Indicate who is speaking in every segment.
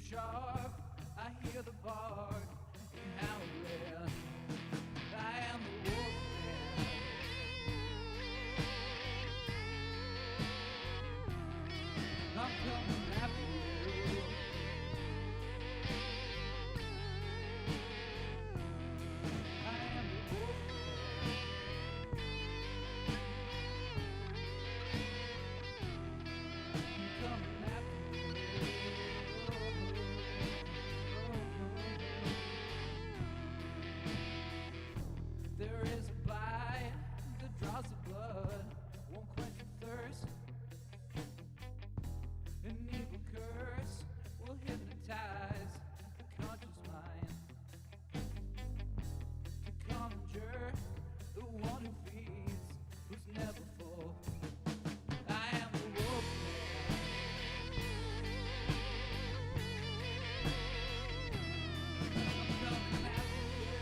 Speaker 1: sharp, I hear the bark and howling. I am the wolfman. I'm coming after you. I am the wolfman. I'm coming after you. There is a bite that draws the blood, won't quench your thirst. An evil curse will hypnotize the conscious mind to conjure the one who feeds, who's never full. I am the wolfman. I'm coming after you.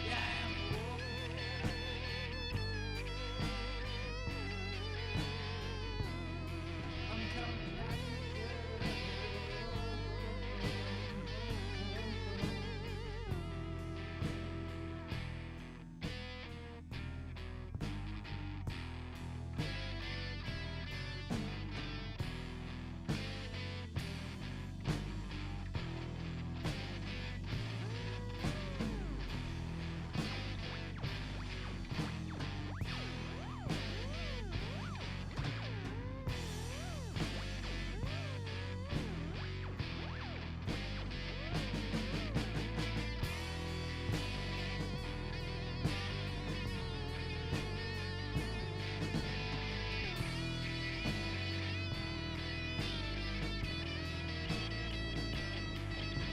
Speaker 1: Yeah, I am the wolfman. I'm coming after you.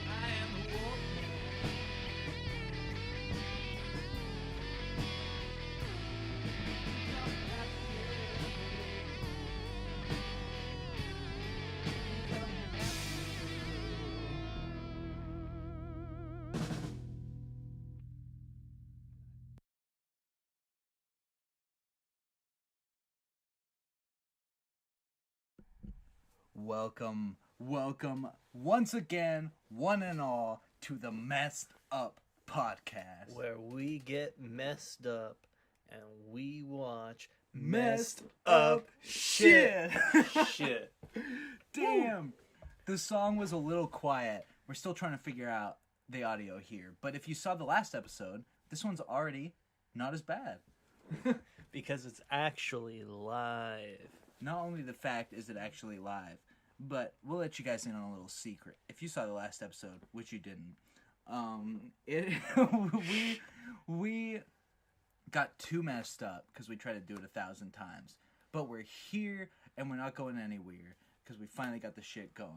Speaker 1: I am the wolfman. Coming after you. Coming after you.
Speaker 2: Welcome once again, one and all, to the Messed Up Podcast.
Speaker 3: Where we get messed up and we watch
Speaker 2: Messed
Speaker 3: up
Speaker 2: up shit.
Speaker 3: shit.
Speaker 2: Damn. The song was a little quiet. We're still trying to figure out the audio here. But if you saw the last episode, this one's already not as bad.
Speaker 3: Because it's actually live.
Speaker 2: Not only the fact is it actually live, but we'll let you guys in on a little secret. If you saw the last episode, which you didn't, we got too messed up because we tried to do it 1,000 times. But we're here and we're not going anywhere because we finally got the shit going.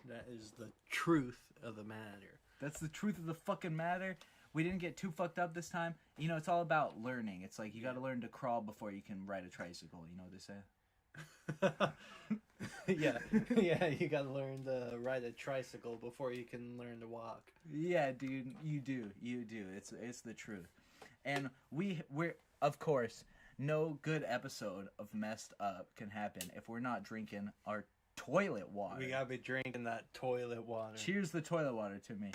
Speaker 3: That is the truth of the matter.
Speaker 2: That's the truth of the fucking matter. We didn't get too fucked up this time. You know, it's all about learning. It's like you got to learn to crawl before you can ride a tricycle. You know what they say?
Speaker 3: yeah, you gotta learn to ride a tricycle before you can learn to walk.
Speaker 2: Yeah, dude, you do. It's the truth. And we're of course, no good episode of Messed Up can happen if we're not drinking our toilet water.
Speaker 3: We gotta be drinking that toilet water.
Speaker 2: Cheers the toilet water to me.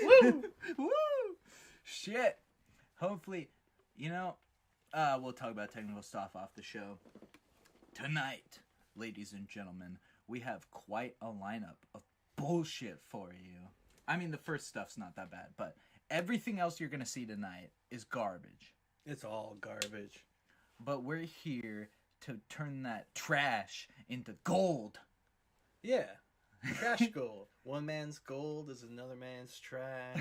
Speaker 3: Woo!
Speaker 2: Woo! Shit. Hopefully, you know, we'll talk about technical stuff off the show. Tonight, ladies and gentlemen, we have quite a lineup of bullshit for you. I mean, the first stuff's not that bad, but everything else you're going to see tonight is garbage.
Speaker 3: It's all garbage.
Speaker 2: But we're here to turn that trash into gold.
Speaker 3: Yeah. Trash gold. One man's gold is another man's trash.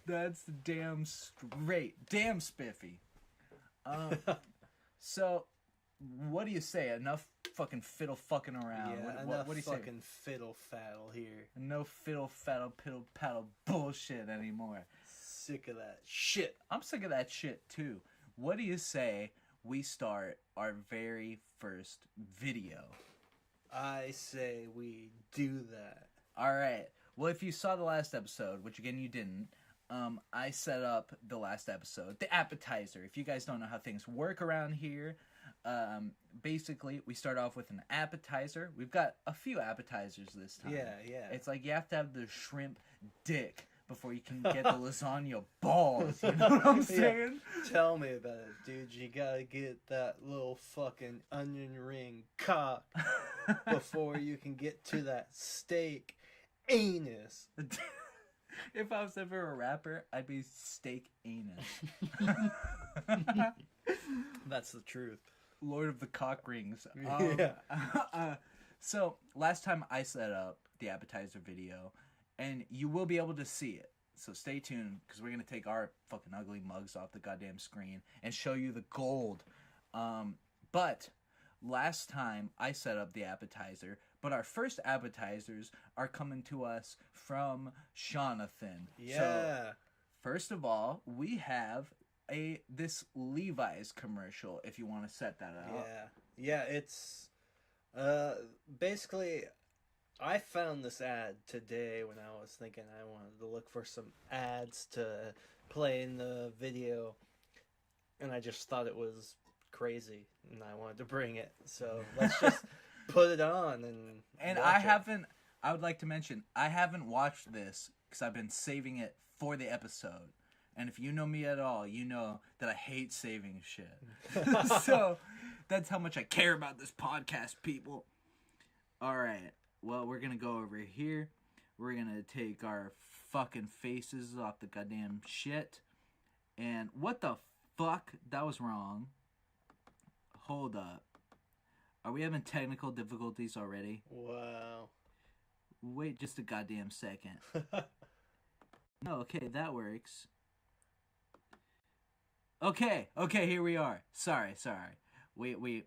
Speaker 2: That's damn straight. Damn spiffy. So, what do you say? Enough fucking fiddle fucking around.
Speaker 3: Yeah,
Speaker 2: What do you say?
Speaker 3: fucking fiddle faddle here.
Speaker 2: No fiddle faddle piddle paddle bullshit anymore.
Speaker 3: Sick of that shit.
Speaker 2: I'm sick of that shit too. What do you say we start our very first video?
Speaker 3: I say we do that.
Speaker 2: Alright. Well, if you saw the last episode, which again you didn't, I set up the last episode, the appetizer. If you guys don't know how things work around here, basically we start off with an appetizer. We've got a few appetizers this time.
Speaker 3: Yeah.
Speaker 2: It's like you have to have the shrimp dick before you can get the lasagna balls. You know what I'm saying?
Speaker 3: Tell me about it, dude. You gotta get that little fucking onion ring cock before you can get to that steak anus.
Speaker 2: If I was ever a rapper, I'd be Steak Anus.
Speaker 3: That's the truth.
Speaker 2: Lord of the Cock Rings.
Speaker 3: Yeah.
Speaker 2: So, last time I set up the appetizer video, and you will be able to see it. So stay tuned, because we're going to take our fucking ugly mugs off the goddamn screen and show you the gold. But last time I set up the appetizer, but our first appetizers are coming to us from Jonathan.
Speaker 3: Yeah.
Speaker 2: So, first of all, we have this Levi's commercial, if you want to set that up.
Speaker 3: Yeah, it's basically, I found this ad today when I was thinking I wanted to look for some ads to play in the video, and I just thought it was crazy, and I wanted to bring it. So let's just put it on and watch it.
Speaker 2: I would like to mention, I haven't watched this because I've been saving it for the episode. And if you know me at all, you know that I hate saving shit. So that's how much I care about this podcast, people. All right. Well, we're going to go over here. We're going to take our fucking faces off the goddamn shit. And what the fuck? That was wrong. Hold up. Are we having technical difficulties already?
Speaker 3: Wow.
Speaker 2: Wait just a goddamn second. No, okay, that works. Okay, here we are. Sorry. We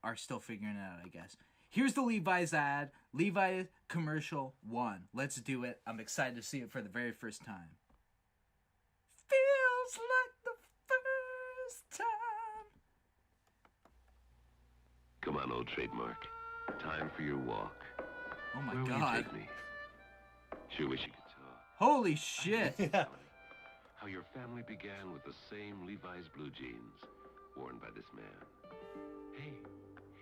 Speaker 2: are still figuring it out, I guess. Here's the Levi's ad. Levi's commercial 1. Let's do it. I'm excited to see it for the very first time. Feels like the first time.
Speaker 4: Come on, old trademark. Time for your walk.
Speaker 2: Oh my
Speaker 4: Where will
Speaker 2: god.
Speaker 4: you take me? Sure wish you could talk.
Speaker 2: Holy shit.
Speaker 3: Yeah.
Speaker 4: How your family began with the same Levi's blue jeans worn by this man. Hey,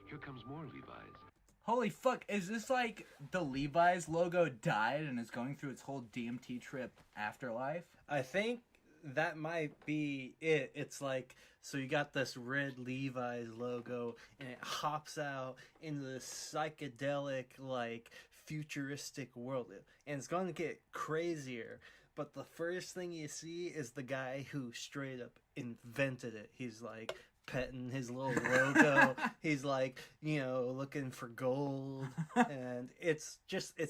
Speaker 4: here comes more Levi's.
Speaker 2: Holy fuck, is this like the Levi's logo died and is going through its whole DMT trip afterlife?
Speaker 3: I think that might be it. It's like, so you got this red Levi's logo, and it hops out into this psychedelic, like, futuristic world. And it's going to get crazier. But the first thing you see is the guy who straight up invented it. He's like petting his little logo. He's like, looking for gold. And it's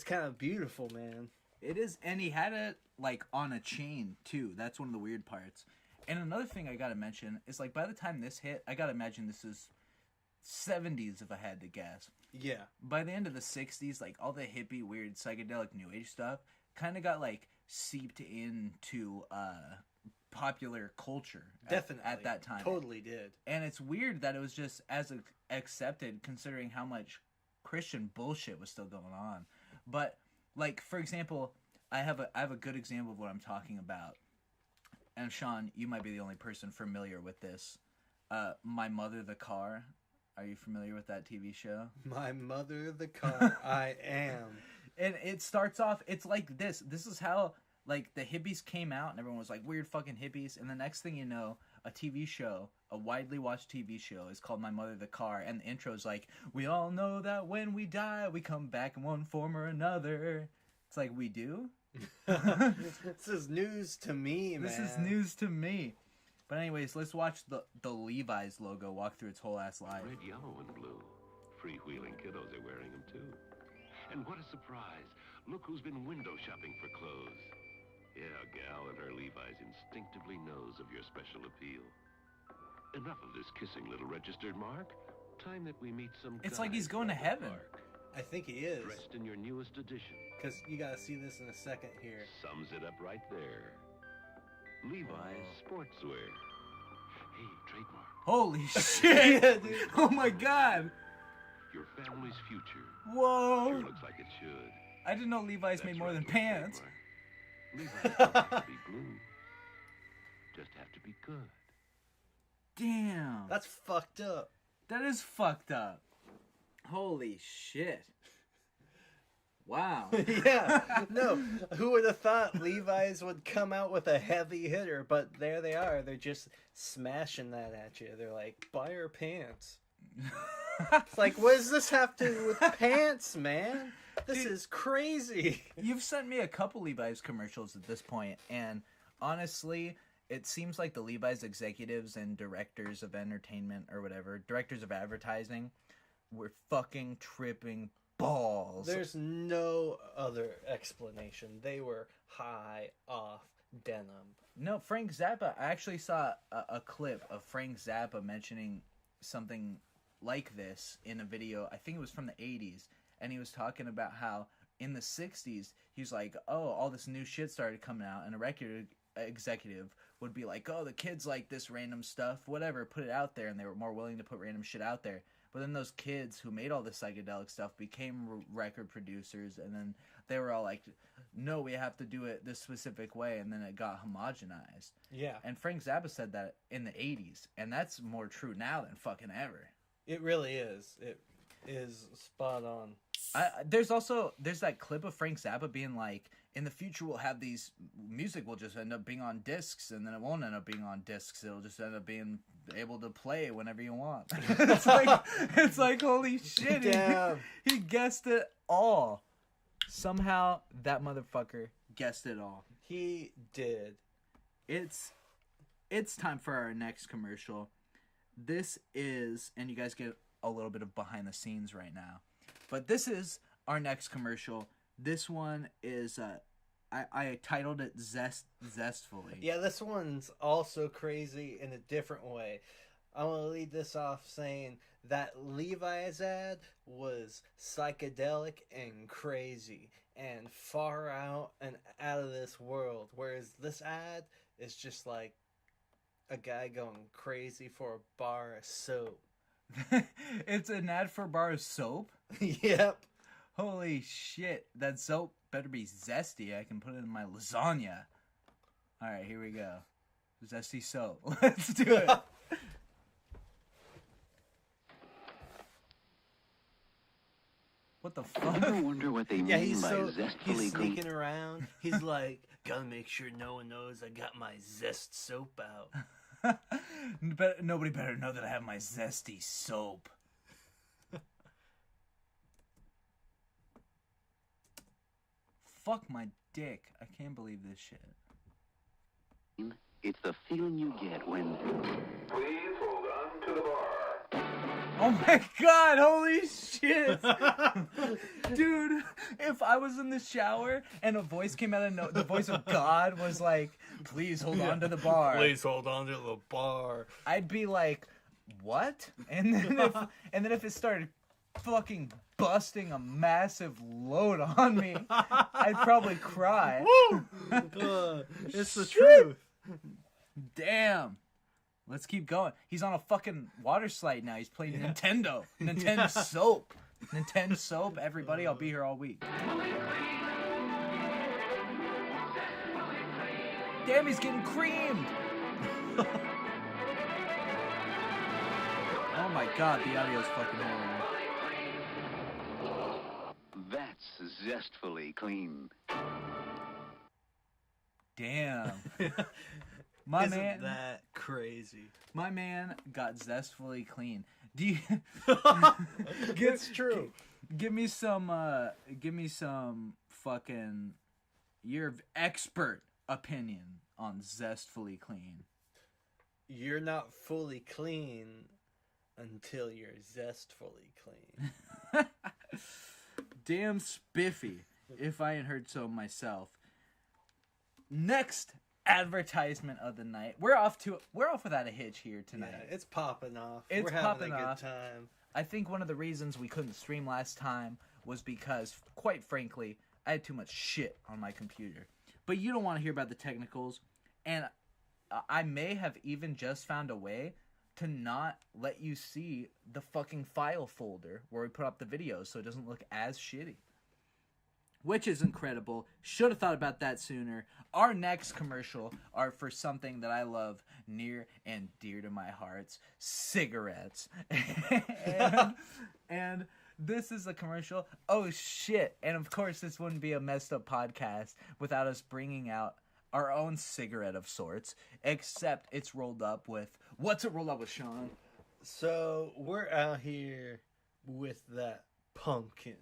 Speaker 3: kind of beautiful, man.
Speaker 2: It is, and he had it like on a chain too. That's one of the weird parts. And another thing I gotta mention is, like, by the time this hit, I gotta imagine this is 70s if I had to guess.
Speaker 3: Yeah.
Speaker 2: By the end of the 60s, like, all the hippie, weird, psychedelic new age stuff kind of got like seeped into popular culture.
Speaker 3: Definitely.
Speaker 2: At that time.
Speaker 3: Totally did.
Speaker 2: And it's weird that it was just as accepted, considering how much Christian bullshit was still going on. But, like, for example, I have a good example of what I'm talking about. And Sean, you might be the only person familiar with this. My Mother the Car. Are you familiar with that TV show?
Speaker 3: My Mother the Car. I am.
Speaker 2: And it starts off, it's like this. This is how, like, the hippies came out and everyone was like, weird fucking hippies. And the next thing you know, a TV show, a widely watched TV show is called My Mother the Car. And the intro's like, we all know that when we die, we come back in one form or another. It's like, we do?
Speaker 3: This is news to me, man.
Speaker 2: This is news to me. But anyways, let's watch the Levi's logo walk through its whole ass life.
Speaker 4: Red, yellow, and blue. Freewheeling kiddos are wearing them too. And what a surprise. Look who's been window shopping for clothes. Yeah, a gal in her Levi's instinctively knows of your special appeal. Enough of this kissing little registered mark. Time that we meet some
Speaker 2: It's like he's
Speaker 4: guys
Speaker 2: going to
Speaker 4: at the
Speaker 2: heaven.
Speaker 4: park.
Speaker 3: I think he is.
Speaker 4: Dressed in your newest edition.
Speaker 3: Because you gotta see this in a second here.
Speaker 4: Sums it up right there. Levi's sportswear. Hey, trademark.
Speaker 2: Holy shit!
Speaker 3: Yeah, dude.
Speaker 2: Oh my god!
Speaker 4: Your family's future.
Speaker 2: Whoa!
Speaker 4: Sure looks like it should.
Speaker 2: I didn't know Levi's
Speaker 4: That's
Speaker 2: made more
Speaker 4: right,
Speaker 2: than
Speaker 4: your
Speaker 2: pants.
Speaker 4: trademark. Levi's don't have to be blue. just have to be good.
Speaker 2: Damn.
Speaker 3: That's fucked up.
Speaker 2: That is fucked up. Holy shit. Wow.
Speaker 3: Yeah. No, who would have thought Levi's would come out with a heavy hitter, but there they are. They're just smashing that at you. They're like, buy your pants. It's like, what does this have to do with pants, man? This is crazy.
Speaker 2: You've sent me a couple Levi's commercials at this point, and honestly, it seems like the Levi's executives and directors of entertainment or whatever, directors of advertising, were fucking tripping balls.
Speaker 3: There's no other explanation. They were high off denim.
Speaker 2: No, Frank Zappa. I actually saw a clip of Frank Zappa mentioning something like this in a video. I think it was from the 80s. And he was talking about how in the 60s, he was like, oh, all this new shit started coming out. And a record executive would be like, oh, the kids like this random stuff, whatever, put it out there. And they were more willing to put random shit out there. But then those kids who made all this psychedelic stuff became record producers. And then they were all like, no, we have to do it this specific way. And then it got homogenized.
Speaker 3: Yeah.
Speaker 2: And Frank Zappa said that in the 80s. And that's more true now than fucking ever.
Speaker 3: It really is. It is spot on.
Speaker 2: There's that clip of Frank Zappa being like, in the future we'll have these music will just end up being on discs, and then it won't end up being on discs. It'll just end up being able to play whenever you want. it's like holy shit.
Speaker 3: Damn.
Speaker 2: He guessed it all. Somehow that motherfucker guessed it all.
Speaker 3: He did.
Speaker 2: It's time for our next commercial. This is, and you guys get a little bit of behind the scenes right now. But this is our next commercial. This one is, I titled it Zestfully.
Speaker 3: Yeah, this one's also crazy in a different way. I'm going to lead this off saying that Levi's ad was psychedelic and crazy and far out and out of this world. Whereas this ad is just like a guy going crazy for a bar of soap.
Speaker 2: It's an ad for a bar of soap?
Speaker 3: Yep.
Speaker 2: Holy shit. That soap better be zesty. I can put it in my lasagna. Alright, here we go. Zesty soap. Let's do it. What the fuck?
Speaker 4: Ever wonder what they
Speaker 3: Yeah,
Speaker 4: mean
Speaker 3: he's
Speaker 4: by zestfully
Speaker 3: he's
Speaker 4: clean?
Speaker 3: sneaking around. He's like, gotta make sure no one knows I got my zest soap out.
Speaker 2: Nobody better know that I have my zesty soap. Fuck my dick. I can't believe this shit.
Speaker 4: It's the feeling you get when...
Speaker 5: Please hold on to the bar.
Speaker 2: Oh my god, holy shit. Dude, if I was in the shower and a voice came out of the voice of God was like, please hold on to the bar.
Speaker 3: Please hold on to the bar.
Speaker 2: I'd be like, what? And then if it started fucking busting a massive load on me, I'd probably cry.
Speaker 3: Woo! It's the truth.
Speaker 2: Damn. Let's keep going. He's on a fucking water slide now. He's playing Nintendo. Nintendo Soap. Nintendo Soap. Everybody, I'll be here all week. Damn, he's getting creamed. Oh my god, the audio's fucking horrible.
Speaker 4: That's zestfully clean.
Speaker 2: Damn.
Speaker 3: Isn't that crazy?
Speaker 2: My man got zestfully clean. Do you?
Speaker 3: It's true.
Speaker 2: Give me some fucking your expert opinion on zestfully clean.
Speaker 3: You're not fully clean until you're zestfully clean.
Speaker 2: Damn spiffy, if I ain't heard so myself. Next advertisement of the night. We're off without a hitch here tonight.
Speaker 3: Yeah, it's popping off.
Speaker 2: It's
Speaker 3: We're having
Speaker 2: popping
Speaker 3: a good
Speaker 2: off.
Speaker 3: time.
Speaker 2: I think one of the reasons we couldn't stream last time was because, quite frankly, I had too much shit on my computer. But you don't want to hear about the technicals, and I may have even just found a way to not let you see the fucking file folder where we put up the videos so it doesn't look as shitty. which is incredible. Should have thought about that sooner. Our next commercial are for something that I love near and dear to my heart, cigarettes. and this is a commercial. Oh, shit. And of course, this wouldn't be a messed up podcast without us bringing out our own cigarette of sorts, except it's rolled up with... What's it rolled up with, Sean?
Speaker 3: So, we're out here with that pumpkin.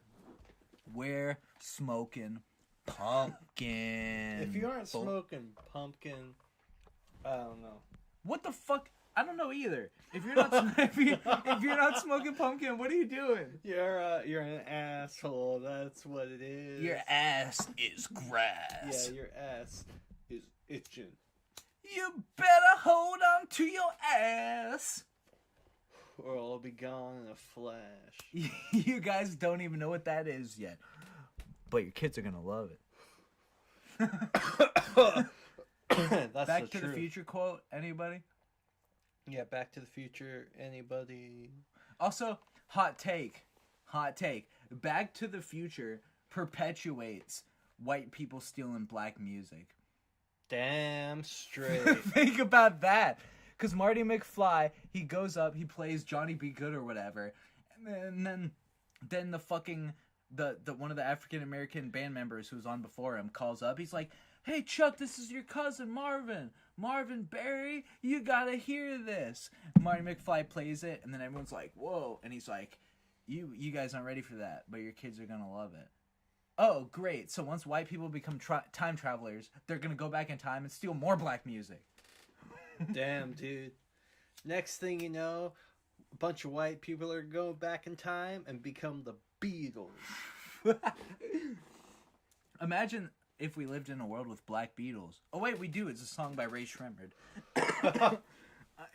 Speaker 2: We're smoking pumpkin.
Speaker 3: If you aren't smoking pumpkin, I don't know.
Speaker 2: What the fuck? I don't know either. If you're not if you're not smoking pumpkin, what are you doing?
Speaker 3: You're an asshole. That's what it is.
Speaker 2: Your ass is grass.
Speaker 3: Yeah, your ass is itching.
Speaker 2: You better hold on to your ass.
Speaker 3: Or I'll be gone in a flash.
Speaker 2: You guys don't even know what that is yet. But your kids are gonna love it.
Speaker 3: That's
Speaker 2: Back to the Future quote, anybody?
Speaker 3: Yeah, Back to the Future, anybody?
Speaker 2: Also, hot take. Back to the Future perpetuates white people stealing black music.
Speaker 3: Damn straight.
Speaker 2: Think about that. Because Marty McFly, he goes up, he plays Johnny B. Good or whatever, and then the fucking the one of the African American band members who was on before him calls up. He's like, "Hey Chuck, this is your cousin Marvin Berry. You gotta hear this." Marty McFly plays it, and then everyone's like, "Whoa!" And he's like, "You guys aren't ready for that, but your kids are gonna love it." Oh, great! So once white people become time travelers, they're gonna go back in time and steal more black music.
Speaker 3: Damn, dude. Next thing you know, a bunch of white people are going back in time and become the Beatles.
Speaker 2: Imagine if we lived in a world with black Beatles. Oh, wait, we do. It's a song by Ray Shremmerd.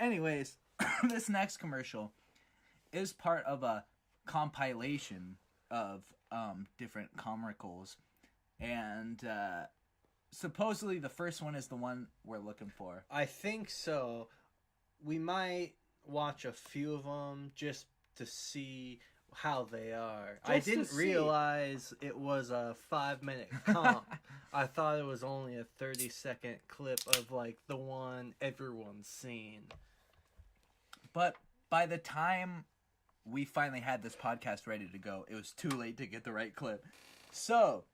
Speaker 2: Anyways, this next commercial is part of a compilation of different commercials. And supposedly the first one is the one we're looking for.
Speaker 3: I think so. We might watch a few of them just to see how they are. I didn't realize it was a 5-minute comp. I thought it was only a 30-second clip of like the one everyone's seen.
Speaker 2: But by the time we finally had this podcast ready to go, it was too late to get the right clip. So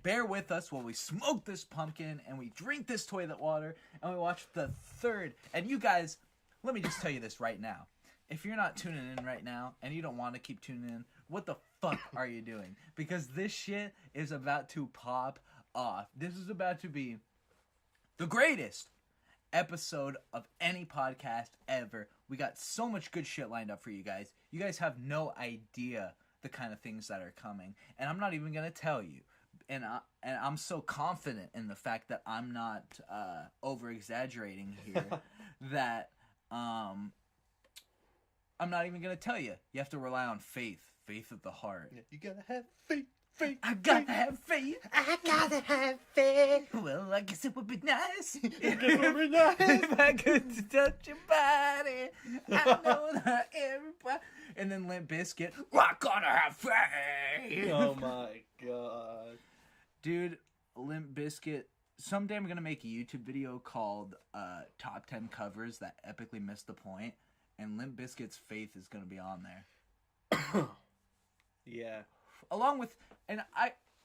Speaker 2: bear with us while we smoke this pumpkin and we drink this toilet water and we watch the third. And you guys, let me just tell you this right now. If you're not tuning in right now and you don't want to keep tuning in, what the fuck are you doing? Because this shit is about to pop off. This is about to be the greatest episode of any podcast ever. We got so much good shit lined up for you guys. You guys have no idea the kind of things that are coming. And I'm not even going to tell you. And I'm so confident in the fact that I'm not over-exaggerating here that I'm not even going to tell you. You have to rely on faith of the heart.
Speaker 3: You gotta have faith.
Speaker 2: I gotta have faith.
Speaker 3: I gotta have faith.
Speaker 2: Well, I guess it would be nice.
Speaker 3: nice.
Speaker 2: If I could touch your body. I know that everybody. And then Limp Bizkit, I gotta have faith.
Speaker 3: Oh my god.
Speaker 2: Dude, Limp Bizkit. Someday I'm gonna make a YouTube video called Top 10 Covers That Epically Missed the Point. And Limp Bizkit's Faith is gonna be on there.
Speaker 3: Yeah.
Speaker 2: Along with, and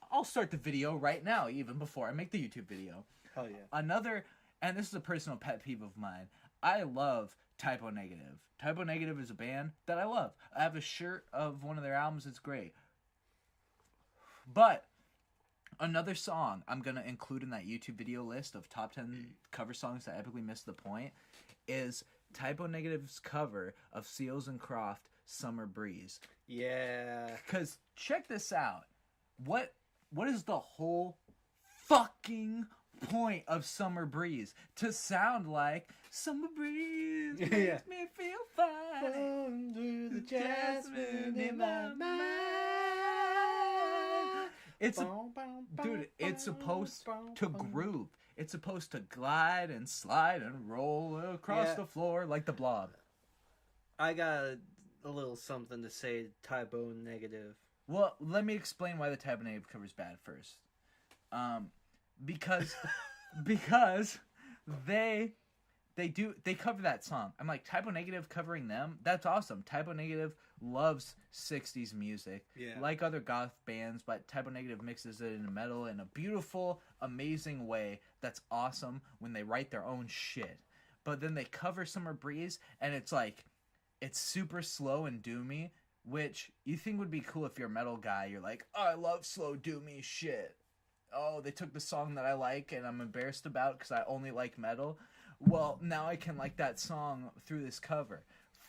Speaker 2: I'll start the video right now, even before I make the YouTube video.
Speaker 3: Hell yeah.
Speaker 2: Another, and this is a personal pet peeve of mine, I love Typo Negative. Typo Negative is a band that I love. I have a shirt of one of their albums, it's great. But another song I'm going to include in that YouTube video list of top 10 cover songs that epically missed the point is Typo Negative's cover of Seals and Croft, Summer Breeze.
Speaker 3: Yeah.
Speaker 2: Because check this out. What is the whole fucking point of Summer Breeze? To sound like Summer Breeze makes me feel fine.
Speaker 3: Under the jasmine in my mind.
Speaker 2: It's supposed to groove. It's supposed to glide and slide and roll across the floor like the Blob.
Speaker 3: I got a little something to say to Typo Negative.
Speaker 2: Well, let me explain why the Typo Negative cover is bad first. Because they cover that song. I'm like, Typo Negative covering them? That's awesome. Typo Negative loves 60s music.
Speaker 3: Yeah.
Speaker 2: Like other goth bands, but Typo Negative mixes it into metal in a beautiful, amazing way that's awesome when they write their own shit. But then they cover Summer Breeze, and it's like, it's super slow and doomy, which you think would be cool if you're a metal guy. You're like, oh, I love slow doomy shit. Oh, they took the song that I like and I'm embarrassed about because I only like metal. Well, now I can like that song through this cover.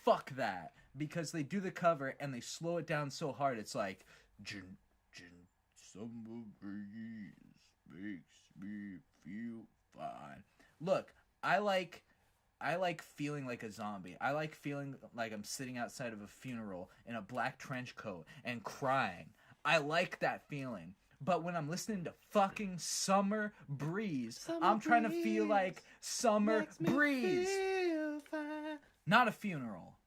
Speaker 2: Fuck that. Because they do the cover and they slow it down so hard. It's like, Jin, summer breeze makes me feel fine. Look, I like feeling like a zombie. I like feeling like I'm sitting outside of a funeral in a black trench coat and crying. I like that feeling. But when I'm listening to fucking Summer Breeze, I'm trying to feel like Summer Breeze. Not a funeral.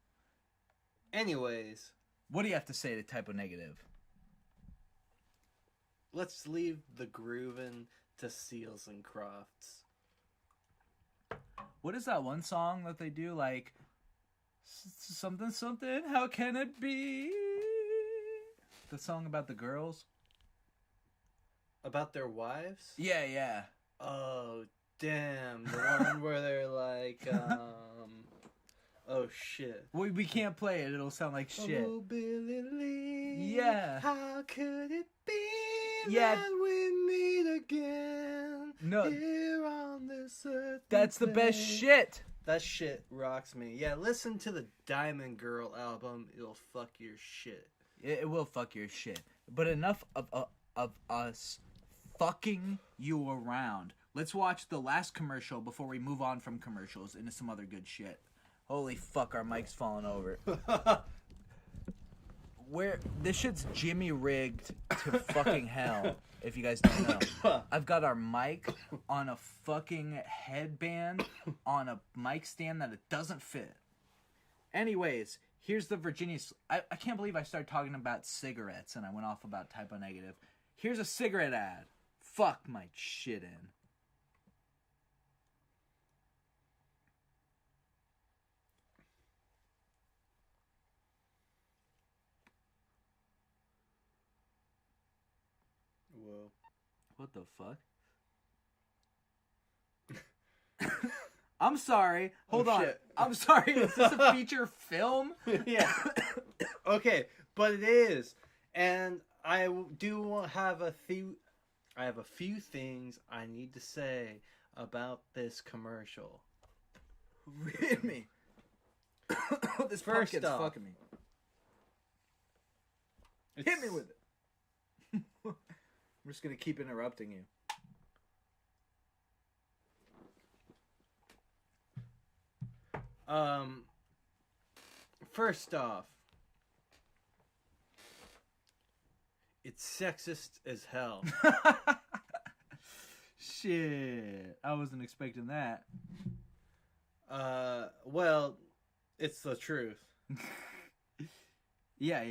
Speaker 3: Anyways,
Speaker 2: What do you have to say to Typo Negative?
Speaker 3: let's leave the grooving to Seals and Crofts.
Speaker 2: What is that one song that they do? Like, something, something, how can it be? The song about the girls?
Speaker 3: About their wives?
Speaker 2: Yeah, yeah.
Speaker 3: Oh, damn. The one where they're like, oh, shit.
Speaker 2: We can't play it. It'll sound like shit.
Speaker 3: Oh, Billy Lee.
Speaker 2: Yeah.
Speaker 3: How could it be
Speaker 2: Yeah.
Speaker 3: that we meet again
Speaker 2: No.
Speaker 3: here on this earth?
Speaker 2: That's the best shit.
Speaker 3: That shit rocks me. Yeah, listen to the Diamond Girl album. It'll fuck your shit.
Speaker 2: It will fuck your shit. But enough of us fucking you around. Let's watch the last commercial before we move on from commercials into some other good shit. Holy fuck, our mic's falling over. This shit's Jimmy rigged to fucking hell, if you guys don't know. I've got our mic on a fucking headband on a mic stand that it doesn't fit. Anyways, here's the Virginia... I can't believe I started talking about cigarettes and I went off about Typo Negative. Here's a cigarette ad. Fuck my shit in.
Speaker 3: Whoa.
Speaker 2: What the fuck? I'm sorry. Hold on.
Speaker 3: Shit.
Speaker 2: I'm sorry. Is this a feature film?
Speaker 3: Yeah. Okay, but it is. And I do have a few things I need to say about this commercial.
Speaker 2: Hit me. This
Speaker 3: First
Speaker 2: pumpkin's
Speaker 3: off,
Speaker 2: fucking me. Hit me with it. I'm just gonna keep interrupting you.
Speaker 3: First off, it's sexist as hell.
Speaker 2: Shit. I wasn't expecting that.
Speaker 3: Well, it's the truth.
Speaker 2: Yeah.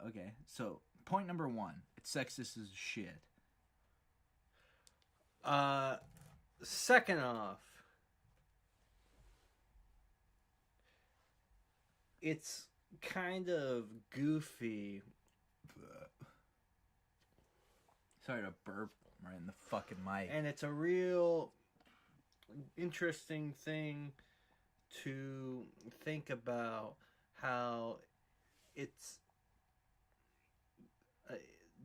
Speaker 2: Okay. So, point number one. It's sexist as shit.
Speaker 3: Second off, it's kind of goofy.
Speaker 2: Sorry to burp right in the fucking mic.
Speaker 3: And it's a real interesting thing to think about how it's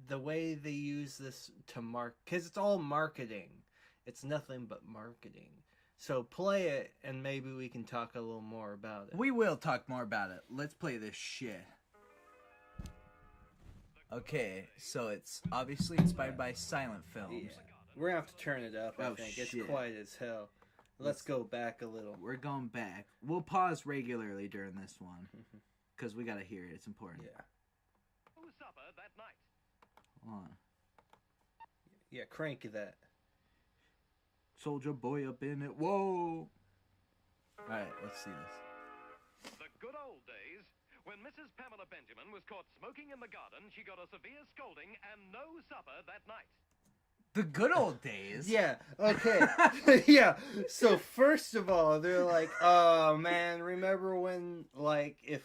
Speaker 3: the way they use this to because it's all marketing. It's nothing but marketing. So play it and maybe we can talk a little more about it.
Speaker 2: We will talk more about it. Let's play this shit. Okay, so it's obviously inspired by silent films.
Speaker 3: Yeah. We're gonna have to turn it up, I think.
Speaker 2: Shit.
Speaker 3: It's quiet as hell. Let's go back a little.
Speaker 2: We're going back. We'll pause regularly during this one. Because we gotta hear it. It's important.
Speaker 3: Yeah.
Speaker 4: Supper that night.
Speaker 2: Hold on.
Speaker 3: Yeah, crank that.
Speaker 2: Soldier boy up in it. Whoa! Alright, let's see this.
Speaker 4: The good old days. When Mrs. Pamela Benjamin was caught smoking in the garden, she got a severe scolding and no supper that night.
Speaker 2: The good old days.
Speaker 3: Yeah, okay. Yeah. So first of all, they're like, oh man, remember when, like, if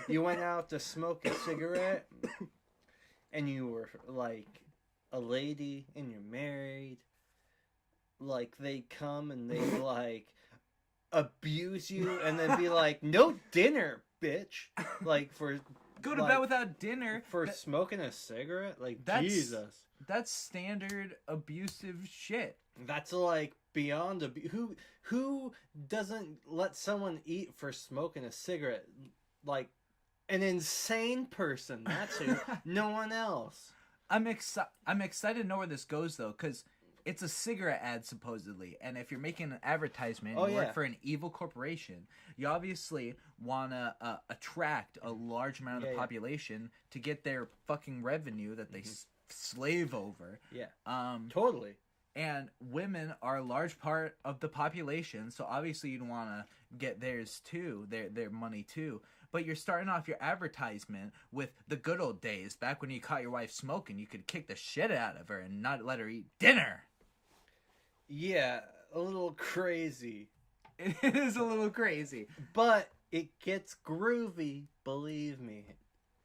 Speaker 3: you went out to smoke a cigarette and you were like a lady and you're married, like they come and they like abuse you and then be like, no dinner, bitch. Like for
Speaker 2: Go to
Speaker 3: like,
Speaker 2: bed without dinner.
Speaker 3: for smoking a cigarette? Like,
Speaker 2: That's-
Speaker 3: Jesus.
Speaker 2: That's standard abusive shit.
Speaker 3: That's like beyond who doesn't let someone eat for smoking a cigarette? Like an insane person. That's who. No one else.
Speaker 2: I'm excited to know where this goes though, because it's a cigarette ad supposedly, and if you're making an advertisement, you work for an evil corporation. You obviously want to attract a large amount of the population to get their fucking revenue that they slave over.
Speaker 3: Yeah. Totally.
Speaker 2: And women are a large part of the population, so obviously you'd want to get theirs too, their money too. But you're starting off your advertisement with the good old days, back when you caught your wife smoking. You could kick the shit out of her and not let her eat dinner.
Speaker 3: Yeah, a little crazy.
Speaker 2: It is a little crazy.
Speaker 3: But it gets groovy, believe me.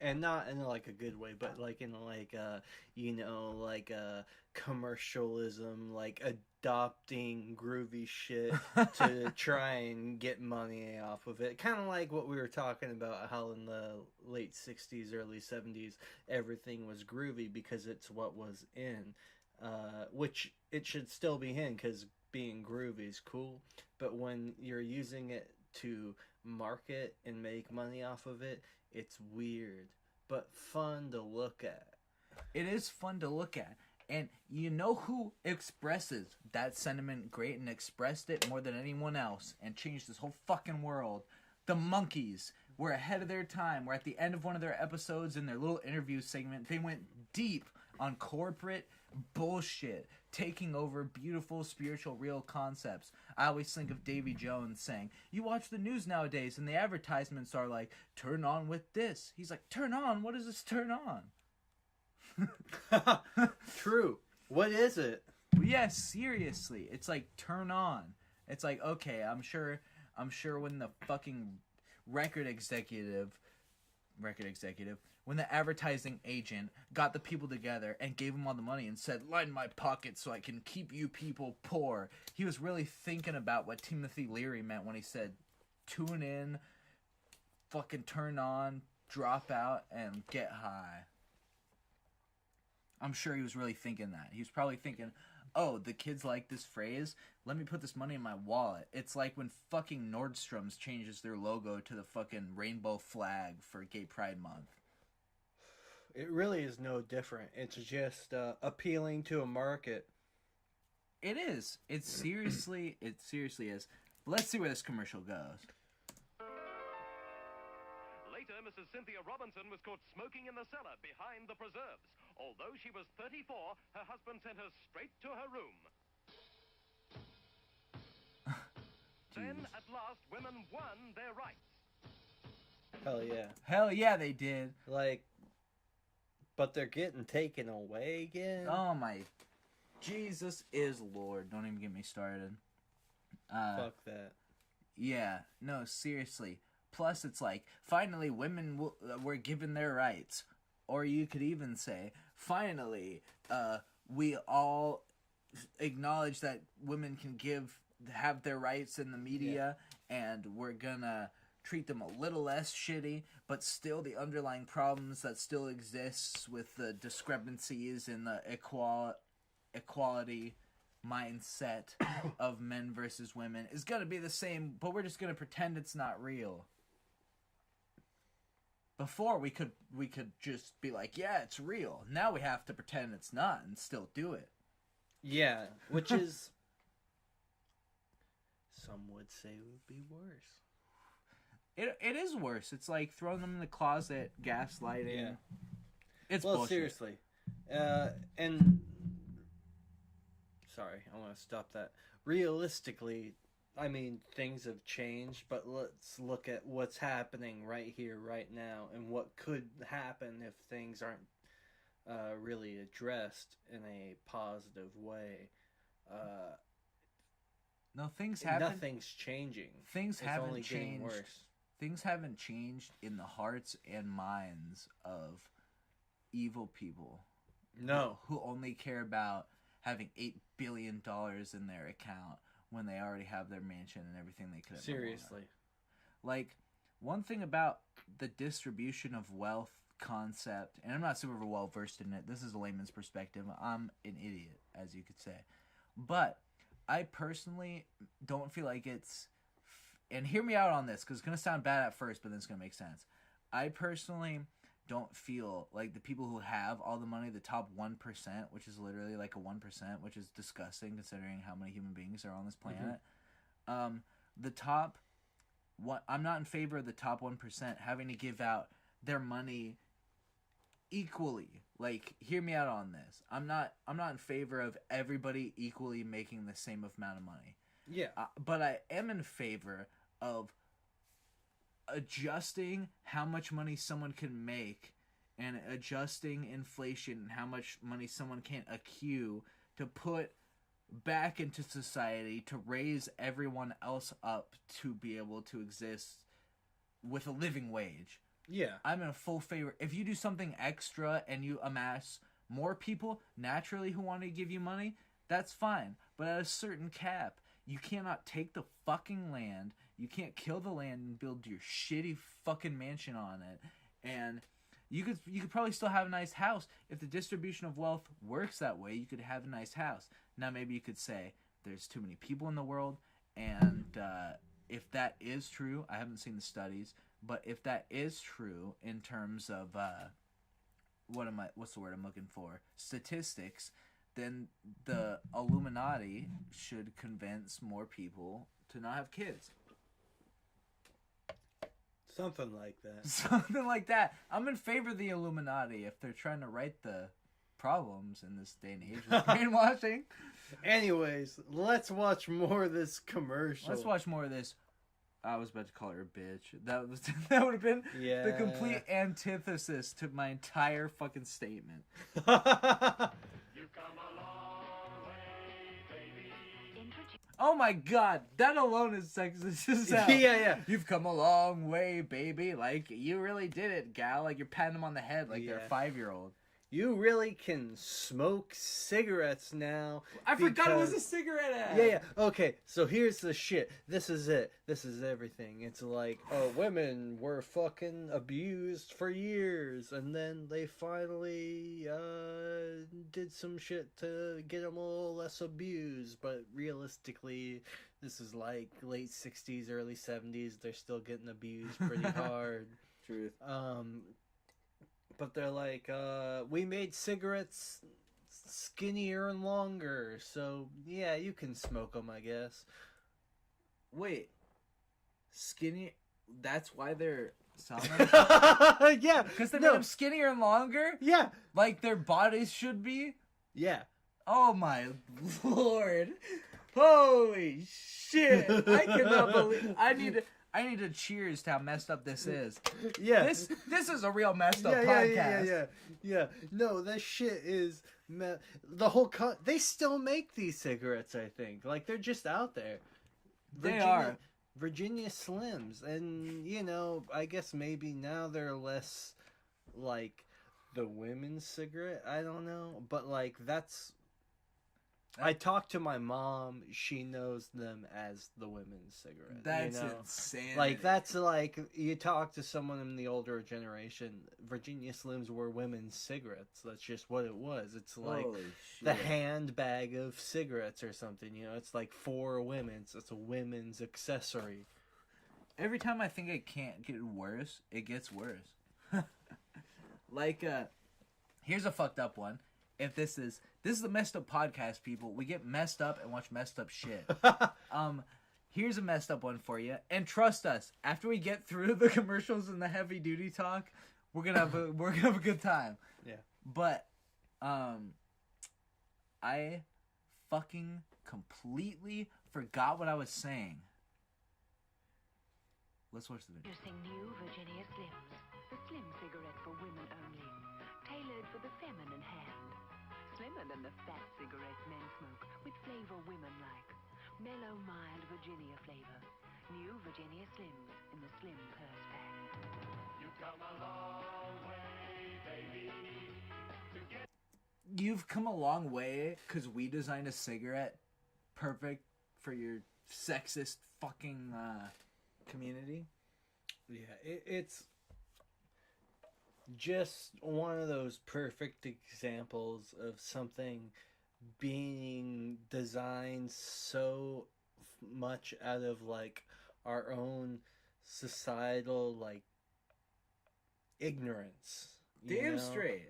Speaker 3: And not in like a good way, but like in like like a commercialism, like adopting groovy shit to try and get money off of it. Kind of like what we were talking about, how in the late 60s, early 70s, everything was groovy because it's what was in. Which it should still be in, because being groovy is cool. But when you're using it to market and make money off of it, it's weird, but fun to look at.
Speaker 2: It is fun to look at. And you know who expresses that sentiment great and expressed it more than anyone else and changed this whole fucking world? The Monkees were ahead of their time. We're at the end of one of their episodes in their little interview segment. They went deep on corporate bullshit, taking over beautiful, spiritual, real concepts. I always think of Davy Jones saying, you watch the news nowadays and the advertisements are like, turn on with this. He's like, turn on? What does this turn on?
Speaker 3: True. What is it?
Speaker 2: Yeah, seriously. It's like, turn on. It's like, okay, I'm sure when the fucking record executive, when the advertising agent got the people together and gave them all the money and said, line my pockets so I can keep you people poor, he was really thinking about what Timothy Leary meant when he said, tune in, fucking turn on, drop out, and get high. I'm sure he was really thinking that. He was probably thinking, oh, the kids like this phrase, let me put this money in my wallet. It's like when fucking Nordstrom's changes their logo to the fucking rainbow flag for Gay Pride Month.
Speaker 3: It really is no different. It's just appealing to a market.
Speaker 2: It is. It seriously is. Let's see where this commercial goes.
Speaker 6: Later, Mrs. Cynthia Robinson was caught smoking in the cellar behind the preserves. Although she was 34, her husband sent her straight to her room. Then, at last, women won their rights.
Speaker 3: Hell yeah.
Speaker 2: Hell yeah, they did.
Speaker 3: Like, but they're getting taken away again?
Speaker 2: Oh my... Jesus is Lord. Don't even get me started.
Speaker 3: Fuck that.
Speaker 2: Yeah. No, seriously. Plus, it's like, finally, women were given their rights. Or you could even say, finally, we all acknowledge that women can have their rights in the media, and we're gonna treat them a little less shitty, but still the underlying problems that still exists with the discrepancies in the equality mindset of men versus women is gonna be the same, but we're just gonna pretend it's not real. Before we could just be like, yeah, it's real. Now we have to pretend it's not and still do it.
Speaker 3: Yeah, which is, some would say, would be worse.
Speaker 2: It is worse. It's like throwing them in the closet, gaslighting.
Speaker 3: Yeah.
Speaker 2: It's
Speaker 3: well,
Speaker 2: bullshit.
Speaker 3: seriously. And sorry, I want to stop that. Realistically, I mean, things have changed, but let's look at what's happening right here, right now, and what could happen if things aren't really addressed in a positive way.
Speaker 2: No, things haven't.
Speaker 3: Nothing's changing.
Speaker 2: Things
Speaker 3: It's
Speaker 2: haven't
Speaker 3: only getting
Speaker 2: changed.
Speaker 3: worse.
Speaker 2: Things haven't changed in the hearts and minds of evil people.
Speaker 3: No.
Speaker 2: Who only care about having $8 billion in their account when they already have their mansion and everything they could have.
Speaker 3: Seriously.
Speaker 2: Like, one thing about the distribution of wealth concept, and I'm not super well versed in it, this is a layman's perspective. I'm an idiot, as you could say. But I personally don't feel like it's... And hear me out on this, because it's going to sound bad at first, but then it's going to make sense. I personally don't feel like the people who have all the money, the top 1%, which is literally like a 1%, which is disgusting considering how many human beings are on this planet. The top... I'm not in favor of the top 1% having to give out their money equally. Like, hear me out on this. I'm not in favor of everybody equally making the same amount of money.
Speaker 3: Yeah.
Speaker 2: But I am in favor of adjusting how much money someone can make and adjusting inflation and how much money someone can accrue to put back into society to raise everyone else up to be able to exist with a living wage.
Speaker 3: Yeah.
Speaker 2: I'm in a full favor. If you do something extra and you amass more people naturally who want to give you money, that's fine. But at a certain cap, you cannot take the fucking land. You can't kill the land and build your shitty fucking mansion on it. And you could probably still have a nice house. If the distribution of wealth works that way, you could have a nice house. Now maybe you could say there's too many people in the world, and if that is true, I haven't seen the studies, but if that is true in terms of what's the word I'm looking for? Statistics, then the Illuminati should convince more people to not have kids.
Speaker 3: Something like that.
Speaker 2: Something like that. I'm in favor of the Illuminati if they're trying to right the problems in this day and age with brainwashing.
Speaker 3: Anyways, let's watch more of this commercial.
Speaker 2: Let's watch more of this. I was about to call her a bitch. That would have been the complete antithesis to my entire fucking statement.
Speaker 6: You've come a long way, baby.
Speaker 2: Oh my god, that alone is sexist as hell.
Speaker 3: Yeah.
Speaker 2: You've come a long way, baby. Like, you really did it, gal. Like, you're patting them on the head like they're a 5-year-old.
Speaker 3: You really can smoke cigarettes now.
Speaker 2: I forgot it was a cigarette ad.
Speaker 3: Yeah. Okay, so here's the shit. This is it. This is everything. It's like, women were fucking abused for years, and then they finally did some shit to get them a little less abused. But realistically, this is like late 60s, early 70s. They're still getting abused pretty hard.
Speaker 2: Truth.
Speaker 3: But they're like, we made cigarettes skinnier and longer, so yeah, you can smoke them, I guess.
Speaker 2: Wait, skinny? That's why they're selling them?
Speaker 3: Yeah,
Speaker 2: Because they made them skinnier and longer?
Speaker 3: Yeah,
Speaker 2: Like their bodies should be?
Speaker 3: yeah.
Speaker 2: Oh my lord! Holy shit! I cannot believe. I need to cheers to how messed up this is.
Speaker 3: Yeah.
Speaker 2: This is a real messed up podcast.
Speaker 3: Yeah. No, that shit is the whole they still make these cigarettes, I think. Like, they're just out there.
Speaker 2: They are.
Speaker 3: Virginia Slims, and I guess maybe now they're less like the women's cigarette. I don't know, but like I talked to my mom. She knows them as the women's cigarette.
Speaker 2: That's insane.
Speaker 3: Like, that's like, you talk to someone in the older generation, Virginia Slims were women's cigarettes. That's just what it was. It's like the handbag of cigarettes or something, it's like for women's. It's a women's accessory.
Speaker 2: Every time I think it can't get worse, it gets worse. Like, here's a fucked up one. If this is a messed up podcast, people. We get messed up and watch messed up shit. Here's a messed up one for you. And trust us, after we get through the commercials and the heavy duty talk, we're gonna have a good time.
Speaker 3: Yeah.
Speaker 2: But I fucking completely forgot what I was saying. Let's watch the video.
Speaker 7: Introducing new Virginia Slims, the slim cigarette for women only. Tailored for the feminine different than the fat cigarettes men smoke, with flavor women like. Mellow, mild Virginia flavor. New Virginia Slims in the Slim Purse Pack.
Speaker 1: You've come a long way, baby, to get...
Speaker 2: You've come a long way because we designed a cigarette perfect for your sexist fucking community.
Speaker 3: Yeah, it's just one of those perfect examples of something being designed so much out of like our own societal like ignorance.
Speaker 2: Damn straight.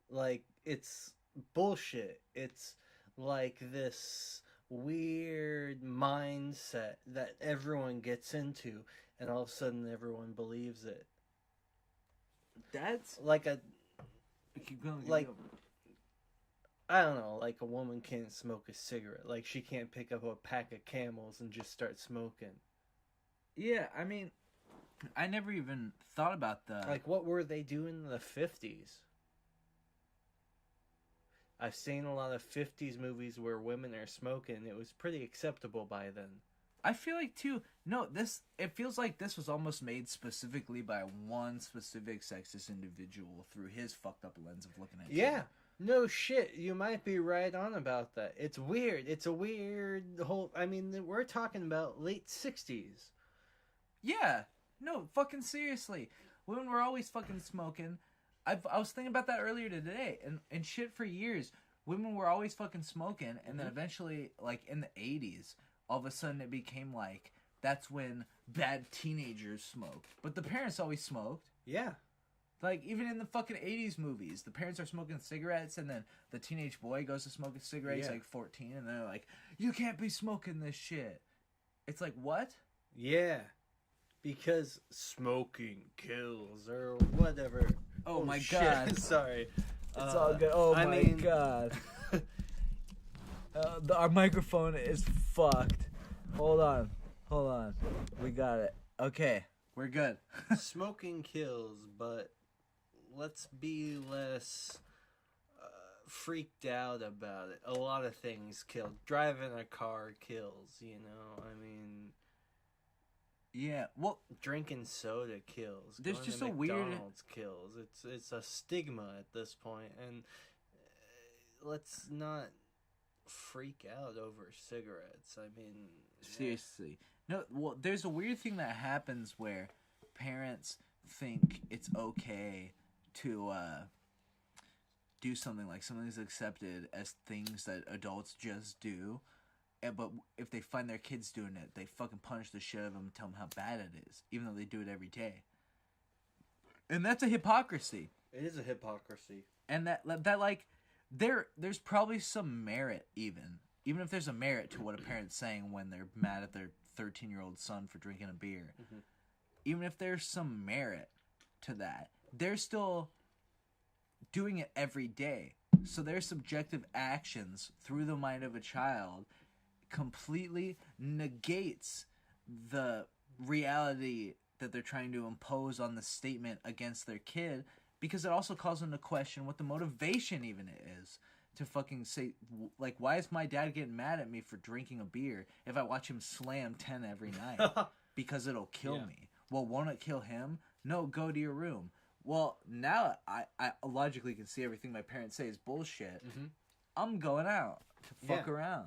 Speaker 3: Like, it's bullshit. It's like this weird mindset that everyone gets into, and all of a sudden everyone believes it.
Speaker 2: That's
Speaker 3: Like a,
Speaker 2: keep going.
Speaker 3: like, I don't know, like a woman can't smoke a cigarette. Like, she can't pick up a pack of Camels and just start smoking.
Speaker 2: Yeah, I mean, I never even thought about the
Speaker 3: Like, what were they doing in the 50s? I've seen a lot of 50s movies where women are smoking. It was pretty acceptable by then.
Speaker 2: I feel like too. No, it feels like this was almost made specifically by one specific sexist individual through his fucked up lens of looking at.
Speaker 3: Yeah, no shit. You might be right on about that. It's weird. It's a weird whole. I mean, we're talking about late 60s.
Speaker 2: Yeah, no, fucking seriously. Women were always fucking smoking. I was thinking about that earlier today, and shit for years. Women were always fucking smoking, and then eventually, like in the 80s, all of a sudden it became like that's when bad teenagers smoked. But the parents always smoked.
Speaker 3: Yeah.
Speaker 2: Like, even in the fucking 80s movies, the parents are smoking cigarettes, and then the teenage boy goes to smoke a cigarette, he's like 14, and they're like, you can't be smoking this shit. It's like, what?
Speaker 3: Yeah. Because smoking kills, or whatever.
Speaker 2: Oh my
Speaker 3: shit.
Speaker 2: God.
Speaker 3: Sorry.
Speaker 2: It's all good. Oh
Speaker 3: I
Speaker 2: my
Speaker 3: mean-
Speaker 2: God. Our microphone is fucked. Hold on. We got it. Okay, we're good.
Speaker 3: Smoking kills, but let's be less freaked out about it. A lot of things kill. Driving a car kills, you know? I mean,
Speaker 2: Yeah, well,
Speaker 3: drinking soda kills.
Speaker 2: There's
Speaker 3: Going
Speaker 2: just
Speaker 3: to
Speaker 2: a weird-
Speaker 3: McDonald's kills. It's a stigma at this point, and let's not freak out over cigarettes. I mean,
Speaker 2: seriously. No, well, there's a weird thing that happens where parents think it's okay to do something like something's accepted as things that adults just do. But if they find their kids doing it, they fucking punish the shit out of them and tell them how bad it is, even though they do it every day. And that's a hypocrisy.
Speaker 3: it is a hypocrisy.
Speaker 2: And that like, there's probably some merit even if there's a merit to what a parent's saying when they're mad at their 13-year-old son for drinking a beer.
Speaker 3: Mm-hmm.
Speaker 2: Even if there's some merit to that, they're still doing it every day. So their subjective actions through the mind of a child completely negates the reality that they're trying to impose on the statement against their kid, because it also calls them to question what the motivation even is to fucking say, like, why is my dad getting mad at me for drinking a beer if I watch him slam 10 every night? Because it'll kill me. Well, won't it kill him? No, go to your room. Well, now I logically can see everything my parents say is bullshit.
Speaker 3: Mm-hmm.
Speaker 2: I'm going out to fuck around.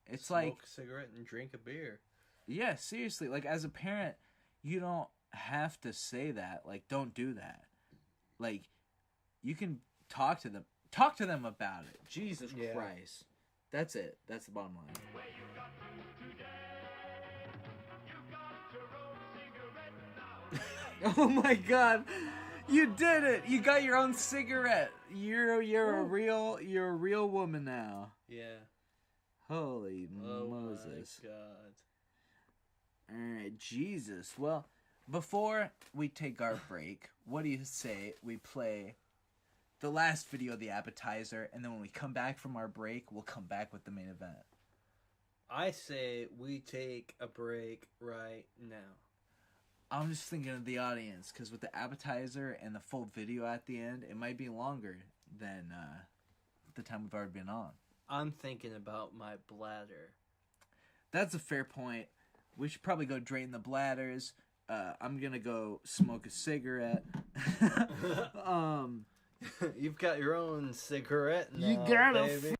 Speaker 2: It's
Speaker 3: Smoke
Speaker 2: like,
Speaker 3: a cigarette and drink a beer.
Speaker 2: yeah, seriously. Like, as a parent, you don't have to say that. Like, don't do that. Like, you can talk to them. Talk to them about it. Jesus
Speaker 3: Yeah.
Speaker 2: Christ. That's it. That's the bottom line.
Speaker 1: Where you got to today? You got your own cigarette now.
Speaker 2: Oh my God. You did it. You got your own cigarette. You're a real woman now.
Speaker 3: Yeah.
Speaker 2: Holy
Speaker 3: Oh
Speaker 2: Moses.
Speaker 3: my God.
Speaker 2: Alright, Jesus. Well, before we take our break, what do you say we play the last video of the appetizer, and then when we come back from our break, we'll come back with the main event?
Speaker 3: I say we take a break right now.
Speaker 2: I'm just thinking of the audience, because with the appetizer and the full video at the end, it might be longer. than the time we've already been on.
Speaker 3: I'm thinking about my bladder.
Speaker 2: That's a fair point. We should probably go drain the bladders. I'm gonna go smoke a cigarette.
Speaker 3: You've got your own cigarette now,
Speaker 2: You got a
Speaker 3: baby.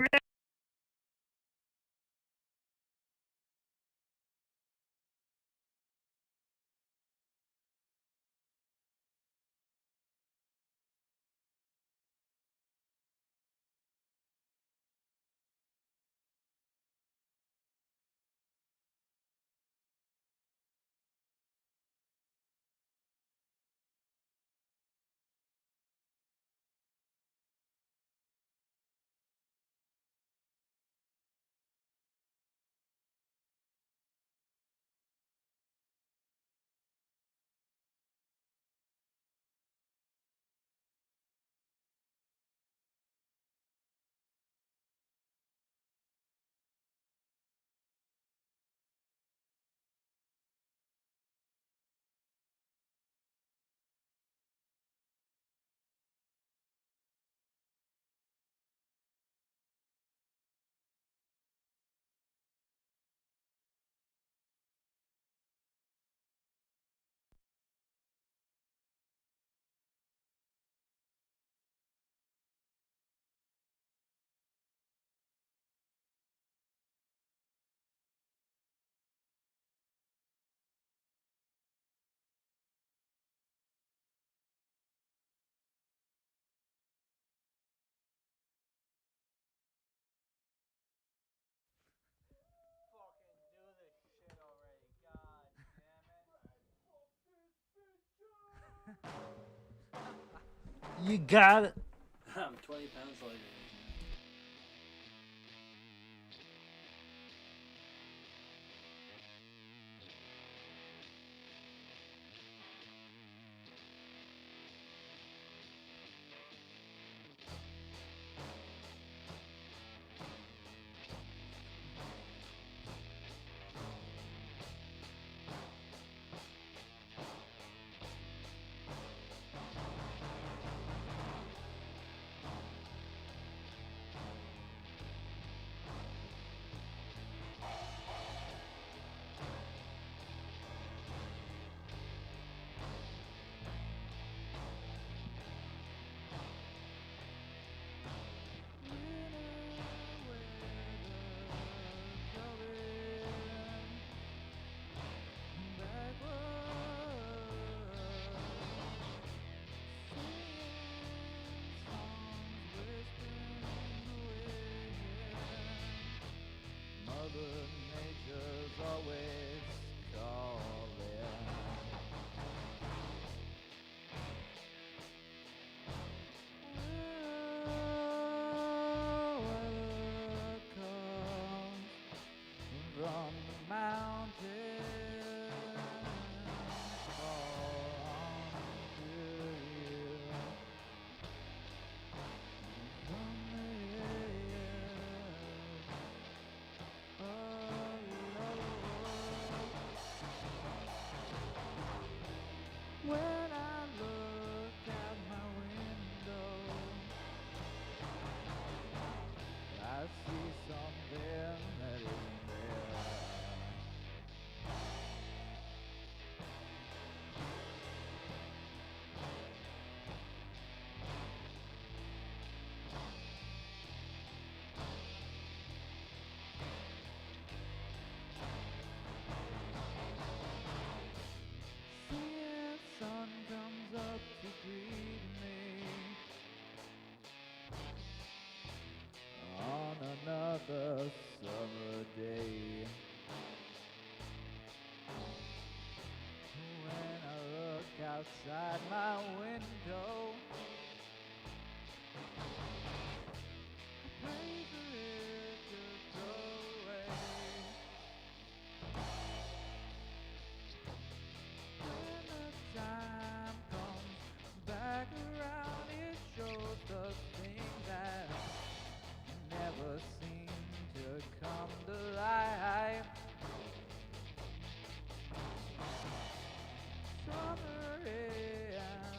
Speaker 2: You got it.
Speaker 3: I'm 20 pounds lighter.
Speaker 1: Nature's always calling. Weather comes from the mountains, fall onto you. From the when I look out my window, I see something that isn't there. The sun comes up to greet me on another summer day. When I look outside my window, I pray for it to go away. When the time comes back around, it shows the thing that never seemed to come to life. Summer is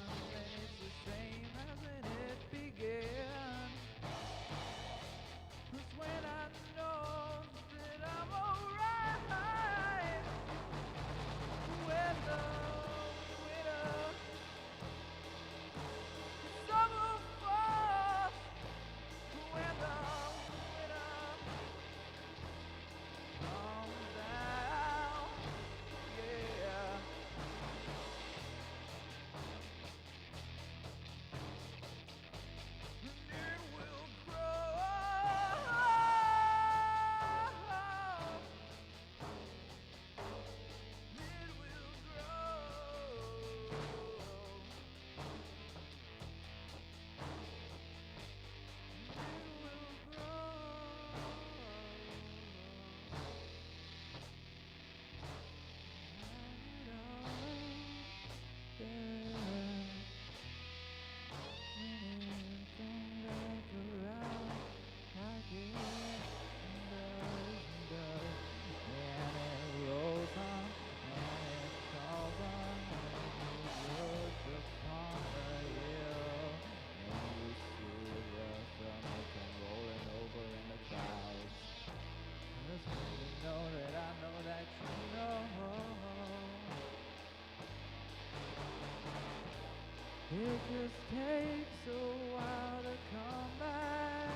Speaker 1: It just takes a while to come back,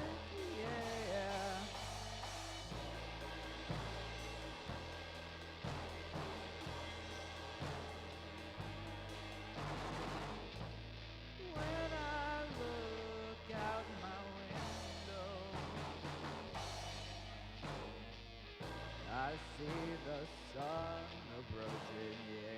Speaker 1: yeah. When I look out my window, I see the sun approaching, yeah.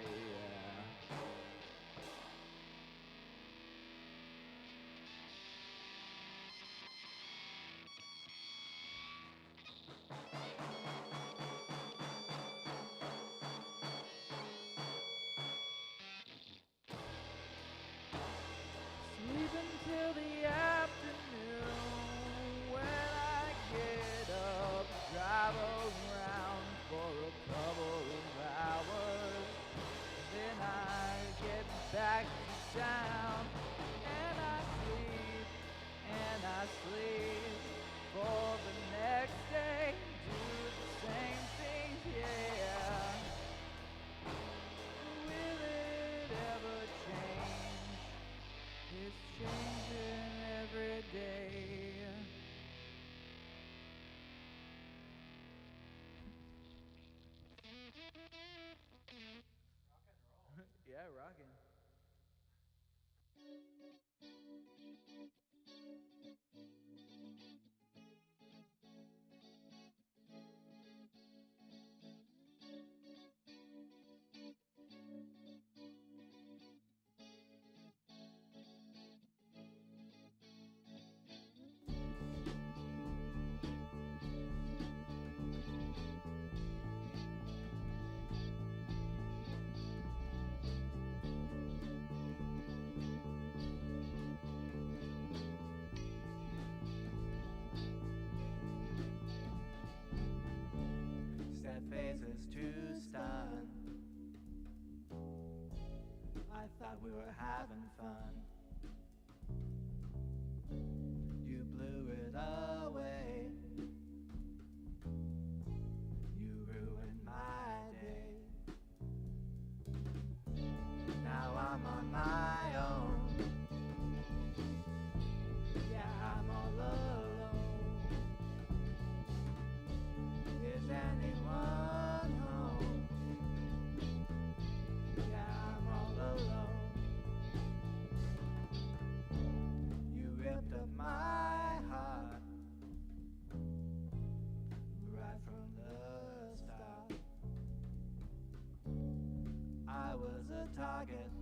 Speaker 1: Sleep until the afternoon when I get up, drive around for a couple of hours. Then I get back to town and I sleep for the next day, do the same things, yeah. Will it ever change? It's changing every day. Yeah, rocking. Step phases to stun. I thought we were having fun. You blew it away. You ruined my day. Now I'm on my own. Yeah, I'm all alone. Is anyone home? Yeah, I'm all alone. You ripped up my heart right from the start. I was a target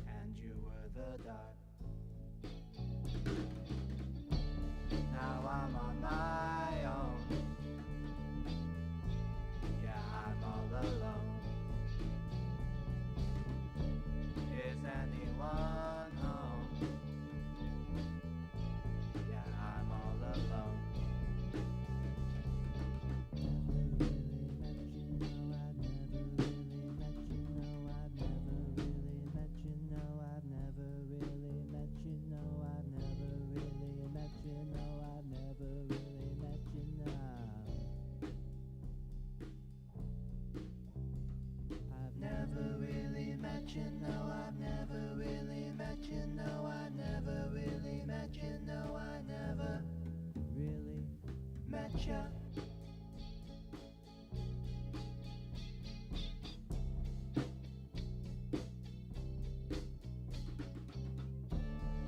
Speaker 1: and you were the dart. Now I'm on my own. Yeah, I'm all alone. Is anyone home? Yeah, I'm all alone.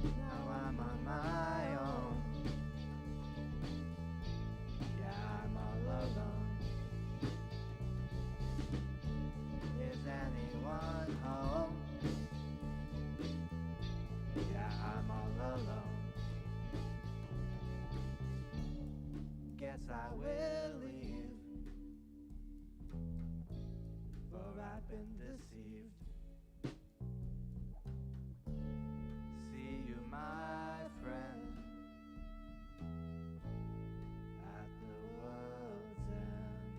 Speaker 1: Now I'm on my own. Yeah, I'm all alone. Is anyone home? Yeah, I'm all alone. Guess I will leave, for I've been deceived. See you, my friend, at the world's end.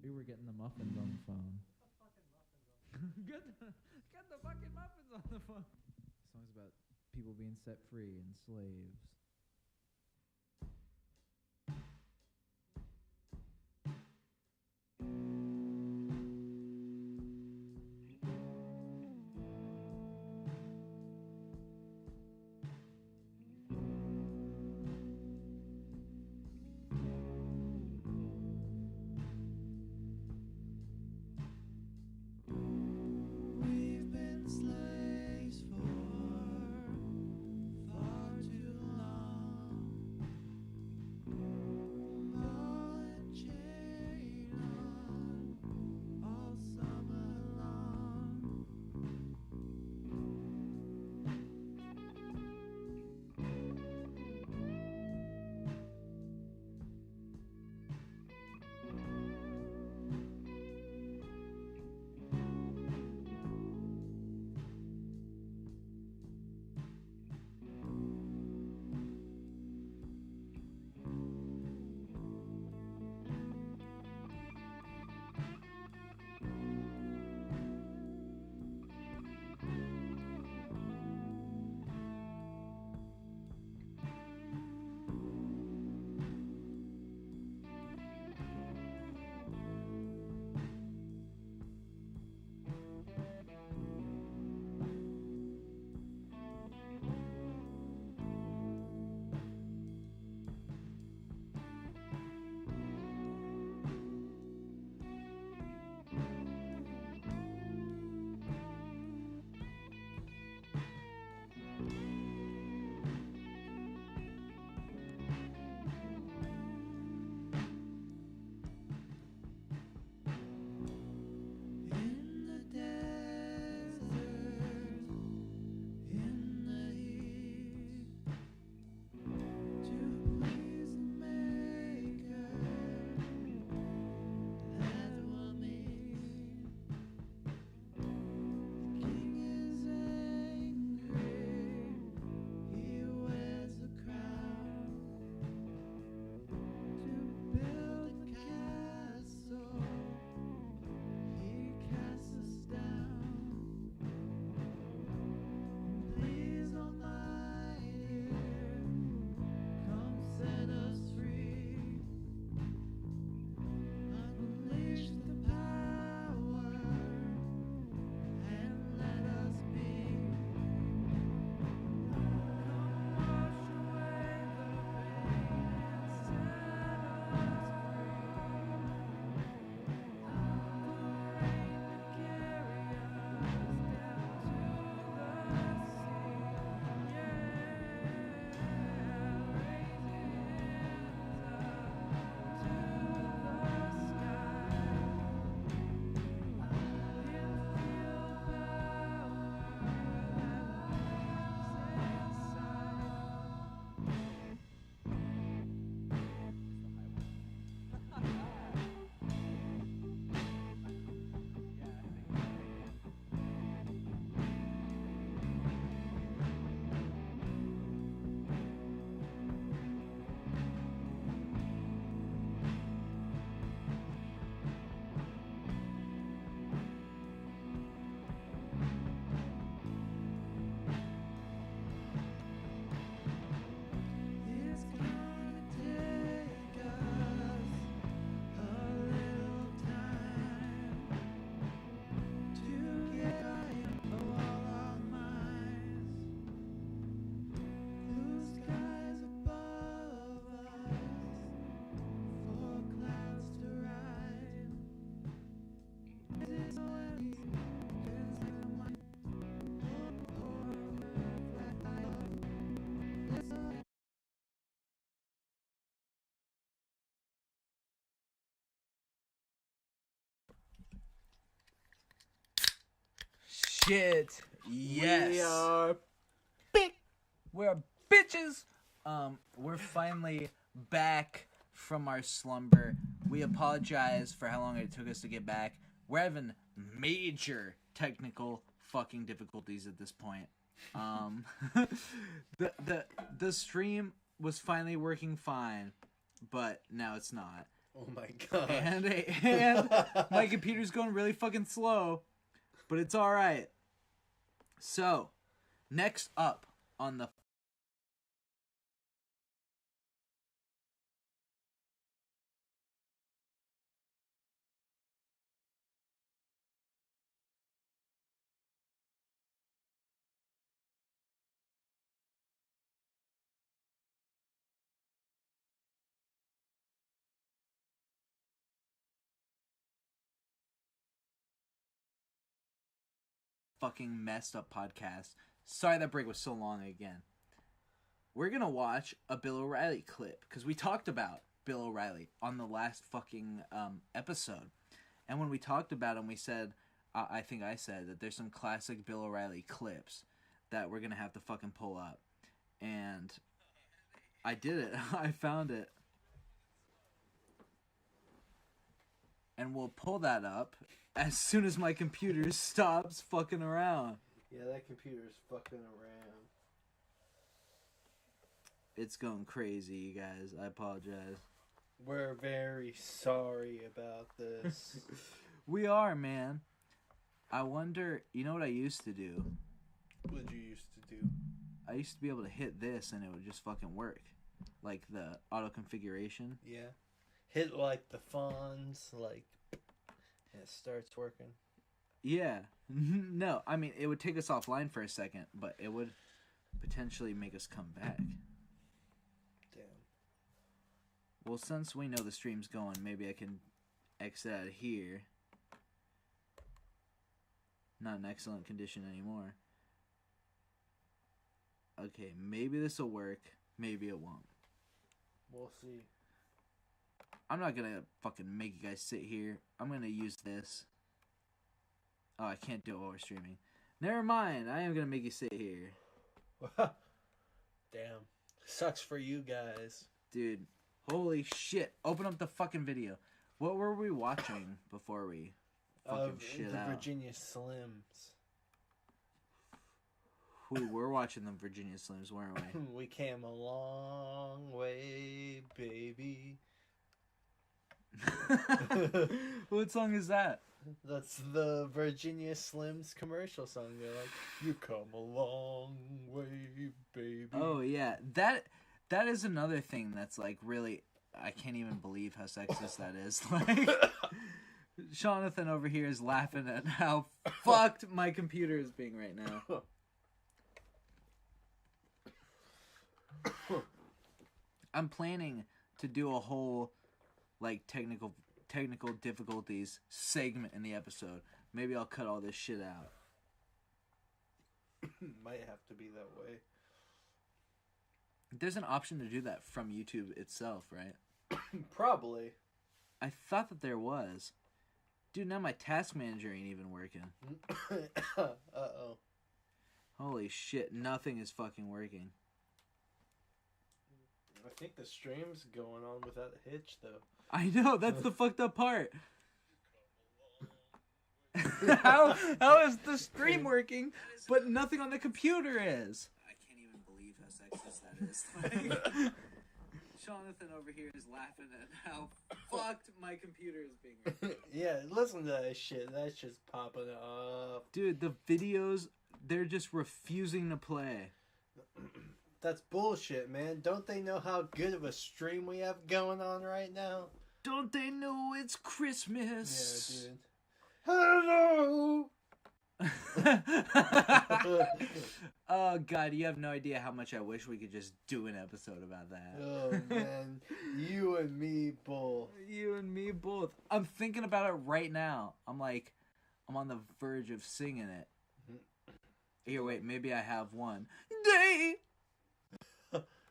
Speaker 1: We were getting the muffins on the phone. Get the fucking muffins on the phone. The song's about people being set free and slaves.
Speaker 8: We've been slaves for far too long. Ball and chain on all summer long. In the desert, in the heat, to please the Maker, that will mean the King is angry. He wears a crown to build a castle. He casts us down. Please, Almighty, come set us free. Unleash the power and let us be. Come wash away the pain and set us It's gonna take us a little time to get right of all our minds. Blue skies above us, for clouds to ride. This when we
Speaker 2: Shit. Yes.
Speaker 3: We are
Speaker 2: We're bitches. We're finally back from our slumber. We apologize for how long it took us to get back. We're having major technical fucking difficulties at this point. The stream was finally working fine, but now it's not.
Speaker 3: Oh my god.
Speaker 2: And my computer's going really fucking slow, but it's all right. So, next up on the fucking messed up podcast. Sorry that break was so long again. We're gonna watch a Bill O'Reilly clip because we talked about Bill O'Reilly on the last fucking episode, and when we talked about him, we said, I think I said that there's some classic Bill O'Reilly clips that we're gonna have to fucking pull up, and I did it. I found it, and we'll pull that up as soon as my computer stops fucking around.
Speaker 3: Yeah, that computer's fucking around.
Speaker 2: It's going crazy, you guys. I apologize.
Speaker 3: We're very sorry about this.
Speaker 2: We are, man. I wonder, you know what I used to do?
Speaker 3: What you used to do?
Speaker 2: I used to be able to hit this and it would just fucking work. Like the auto configuration.
Speaker 3: Yeah. Hit like the fawns, like, and it starts working.
Speaker 2: Yeah. No, I mean, it would take us offline for a second, but it would potentially make us come back.
Speaker 3: Damn.
Speaker 2: Well, since we know the stream's going, maybe I can exit out of here. Not in excellent condition anymore. Okay, maybe this will work. Maybe it won't.
Speaker 3: We'll see.
Speaker 2: I'm not gonna fucking make you guys sit here. I'm gonna use this. Oh, I can't do it while we're streaming. Never mind. I am gonna make you sit here.
Speaker 3: Damn. Sucks for you guys.
Speaker 2: Dude, holy shit. Open up the fucking video. What were we watching before we fucking shit
Speaker 3: the
Speaker 2: out?
Speaker 3: Virginia Slims.
Speaker 2: We were watching the Virginia Slims, weren't we?
Speaker 3: We came a long way, baby.
Speaker 2: What song is that?
Speaker 3: That's the Virginia Slims commercial song. They're like, "You come a long way, baby."
Speaker 2: Oh yeah, that is another thing that's like really, I can't even believe how sexist that is. Like, Jonathan over here is laughing at how fucked my computer is being right now. I'm planning to do a whole like technical difficulties segment in the episode. Maybe I'll cut all this shit out.
Speaker 3: Might have to be that way.
Speaker 2: There's an option to do that from YouTube itself, right?
Speaker 3: Probably.
Speaker 2: I thought that there was. Dude, now my task manager ain't even working.
Speaker 3: Uh-oh.
Speaker 2: Holy shit, nothing is fucking working.
Speaker 3: I think the stream's going on without a hitch, though.
Speaker 2: I know, that's the fucked up part. how is the stream working, but nothing on the computer is? I can't even believe how sexist that is. Like, Jonathan over here is laughing at how fucked my computer is being right now.
Speaker 3: Yeah, listen to that shit. That shit's popping off.
Speaker 2: Dude, the videos, they're just refusing to play.
Speaker 3: That's bullshit, man. Don't they know how good of a stream we have going on right now?
Speaker 2: Don't they know it's Christmas?
Speaker 3: Yeah, dude. Hello!
Speaker 2: Oh god, you have no idea how much I wish we could just do an episode about that.
Speaker 3: Oh man, you and me both.
Speaker 2: You and me both. I'm thinking about it right now. I'm on the verge of singing it. Here, wait, maybe I have one. Day!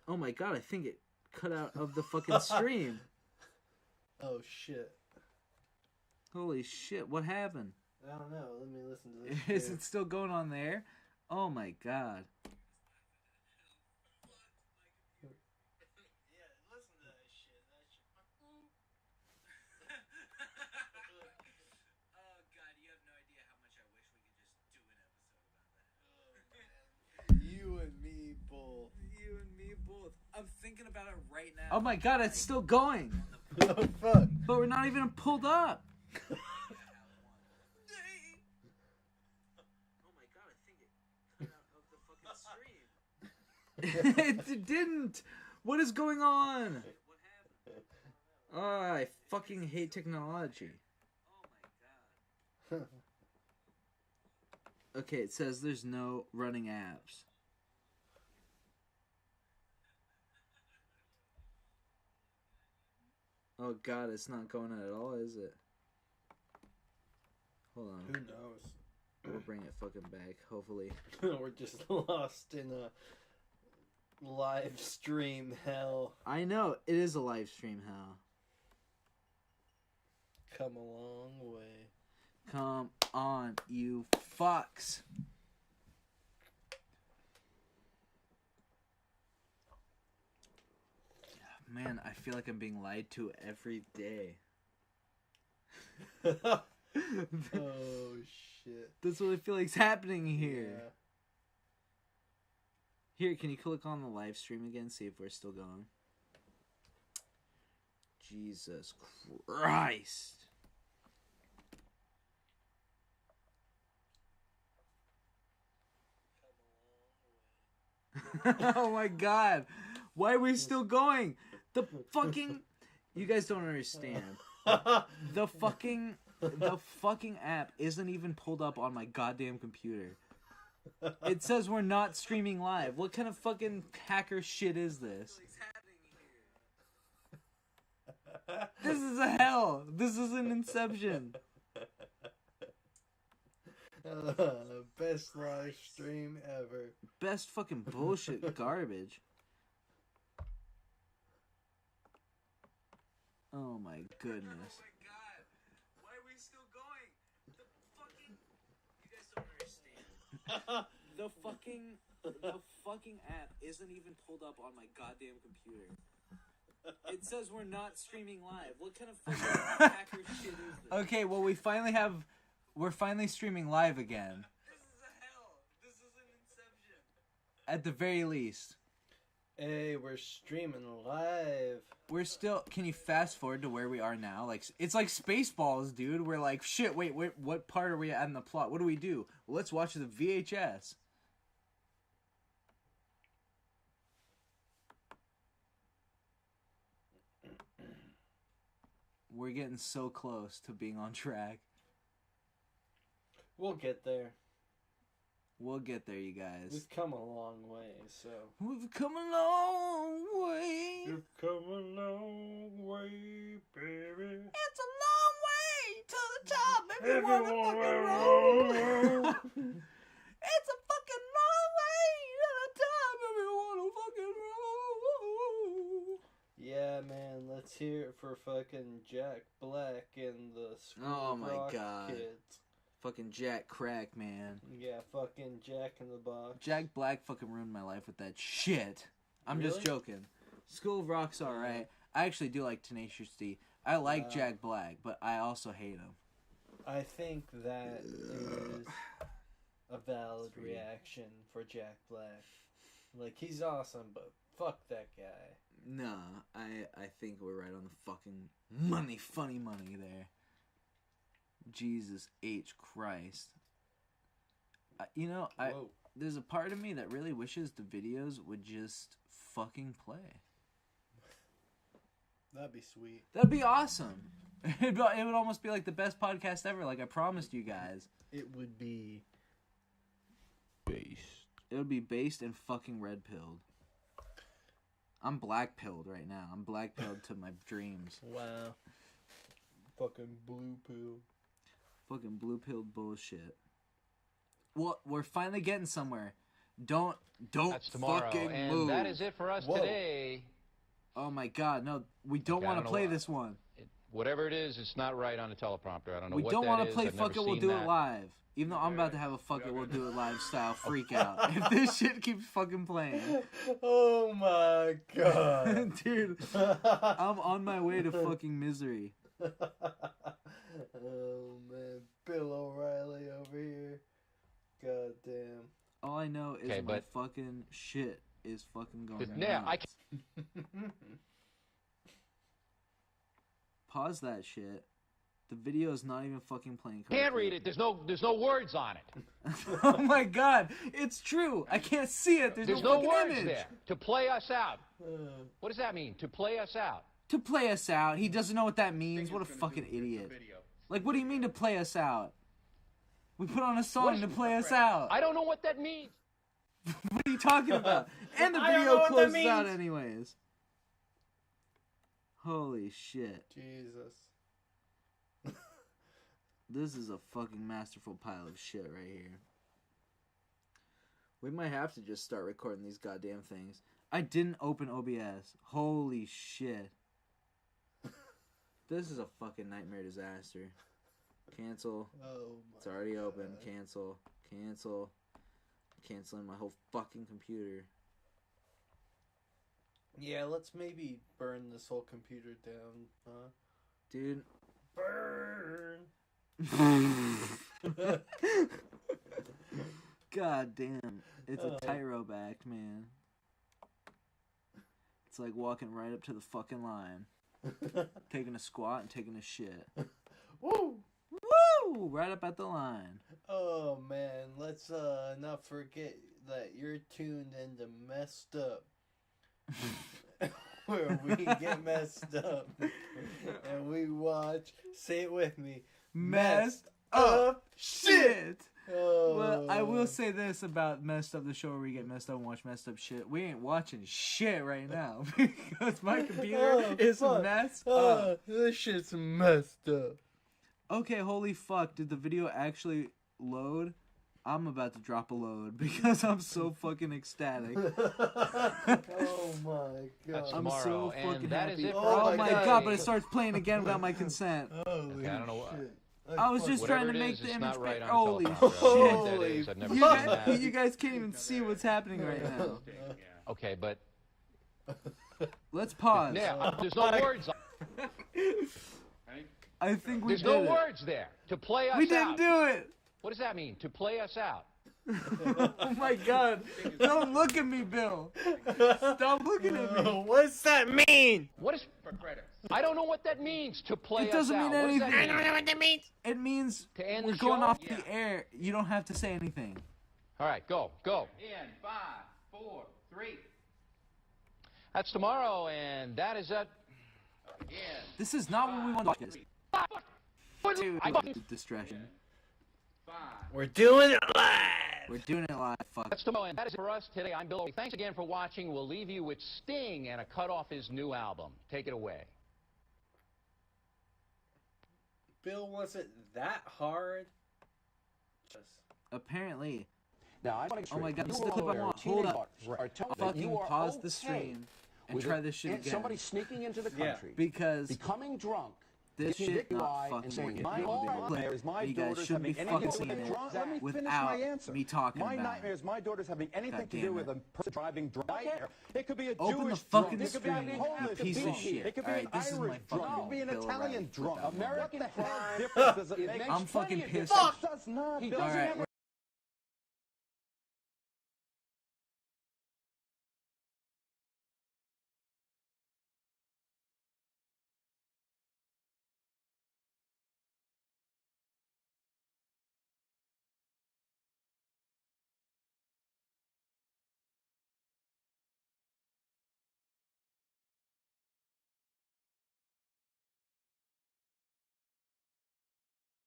Speaker 2: Oh my god, I think it cut out of the fucking stream.
Speaker 3: Oh shit.
Speaker 2: Holy shit, what happened?
Speaker 3: I don't know. Let me listen to this.
Speaker 2: Is
Speaker 3: shit.
Speaker 2: it still going on there? Oh my god.
Speaker 3: Yeah, listen to that shit. That shit.
Speaker 2: Oh god, you have no idea how much I wish we could just do an episode about that.
Speaker 3: Oh, man. You and me both.
Speaker 2: You and me both. I'm thinking about it right now. Oh my god, it's still going.
Speaker 3: Oh, fuck.
Speaker 2: But we're not even pulled up. Oh my god, I think it cut out of the fucking stream. It didn't. What is going on? What happened? Oh, I fucking hate technology. Oh my god. Okay, it says there's no running apps. Oh god, it's not going at all, is it? Hold on.
Speaker 3: Who knows?
Speaker 2: We'll bring it fucking back, hopefully.
Speaker 3: We're just lost in a live stream hell.
Speaker 2: I know, it is a live stream hell.
Speaker 3: Come a long way.
Speaker 2: Come on, you fucks. Man, I feel like I'm being lied to every day.
Speaker 3: Oh, shit.
Speaker 2: That's what I feel like's happening here.
Speaker 3: Yeah.
Speaker 2: Here, can you click on the live stream again? See if we're still going. Jesus Christ. Oh my god. Why are we still going? The fucking... You guys don't understand. The fucking app isn't even pulled up on my goddamn computer. It says we're not streaming live. What kind of fucking hacker shit is this? This is a hell. This is an Inception.
Speaker 3: Best live stream ever.
Speaker 2: Best fucking bullshit garbage. Oh my goodness. Oh my god. Why are we still going? The fucking... You guys don't understand. The fucking app isn't even pulled up on my goddamn computer. It says we're not streaming live. What kind of fucking hacker shit is this? Okay, well we're finally streaming live again. This is a hell. This is an Inception. At the very least.
Speaker 3: Hey, we're streaming live.
Speaker 2: We're still... Can you fast forward to where we are now? Like, it's like Spaceballs, dude. We're like, shit, wait, what part are we at in the plot? What do we do? Well, let's watch the VHS. We're getting so close to being on track.
Speaker 3: We'll get there.
Speaker 2: We'll get there, you guys.
Speaker 3: We've come a long way, so...
Speaker 2: We've come a long way.
Speaker 3: We've come a long way, baby.
Speaker 2: It's a long way to the top if you want to fucking roll. It's a fucking long way to the top if you want to fucking roll.
Speaker 3: Yeah, man, let's hear it for fucking Jack Black and the
Speaker 2: Oh my
Speaker 3: Rock
Speaker 2: god.
Speaker 3: Kids.
Speaker 2: Fucking Jack Crack, man.
Speaker 3: Yeah, fucking Jack in the Box.
Speaker 2: Jack Black fucking ruined my life with that shit. I'm just
Speaker 3: Really?
Speaker 2: joking. School of Rock's alright. I actually do like Tenacious D. I like Jack Black, but I also hate him.
Speaker 3: I think that is a valid reaction for Jack Black. Like, he's awesome, but fuck that guy.
Speaker 2: Nah, I think we're right on the fucking funny money there. Jesus H. Christ.
Speaker 3: Whoa.
Speaker 2: There's a part of me that really wishes the videos would just fucking play.
Speaker 3: That'd be sweet.
Speaker 2: That'd be awesome. It would almost be like the best podcast ever, like I promised you guys.
Speaker 3: It would be...
Speaker 2: Based. It would be based and fucking red-pilled. I'm black-pilled right now. I'm black-pilled to my dreams.
Speaker 3: Wow. Fucking blue pill.
Speaker 2: Fucking blue-pilled bullshit. Well, we're finally getting somewhere. Don't
Speaker 9: That's tomorrow,
Speaker 2: fucking
Speaker 9: and
Speaker 2: move.
Speaker 9: that is it for us today.
Speaker 2: Oh my god, no. We don't want to play this one.
Speaker 9: Whatever it is, it's not right on the teleprompter. I don't know
Speaker 2: We
Speaker 9: what
Speaker 2: don't
Speaker 9: that
Speaker 2: want to
Speaker 9: is.
Speaker 2: play
Speaker 9: I've
Speaker 2: Fuck
Speaker 9: never
Speaker 2: It, We'll
Speaker 9: seen
Speaker 2: Do
Speaker 9: that.
Speaker 2: It Live. Even though I'm about to have a Fuck It, We'll Do It Live style freak out. If this shit keeps fucking playing.
Speaker 3: Oh my god.
Speaker 2: Dude, I'm on my way to fucking misery.
Speaker 3: Oh man, Bill O'Reilly over here. God damn.
Speaker 2: All I know is my fucking shit is fucking going
Speaker 9: Yeah,
Speaker 2: nuts. Pause that shit. The video is not even fucking playing.
Speaker 9: Can't read it. There's no words on it.
Speaker 2: Oh my god, it's true. I can't see it. There's
Speaker 9: There's
Speaker 2: no
Speaker 9: no
Speaker 2: fucking
Speaker 9: words
Speaker 2: image.
Speaker 9: there. To play us out. What does that mean? To play us out.
Speaker 2: To play us out. He doesn't know what that means. What a fucking idiot. Like, what do you mean to play us out? We put on a song to play us out.
Speaker 9: I don't know what that means.
Speaker 2: What are you talking about? And the
Speaker 3: I don't know
Speaker 2: video
Speaker 3: what that
Speaker 2: closes out
Speaker 3: means.
Speaker 2: anyways. Holy shit.
Speaker 3: Jesus.
Speaker 2: This is a fucking masterful pile of shit right here. We might have to just start recording these goddamn things. I didn't open OBS. Holy shit. This is a fucking nightmare disaster. Cancel.
Speaker 3: Oh
Speaker 2: It's already open. Cancel. Cancel. Canceling my whole fucking computer.
Speaker 3: Yeah, let's maybe burn this whole computer down, huh?
Speaker 2: Dude.
Speaker 3: Burn!
Speaker 2: God damn. It's a tightrope act, man. It's like walking right up to the fucking line. Taking a squat and taking a shit.
Speaker 3: Woo!
Speaker 2: Woo! Right up at the line.
Speaker 3: Oh man, let's not forget that you're tuned into Messed Up. Where we get messed up. And we watch, say it with me,
Speaker 2: Messed up shit! Well, I will say this about Messed Up, the show where we get messed up and watch messed up shit. We ain't watching shit right now because my computer is messed up.
Speaker 3: This shit's messed up.
Speaker 2: Okay, holy fuck. Did the video actually load? I'm about to drop a load because I'm so fucking ecstatic.
Speaker 3: Oh my god.
Speaker 2: I'm
Speaker 9: Tomorrow,
Speaker 2: so
Speaker 9: and
Speaker 2: fucking
Speaker 9: that is
Speaker 2: happy.
Speaker 9: it for
Speaker 2: Oh
Speaker 9: us
Speaker 2: my
Speaker 9: today.
Speaker 2: god, but it starts playing again without my consent.
Speaker 3: Holy
Speaker 9: I don't know what.
Speaker 3: shit.
Speaker 2: I was just
Speaker 9: Whatever
Speaker 2: trying to
Speaker 9: it
Speaker 2: make
Speaker 9: is,
Speaker 2: the
Speaker 9: it's
Speaker 2: image
Speaker 9: not right
Speaker 2: big.
Speaker 9: on
Speaker 2: Holy
Speaker 9: teleprompter. I don't know what that
Speaker 2: shit.
Speaker 9: is. I've never
Speaker 2: You
Speaker 9: seen
Speaker 2: guys,
Speaker 9: that.
Speaker 2: you guys can't even see what's happening right now.
Speaker 9: Okay, but
Speaker 2: Let's pause.
Speaker 9: yeah, there's no words.
Speaker 2: I think we
Speaker 9: There's
Speaker 2: did
Speaker 9: no
Speaker 2: it.
Speaker 9: words there. To play us
Speaker 2: We didn't
Speaker 9: out.
Speaker 2: do it.
Speaker 9: What does that mean? To play us out.
Speaker 2: Oh my god. Don't look at me, Bill. Stop looking at me.
Speaker 3: What's that mean?
Speaker 9: What is? I don't know what that means. To play
Speaker 2: It doesn't
Speaker 9: us out.
Speaker 2: mean
Speaker 9: What does that
Speaker 2: anything.
Speaker 9: mean?
Speaker 3: what that means.
Speaker 2: It means
Speaker 9: To end
Speaker 2: we're
Speaker 9: the
Speaker 2: going
Speaker 9: show?
Speaker 2: off the air. You don't have to say anything.
Speaker 9: All right, go.
Speaker 1: In 5, 4, 3.
Speaker 9: That's tomorrow, and that is it.
Speaker 2: This is not what we want to watch. Dude,
Speaker 9: I fucking-
Speaker 2: distraction.
Speaker 1: 5.
Speaker 3: We're doing it live.
Speaker 2: We're doing it live. Fuck.
Speaker 9: That's tomorrow, and that is it for us today. I'm Bill. Thanks again for watching. We'll leave you with Sting and a cut off his new album. Take it away.
Speaker 3: Bill, was it that hard?
Speaker 2: Apparently.
Speaker 10: Now, I want to
Speaker 2: Oh my god, this is the clip I want. Hold up. Fucking pause the stream and try this shit again.
Speaker 10: Somebody sneaking into the country,
Speaker 2: Because
Speaker 10: becoming drunk,
Speaker 2: this
Speaker 10: getting
Speaker 2: shit not
Speaker 10: DUI
Speaker 2: fucking
Speaker 10: and saying,
Speaker 2: working.
Speaker 10: my
Speaker 2: It
Speaker 10: whole
Speaker 2: won't be
Speaker 10: nightmare is my
Speaker 2: you guys
Speaker 10: daughter's
Speaker 2: shouldn't be
Speaker 10: having anything
Speaker 2: fucking
Speaker 10: to do
Speaker 2: seeing
Speaker 10: with
Speaker 2: it
Speaker 10: drunk. Let me finish
Speaker 2: without
Speaker 10: my answer.
Speaker 2: me talking
Speaker 10: My
Speaker 2: about
Speaker 10: nightmare
Speaker 2: it.
Speaker 10: is my daughter's having anything
Speaker 2: God
Speaker 10: to
Speaker 2: damn
Speaker 10: do
Speaker 2: it.
Speaker 10: with a person driving drunk. It could be a
Speaker 2: Open the
Speaker 10: Jewish
Speaker 2: fucking
Speaker 10: drunk. It could be
Speaker 2: screen,
Speaker 10: a
Speaker 2: you
Speaker 10: Polish
Speaker 2: piece of
Speaker 10: drunk.
Speaker 2: shit.
Speaker 10: It could be
Speaker 2: Alright,
Speaker 10: an
Speaker 2: this is my
Speaker 10: Irish drunk. It
Speaker 2: fucking
Speaker 10: could be an
Speaker 2: Bill
Speaker 10: Italian
Speaker 2: O'Reilly
Speaker 10: drunk.
Speaker 2: clip.
Speaker 10: American crime difference does it make?
Speaker 2: I'm fucking
Speaker 10: plenty of
Speaker 2: pissed.
Speaker 10: difference. Does not.
Speaker 2: All
Speaker 10: Bill.
Speaker 2: right, we're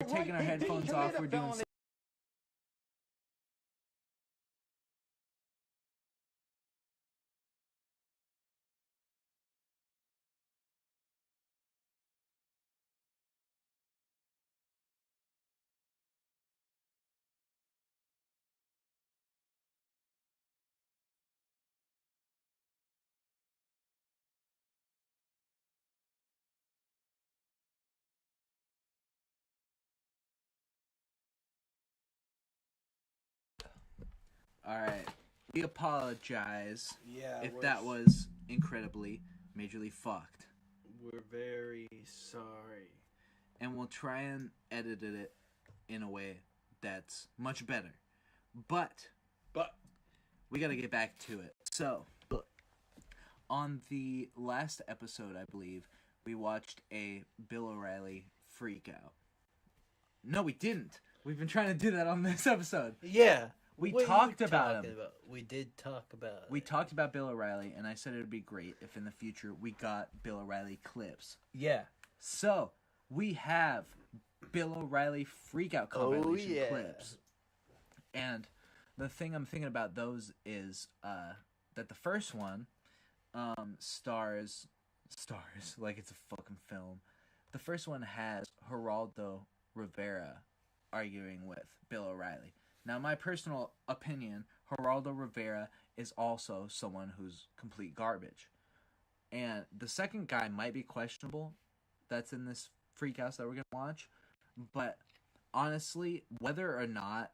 Speaker 2: taking our headphones off. We're doing. Alright. We apologize
Speaker 3: Yeah,
Speaker 2: if
Speaker 3: we're
Speaker 2: that was incredibly, majorly fucked.
Speaker 3: We're very sorry.
Speaker 2: And we'll try and edit it in a way that's much better. But we gotta get back to it. So, on the last episode, I believe, we watched a Bill O'Reilly freak out. No, we didn't. We've been trying to do that on this episode.
Speaker 3: Yeah.
Speaker 2: We
Speaker 3: What are
Speaker 2: talked
Speaker 3: you
Speaker 2: about
Speaker 3: talking
Speaker 2: him.
Speaker 3: We did talk about
Speaker 2: We
Speaker 3: it.
Speaker 2: talked about Bill O'Reilly, and I said it would be great if in the future we got Bill O'Reilly clips.
Speaker 3: Yeah.
Speaker 2: So, we have Bill O'Reilly freakout compilation clips. And the thing I'm thinking about those is that the first one stars like it's a fucking film. The first one has Geraldo Rivera arguing with Bill O'Reilly. Now, my personal opinion, Geraldo Rivera is also someone who's complete garbage. And the second guy might be questionable that's in this freakouts that we're going to watch. But honestly, whether or not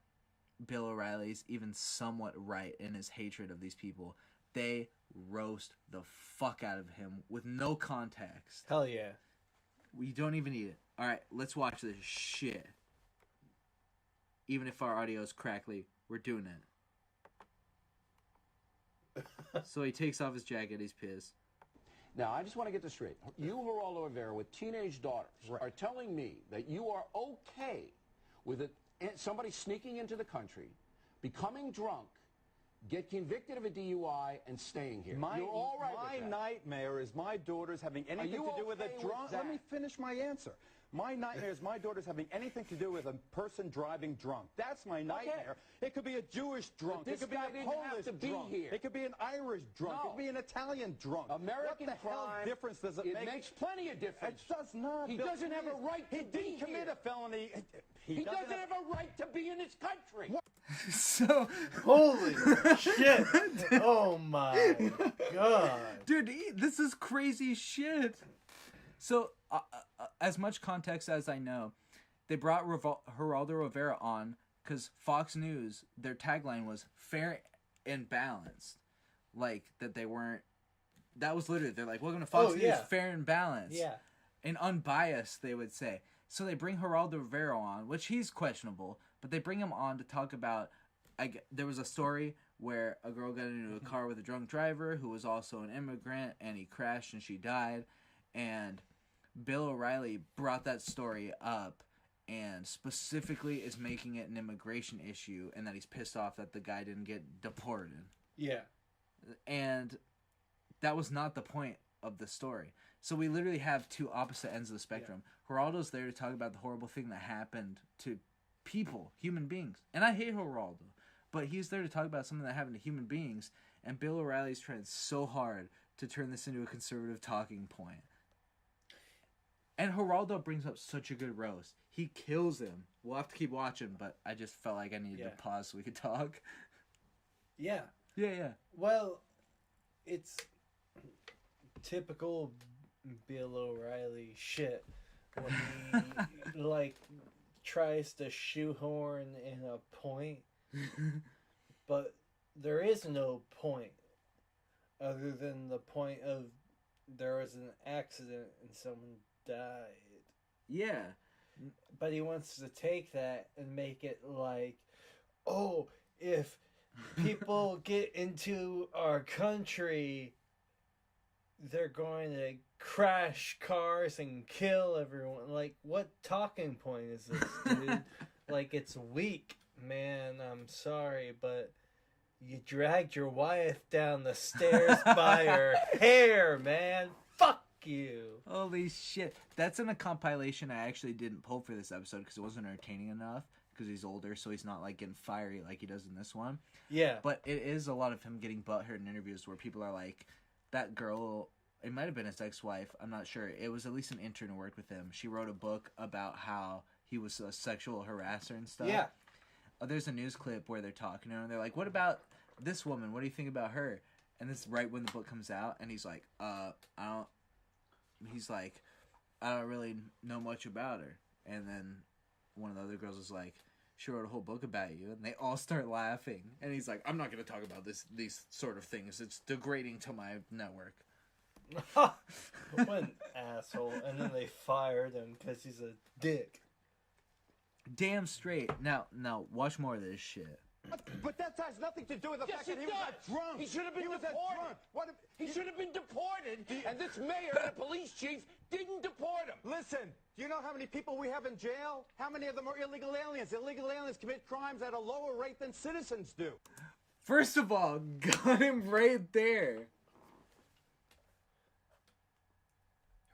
Speaker 2: Bill O'Reilly's even somewhat right in his hatred of these people, they roast the fuck out of him with no context.
Speaker 3: Hell yeah.
Speaker 2: We don't even need it. Alright, let's watch this shit. Even if our audio is crackly, we're doing it. So he takes off his jacket, he's pissed.
Speaker 10: Now, I just want to get this straight. You, Geraldo Rivera, with teenage daughters, are telling me that you are okay with somebody sneaking into the country, becoming drunk, get convicted of a DUI, and staying here. You're all right with that.
Speaker 11: My nightmare is my daughter's having anything to do with a drunk. Let me finish my answer. My nightmare is my daughter's having anything to do with a person driving drunk. That's my nightmare. It could be a Jewish drunk.
Speaker 10: This
Speaker 11: it could be
Speaker 10: guy
Speaker 11: a
Speaker 10: didn't
Speaker 11: Polish
Speaker 10: have to be
Speaker 11: drunk.
Speaker 10: here.
Speaker 11: It could be an Irish drunk.
Speaker 10: No.
Speaker 11: It could be an Italian drunk.
Speaker 10: American
Speaker 11: what the hell
Speaker 10: crime,
Speaker 11: difference does it make?
Speaker 10: It makes plenty of difference.
Speaker 11: It does not.
Speaker 10: He
Speaker 11: Bill,
Speaker 10: doesn't have a right to
Speaker 11: He
Speaker 10: be
Speaker 11: didn't commit
Speaker 10: here.
Speaker 11: a felony.
Speaker 10: He doesn't have a right to be in this country.
Speaker 11: What?
Speaker 2: So,
Speaker 3: holy shit. Oh my god.
Speaker 2: Dude, this is crazy shit. So, as much context as I know, they brought Geraldo Rivera on because Fox News, their tagline was fair and balanced. Like, that they weren't... That was literally, they're like, welcome to Fox News, fair and balanced.
Speaker 3: Yeah.
Speaker 2: And unbiased, they would say. So they bring Geraldo Rivera on, which he's questionable, but they bring him on to talk about... there was a story where a girl got into a car with a drunk driver who was also an immigrant, and he crashed and she died. And Bill O'Reilly brought that story up and specifically is making it an immigration issue, and that he's pissed off that the guy didn't get deported.
Speaker 3: Yeah.
Speaker 2: And that was not the point of the story. So we literally have two opposite ends of the spectrum. Yeah. Geraldo's there to talk about the horrible thing that happened to people, human beings. And I hate Geraldo, but he's there to talk about something that happened to human beings, and Bill O'Reilly's trying so hard to turn this into a conservative talking point. And Geraldo brings up such a good roast. He kills him. We'll have to keep watching, but I just felt like I needed to pause so we could talk.
Speaker 3: Yeah.
Speaker 2: Yeah.
Speaker 3: Well, it's typical Bill O'Reilly shit when he like tries to shoehorn in a point, but there is no point other than the point of there was an accident and someone died.
Speaker 2: Yeah.
Speaker 3: But he wants to take that and make it like, oh, if people get into our country, they're going to crash cars and kill everyone. Like, what talking point is this, dude? Like, it's weak, man. I'm sorry, but you dragged your wife down the stairs by her hair, man. Fuck you.
Speaker 2: Holy shit. That's in a compilation I actually didn't pull for this episode because it wasn't entertaining enough, because he's older, so he's not like getting fiery like he does in this one.
Speaker 3: Yeah.
Speaker 2: But it is a lot of him getting butthurt in interviews where people are like, that girl, it might have been his ex-wife, I'm not sure. It was at least an intern who worked with him. She wrote a book about how he was a sexual harasser and stuff.
Speaker 3: Yeah.
Speaker 2: There's a news clip where they're talking to him, and they're like, what about this woman? What do you think about her? And this is right when the book comes out, and he's like, I don't really know much about her. And then one of the other girls is like, she wrote a whole book about you, and they all start laughing. And he's like, I'm not going to talk about these sort of things. It's degrading to my network.
Speaker 3: What an asshole. And then they fired him because he's a dick.
Speaker 2: Damn straight. Now, watch more of this shit.
Speaker 11: But that has nothing to do with the fact that he was drunk.
Speaker 10: He should have been
Speaker 11: deported.
Speaker 10: deported.
Speaker 11: What if,
Speaker 10: He should have been deported, and this mayor and the police chief didn't deport him.
Speaker 11: listen, do you know how many people we have in jail? How many of them are illegal aliens? Illegal aliens commit crimes at a lower rate than citizens do.
Speaker 2: First of all, got him right there.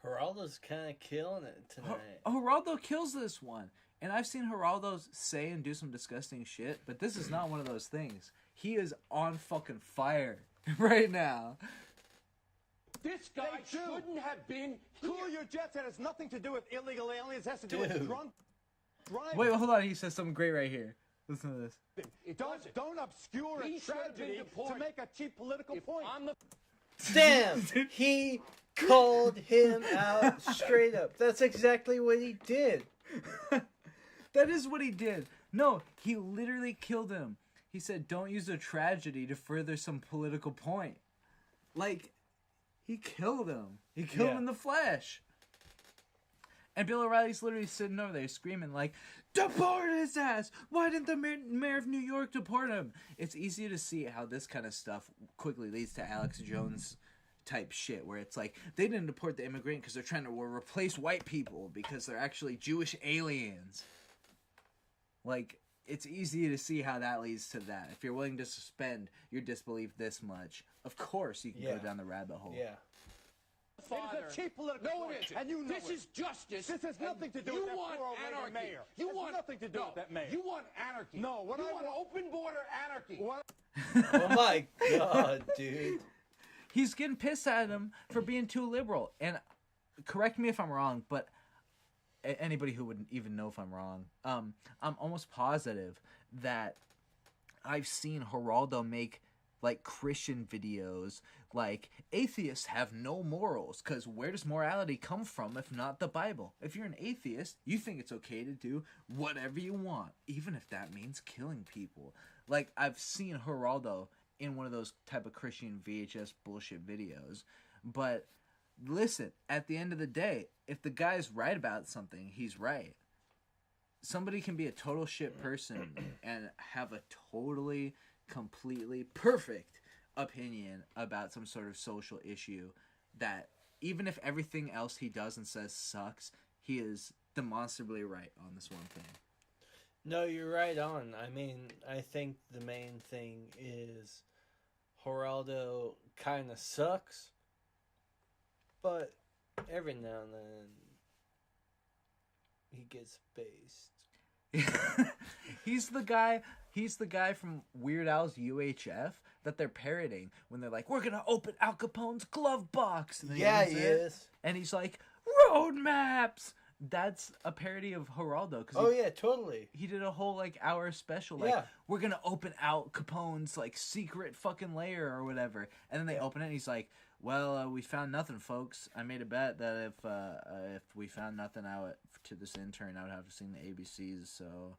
Speaker 3: Geraldo's kind of killing it tonight.
Speaker 2: Geraldo kills this one. And I've seen Geraldo say and do some disgusting shit, but this is not one of those things. He is on fucking fire right now.
Speaker 10: This guy shouldn't have been here.
Speaker 11: Cool your jets. It has nothing to do with illegal aliens. It has to do with drunk driving.
Speaker 2: Wait, hold on. He says something great right here. Listen to this.
Speaker 11: Don't obscure a tragedy to make a cheap political point.
Speaker 3: Damn! He called him out straight up. That's exactly what he did.
Speaker 2: That is what he did. No, he literally killed him. He said, don't use a tragedy to further some political point. Like, he killed him. He killed him in the flesh. And Bill O'Reilly's literally sitting over there screaming like, deport his ass! Why didn't the mayor of New York deport him? It's easy to see how this kind of stuff quickly leads to Alex Jones type shit, where it's like, they didn't deport the immigrant because they're trying to replace white people because they're actually Jewish aliens. Like, it's easy to see how that leads to that. If you're willing to suspend your disbelief this much, of course you can go down the rabbit hole.
Speaker 3: Yeah.
Speaker 11: It is a cheap political point, and you know
Speaker 10: this is justice.
Speaker 11: This has nothing to do with that poor old lady mayor.
Speaker 10: You want
Speaker 11: nothing to do with that mayor.
Speaker 10: You want anarchy.
Speaker 11: No, what
Speaker 10: you
Speaker 11: I
Speaker 10: want open border anarchy.
Speaker 11: What?
Speaker 3: Oh my god, dude.
Speaker 2: He's getting pissed at him for being too liberal. And correct me if I'm wrong, but anybody who would even know if I'm wrong, I'm almost positive that I've seen Geraldo make like Christian videos like atheists have no morals, because where does morality come from if not the Bible? If you're an atheist, you think it's okay to do whatever you want, even if that means killing people. Like, I've seen Geraldo in one of those type of Christian VHS bullshit videos. But listen, at the end of the day, if the guy's right about something, he's right. Somebody can be a total shit person and have a totally, completely perfect opinion about some sort of social issue that, even if everything else he does and says sucks, he is demonstrably right on this one thing.
Speaker 3: No, you're right on. I mean, I think the main thing is Geraldo kind of sucks, but every now and then he gets based.
Speaker 2: He's the guy from Weird Al's UHF that they're parroting when they're like, we're gonna open Al Capone's glove box. And
Speaker 3: he is.
Speaker 2: And he's like, road maps. That's a parody of Geraldo.
Speaker 3: Yeah, totally.
Speaker 2: He did a whole like hour special. Like, we're gonna open Al Capone's like secret fucking lair or whatever. And then they open it and he's like, well, we found nothing, folks. I made a bet that if we found nothing out to this intern, I would have to sing the ABCs. So,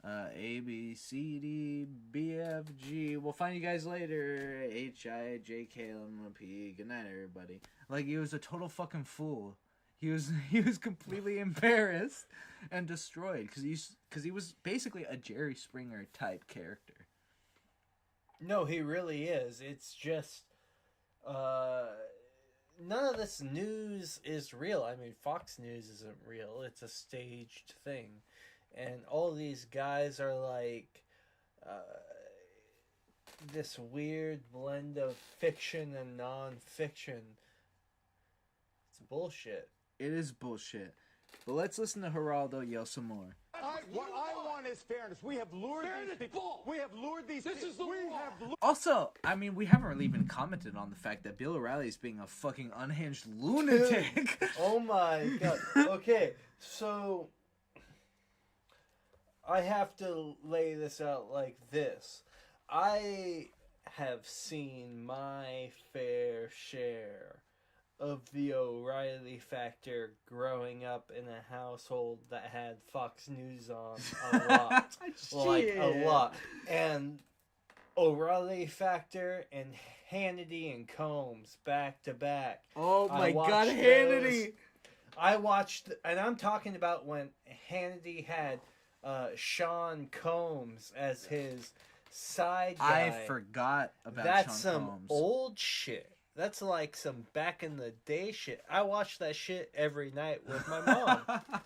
Speaker 2: A, B, C, D, B, F, G. We'll find you guys later. H, I, J, K, L, M, N, P. Good night, everybody. Like, he was a total fucking fool. He was completely embarrassed and destroyed because he was basically a Jerry Springer type character.
Speaker 3: No, he really is. It's just none of this news is real. I mean, Fox News isn't real. It's a staged thing. And all these guys are like this weird blend of fiction and non-fiction. It's bullshit.
Speaker 2: It is bullshit. But let's listen to Geraldo yell some more.
Speaker 11: What I want is fairness. We have lured these people. We have lured these people. This is the law.
Speaker 2: Also, I mean, we haven't really even commented on the fact that Bill O'Reilly is being a fucking unhinged lunatic.
Speaker 3: Oh my god. Okay, so I have to lay this out like this. I have seen my fair share of the O'Reilly factor growing up in a household that had Fox News on a lot. Like, a lot. And O'Reilly factor and Hannity and Combs back to back.
Speaker 2: Oh my god, Hannity!
Speaker 3: I watched, and I'm talking about when Hannity had Sean Combs as his side guy.
Speaker 2: I forgot about
Speaker 3: That's
Speaker 2: Sean
Speaker 3: some
Speaker 2: Combs.
Speaker 3: old shit. That's like some back in the day shit. I watch that shit every night with my mom.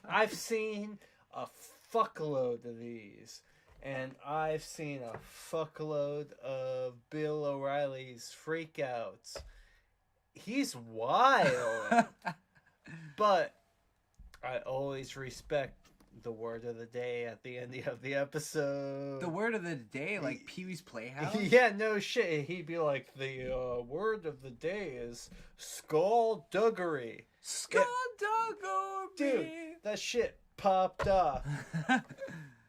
Speaker 3: I've seen a fuckload of these. And I've seen a fuckload of Bill O'Reilly's freakouts. He's wild. But I always respect the word of the day at the end of the episode.
Speaker 2: The word of the day, like Pee-wee's Playhouse?
Speaker 3: Yeah, no shit. He'd be like, the word of the day is skullduggery.
Speaker 2: Skullduggery!
Speaker 3: Dude, that shit popped off.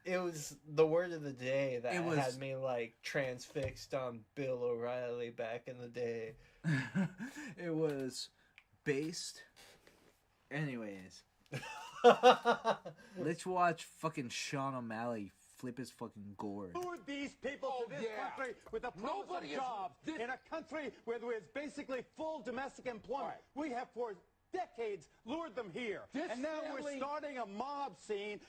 Speaker 3: It was the word of the day that had me, like, transfixed on Bill O'Reilly back in the day.
Speaker 2: It was based... Anyways... Let's watch fucking Sean O'Malley flip his fucking gourd.
Speaker 11: Who are these people to this country with a promise of jobs in a country where there is basically full domestic employment? Right. We have for decades lured them here, and now we're starting a mob scene.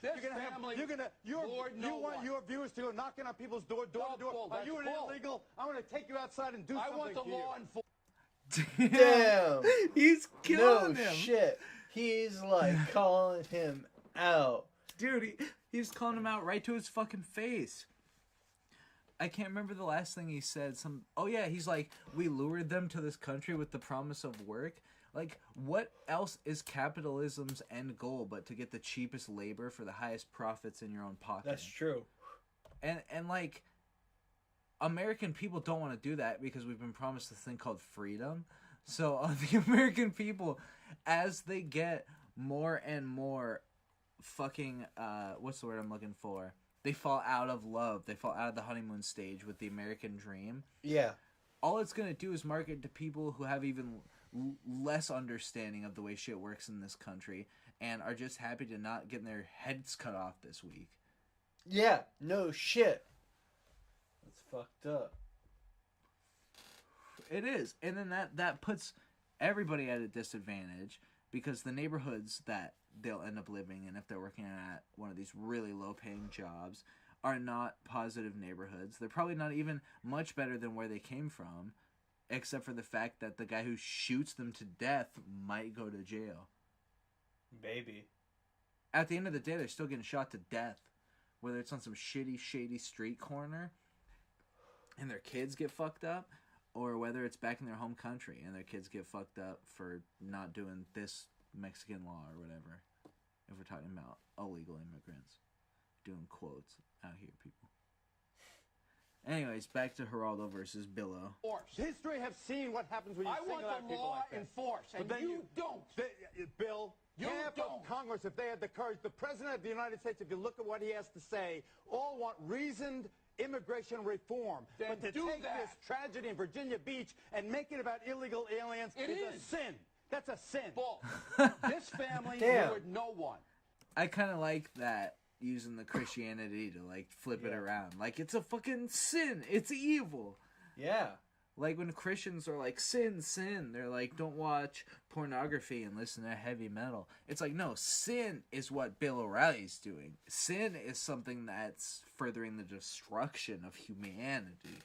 Speaker 11: You want your viewers to go knocking on people's door to door. Are you an illegal? I'm going to take you outside and do something. I want the law enforcement.
Speaker 3: Damn,
Speaker 2: he's killing him.
Speaker 3: No shit. He's like calling him out.
Speaker 2: Dude, he's calling him out right to his fucking face. I can't remember the last thing he said. Oh yeah, he's like, we lured them to this country with the promise of work. Like, what else is capitalism's end goal but to get the cheapest labor for the highest profits in your own pocket?
Speaker 3: That's true.
Speaker 2: And like, American people don't want to do that because we've been promised this thing called freedom. So the American people, as they get more and more fucking, what's the word I'm looking for? They fall out of love. They fall out of the honeymoon stage with the American dream.
Speaker 3: Yeah.
Speaker 2: All it's going to do is market to people who have even less understanding of the way shit works in this country and are just happy to not get their heads cut off this week.
Speaker 3: Yeah, no shit. That's fucked up.
Speaker 2: It is. And then that puts everybody at a disadvantage because the neighborhoods that they'll end up living in if they're working at one of these really low-paying jobs are not positive neighborhoods. They're probably not even much better than where they came from, except for the fact that the guy who shoots them to death might go to jail.
Speaker 3: Maybe.
Speaker 2: At the end of the day, they're still getting shot to death, whether it's on some shitty, shady street corner and their kids get fucked up, or whether it's back in their home country and their kids get fucked up for not doing this Mexican law or whatever. If we're talking about illegal immigrants. Doing quotes out here, people. Anyways, back to Geraldo versus Billo.
Speaker 11: History have seen what happens when you single out people like that.
Speaker 10: Enforced, and you don't.
Speaker 11: Bill, half of Congress, if they had the courage, the President of the United States, if you look at what he has to say, all want reasoned immigration reform.
Speaker 10: Then
Speaker 11: but to take this tragedy in Virginia Beach and make it about illegal aliens is a sin. That's a sin.
Speaker 10: This family lured no one.
Speaker 2: I kind of like that, using the Christianity to, like, flip it around. Like, it's a fucking sin. It's evil.
Speaker 3: Yeah.
Speaker 2: Like, when Christians are like, sin, sin, they're like, don't watch pornography and listen to heavy metal. It's like, no, sin is what Bill O'Reilly's doing. Sin is something that's furthering the destruction of humanity.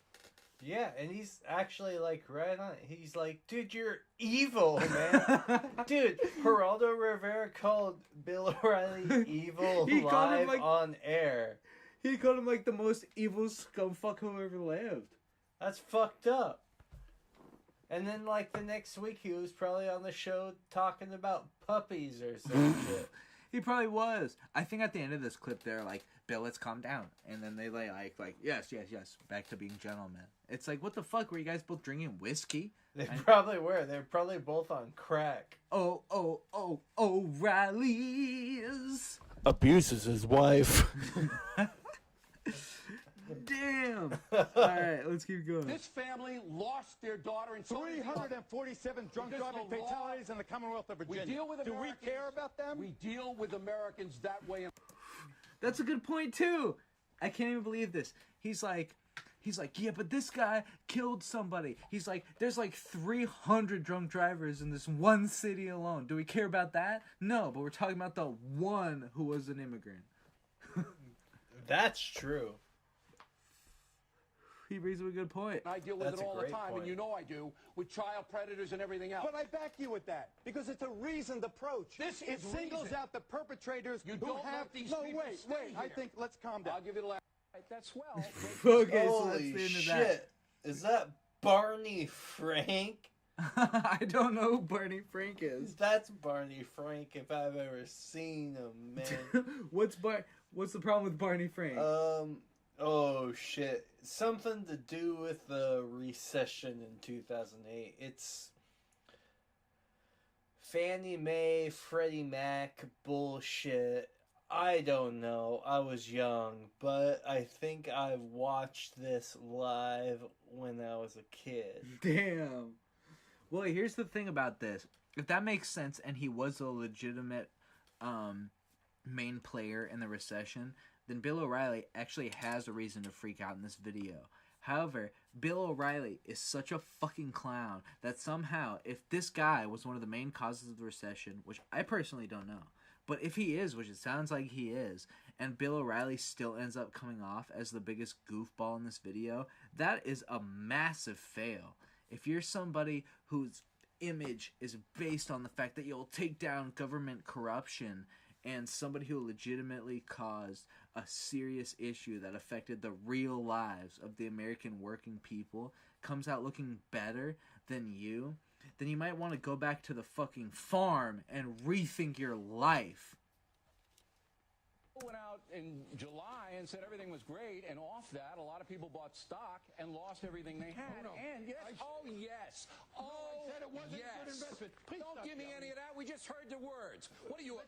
Speaker 3: Yeah, and he's actually, like, right on it. He's like, dude, you're evil, man. Dude, Geraldo Rivera called Bill O'Reilly evil live on air.
Speaker 2: He called him, like, the most evil scumfuck who ever lived.
Speaker 3: That's fucked up. And then, like, the next week, he was probably on the show talking about puppies or some shit.
Speaker 2: He probably was. I think at the end of this clip, they're like, Bill, let's calm down. And then they like, yes, back to being gentlemen. It's like, what the fuck? Were you guys both drinking whiskey?
Speaker 3: They probably were. They're probably both on crack.
Speaker 2: O'Reilly's.
Speaker 3: Abuses his wife.
Speaker 2: Damn. All right, let's keep going.
Speaker 10: This family lost their daughter in
Speaker 11: 347 drunk driving fatalities in the Commonwealth of Virginia.
Speaker 10: We deal with Americans.
Speaker 11: Do we care about them?
Speaker 10: We deal with Americans that way.
Speaker 2: That's a good point, too. I can't even believe this. He's like, yeah, but this guy killed somebody. He's like, there's like 300 drunk drivers in this one city alone. Do we care about that? No, but we're talking about the one who was an immigrant.
Speaker 3: That's true.
Speaker 2: He brings up a good point.
Speaker 10: I deal with it all the time, and you know I do, with child predators and everything else.
Speaker 11: But I back you with that, because it's a reasoned approach. It singles out the perpetrators who have... No, wait, I think, let's calm down.
Speaker 10: I'll give you the last... That's well.
Speaker 2: Okay, so
Speaker 3: Holy
Speaker 2: that's the end of
Speaker 3: shit.
Speaker 2: that.
Speaker 3: Is that Barney Frank?
Speaker 2: I don't know who Barney Frank is.
Speaker 3: That's Barney Frank if I've ever seen him, man.
Speaker 2: What's the problem with Barney Frank?
Speaker 3: Oh shit. Something to do with the recession in 2008. It's Fannie Mae, Freddie Mac bullshit. I don't know. I was young, but I think I watched this live when I was a kid.
Speaker 2: Damn. Well, here's the thing about this. If that makes sense, and he was a legitimate main player in the recession, then Bill O'Reilly actually has a reason to freak out in this video. However, Bill O'Reilly is such a fucking clown that somehow, if this guy was one of the main causes of the recession, which I personally don't know, but if he is, which it sounds like he is, and Bill O'Reilly still ends up coming off as the biggest goofball in this video, that is a massive fail. If you're somebody whose image is based on the fact that you'll take down government corruption and somebody who legitimately caused a serious issue that affected the real lives of the American working people comes out looking better than you, then you might want to go back to the fucking farm and rethink your life.
Speaker 10: Went out in July and said everything was great, and off that, a lot of people bought stock and lost everything they had. And yes, I said it wasn't a good investment. Please don't give me any of that. We just heard the words. What are you?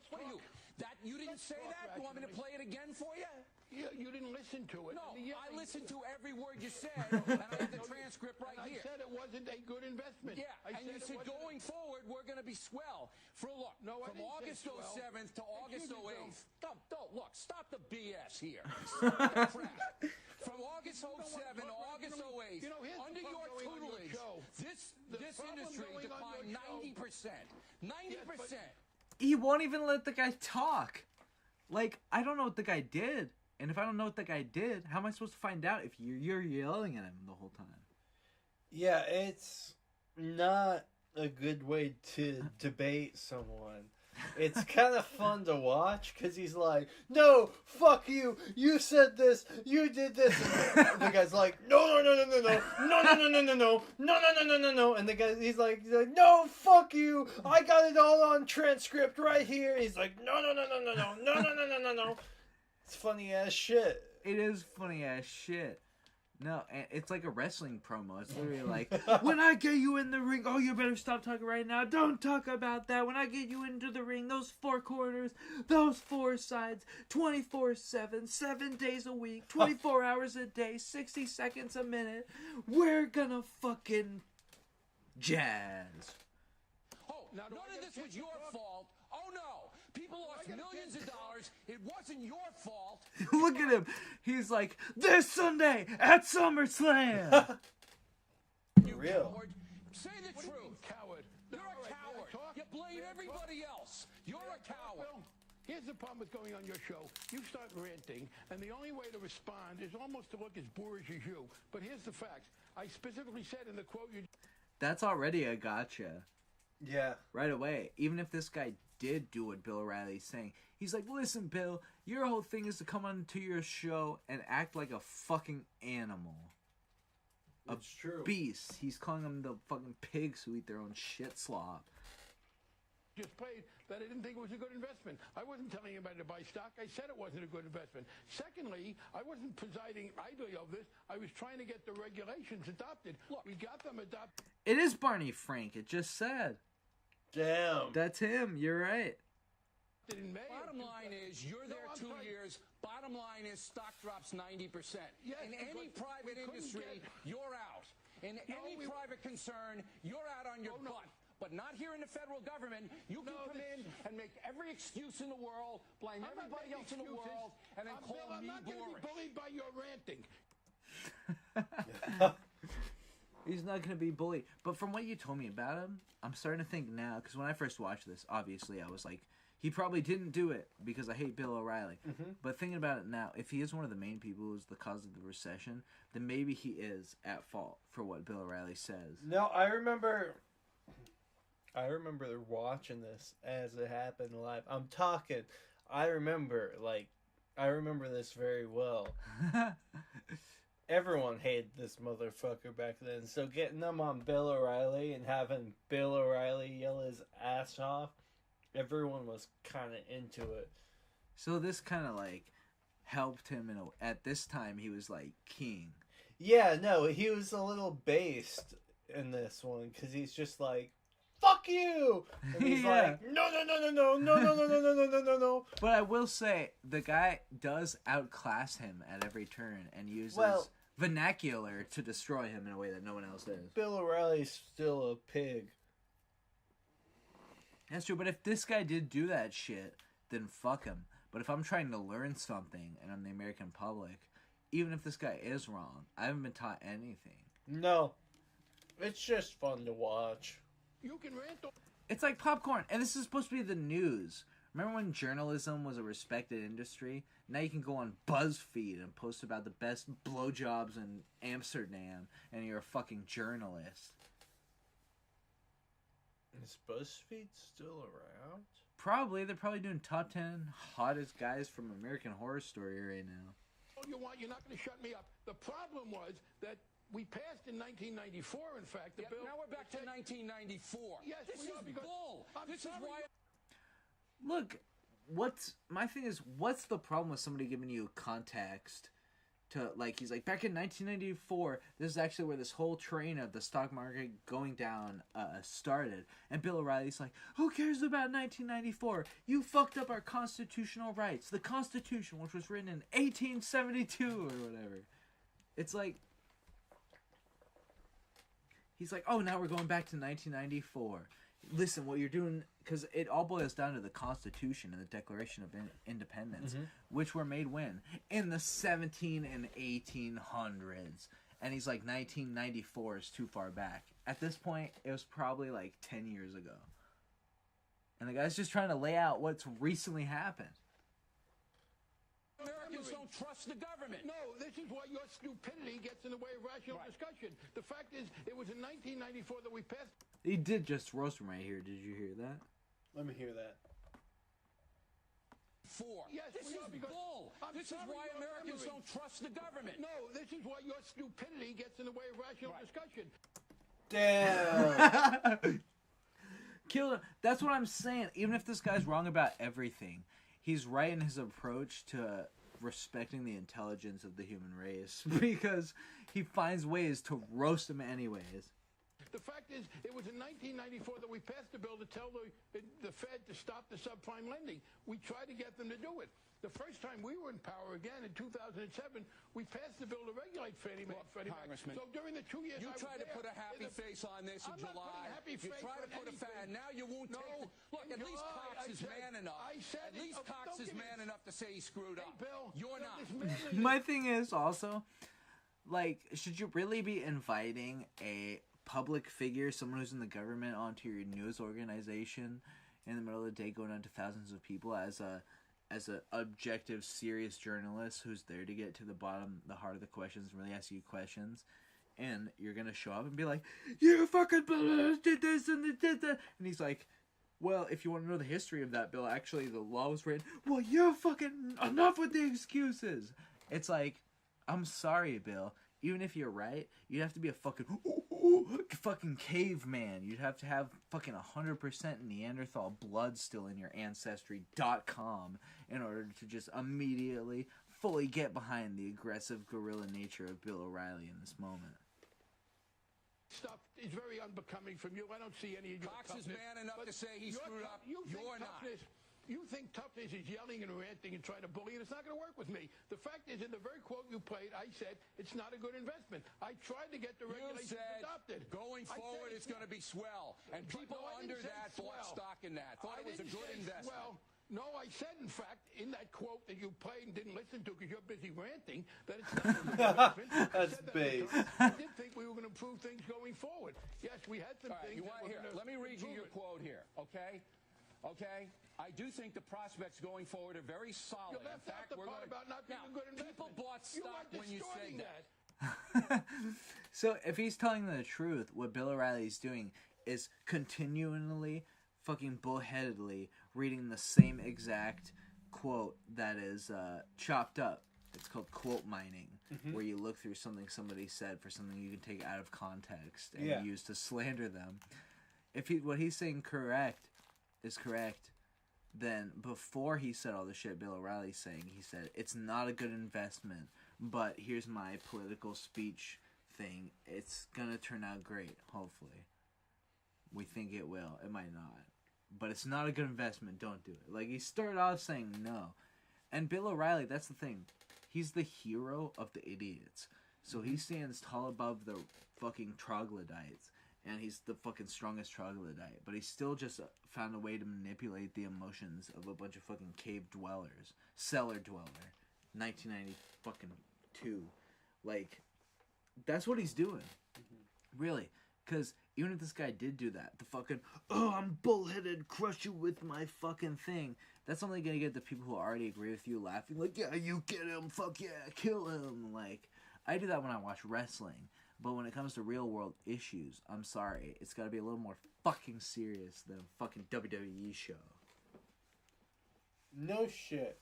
Speaker 10: That you didn't say that? You want me to play it again for you?
Speaker 12: You didn't listen to it.
Speaker 10: No, I listened to every word you said, and I have the transcript right here.
Speaker 12: I said it wasn't a good investment.
Speaker 10: Yeah, and you said going forward, we're going to be swell. For look, from August 07th to August 08th. Don't look. Stop the BS here. Stop the crap. From August 07 to August 08, under your tutelage, this industry declined 90%. 90%.
Speaker 2: He won't even let the guy talk. Like, I don't know what the guy did. And if I don't know what the guy did, how am I supposed to find out if you're yelling at him the whole time?
Speaker 3: Yeah, it's not a good way to debate someone. It's kind of fun to watch because he's like, no, fuck you, you said this, you did this. And the guy's like, no, and the guy, he's like, no, fuck you, I got it all on transcript right here. He's like, no. It's funny ass shit.
Speaker 2: It is funny ass shit. No, it's like a wrestling promo. It's literally like, when I get you in the ring, oh, you better stop talking right now. Don't talk about that. When I get you into the ring, those four corners, those four sides, 24/7, 7 days a week, 24 hours a day, 60 seconds a minute, we're gonna fucking jazz.
Speaker 10: Oh, none of this was your fault. Oh, no. People lost millions of dollars. It wasn't your fault.
Speaker 2: Look at him. He's like, this Sunday at SummerSlam.
Speaker 10: You
Speaker 3: real.
Speaker 10: Coward. Say the truth.
Speaker 12: Coward.
Speaker 10: You're a coward. You blame everybody else. You're a coward.
Speaker 12: Well, here's the problem with going on your show. You start ranting, and the only way to respond is almost to look as boorish as you. But here's the facts. I specifically said in the quote you...
Speaker 2: That's already a gotcha.
Speaker 3: Yeah.
Speaker 2: Right away. Even if this guy did do what Bill O'Reilly's saying, he's like, listen, Bill, your whole thing is to come onto your show and act like a fucking animal.
Speaker 3: It's true.
Speaker 2: Beast. He's calling them the fucking pigs who eat their own shit slop.
Speaker 12: just played that I didn't think it was a good investment. I wasn't telling anybody to buy stock. I said it wasn't a good investment. Secondly, I wasn't presiding idly over this. I was trying to get the regulations adopted. Look, we got them adopted.
Speaker 2: It is Barney Frank. It just said.
Speaker 3: Damn.
Speaker 2: That's him. You're right.
Speaker 10: Bottom line is, you're there 2 years. Bottom line is, stock drops 90%.
Speaker 12: Yes,
Speaker 10: in any private industry, you're out. In any private concern, you're out on your butt. But not here in the federal government. You can come in and make every excuse in the world, blame everybody else in the world, and then call me boring.
Speaker 12: I'm not going to be bullied by your ranting.
Speaker 2: He's not going to be bullied. But from what you told me about him, I'm starting to think now, because when I first watched this, obviously I was like, He probably didn't do it because I hate Bill O'Reilly. But thinking about it now, if he is one of the main people who's the cause of the recession, then maybe he is at fault for what Bill O'Reilly says.
Speaker 3: No, I remember watching this as it happened live. I remember this very well. Everyone hated this motherfucker back then. So getting them on Bill O'Reilly and having Bill O'Reilly yell his ass off, everyone was kind of into it.
Speaker 2: So this kind of like helped him at this time he was like king.
Speaker 3: Yeah, no, he was a little based in this one because he's just like, fuck you! And he's like, no.
Speaker 2: But I will say, the guy does outclass him at every turn and uses vernacular to destroy him in a way that no one else does.
Speaker 3: Bill O'Reilly's still a pig.
Speaker 2: That's true, but if this guy did do that shit, then fuck him. But if I'm trying to learn something and I'm the American public, even if this guy is wrong, I haven't been taught anything.
Speaker 3: No. It's just fun to watch.
Speaker 12: You can rant.
Speaker 2: It's like popcorn, and this is supposed to be the news. Remember when journalism was a respected industry? Now you can go on BuzzFeed and post about the best blowjobs in Amsterdam, and you're a fucking journalist.
Speaker 3: Is BuzzFeed still around?
Speaker 2: Probably. They're probably doing top 10 hottest guys from American Horror Story right now.
Speaker 12: All you want, you're not going to shut me up. The problem was that we passed in 1994, in fact, the bill.
Speaker 10: Now we're back to 1994.
Speaker 12: Yes,
Speaker 10: this is bull. This is why.
Speaker 2: Look, my thing is, what's the problem with somebody giving you context to, like, he's like, back in 1994, this is actually where this whole train of the stock market going down started. And Bill O'Reilly's like, who cares about 1994? You fucked up our constitutional rights. The Constitution, which was written in 1872 or whatever. It's like, he's like, oh, now we're going back to 1994. Listen, what you're doing, because it all boils down to the Constitution and the Declaration of Independence, which were made when? In the 17 and 1800s. And he's like, 1994 is too far back. At this point, it was probably like 10 years ago. And the guy's just trying to lay out what's recently happened.
Speaker 10: Americans don't trust the government.
Speaker 12: No, this is why your stupidity gets in the way of rational discussion. The fact is, it was in 1994 that we passed.
Speaker 2: He did just roast him right here. Did you hear that?
Speaker 3: Let me hear that.
Speaker 12: Yes,
Speaker 10: this is bull. This is why Americans don't trust the government.
Speaker 12: No, this is why your stupidity gets in the way of rational discussion.
Speaker 3: Damn.
Speaker 2: Kill him. That's what I'm saying. Even if this guy's wrong about everything, he's right in his approach to respecting the intelligence of the human race because he finds ways to roast him anyways.
Speaker 12: The fact is, it was in 1994 that we passed a bill to tell the Fed to stop the subprime lending. We tried to get them to do it. The first time we were in power again in 2007, we passed the bill to regulate Fannie Mae and Freddie Mac. So during the 2 years
Speaker 10: you tried to put a happy face on this in July. You tried to put a fan. Now you won't take it. Look, at least Cox is man enough. At least Cox is man enough to say he screwed up.
Speaker 12: Bill,
Speaker 10: you're not.
Speaker 2: My thing is also, like, should you really be inviting a public figure, someone who's in the government, onto your news organization in the middle of the day, going on to thousands of people as a objective, serious journalist who's there to get to the heart of the questions and really ask you questions, and you're gonna show up and be like, you fucking did this and did that, and he's like, well, if you want to know the history of that bill, actually the law was written. Well, you're fucking enough with the excuses. It's like, I'm sorry, Bill. Even if you're right, you'd have to be a fucking caveman. You'd have to have fucking 100% Neanderthal blood still in your Ancestry.com in order to just immediately fully get behind the aggressive guerrilla nature of Bill O'Reilly in this moment.
Speaker 12: Stuff is very unbecoming from you. I don't see any of your
Speaker 10: Cox is man enough to say he screwed up. You're not.
Speaker 12: You think toughness is yelling and ranting and trying to bully, and it's not going to work with me. The fact is, in the very quote you played, I said it's not a good investment. I tried to get the regulations adopted.
Speaker 10: Going forward, it's going to be swell, and people under that bought stock in that. Thought it was a good investment.
Speaker 12: Well, no, I said, in fact, in that quote that you played and didn't listen to because you're busy ranting, that it's not a good investment.
Speaker 3: That's base.
Speaker 12: I did think we were going to improve things going forward. Yes, we had some things.
Speaker 10: Let me read you your quote here, okay? Okay? I do think the prospects going forward are very solid.
Speaker 12: You left out the part about not being a good investment.
Speaker 10: People bought stock when you said
Speaker 12: that.
Speaker 2: So if he's telling the truth, what Bill O'Reilly's doing is continually, fucking bullheadedly reading the same exact quote that is chopped up. It's called quote mining, where you look through something somebody said for something you can take out of context and use to slander them. If what he's saying is correct, then before he said all the shit Bill O'Reilly's saying, he said, it's not a good investment, but here's my political speech thing. It's gonna turn out great, hopefully. We think it will. It might not. But it's not a good investment. Don't do it. Like, he started off saying no. And Bill O'Reilly, that's the thing. He's the hero of the idiots. So he stands tall above the fucking troglodytes. And he's the fucking strongest troglodyte. But he still just found a way to manipulate the emotions of a bunch of fucking cave dwellers. Cellar dweller. 1990 fucking 2. Like, that's what he's doing. Really. Because even if this guy did do that, the fucking, oh, I'm bullheaded, crush you with my fucking thing, that's only going to get the people who already agree with you laughing, like, yeah, you get him, fuck yeah, kill him. Like, I do that when I watch wrestling. But when it comes to real world issues, I'm sorry, it's got to be a little more fucking serious than a fucking WWE show.
Speaker 3: No shit.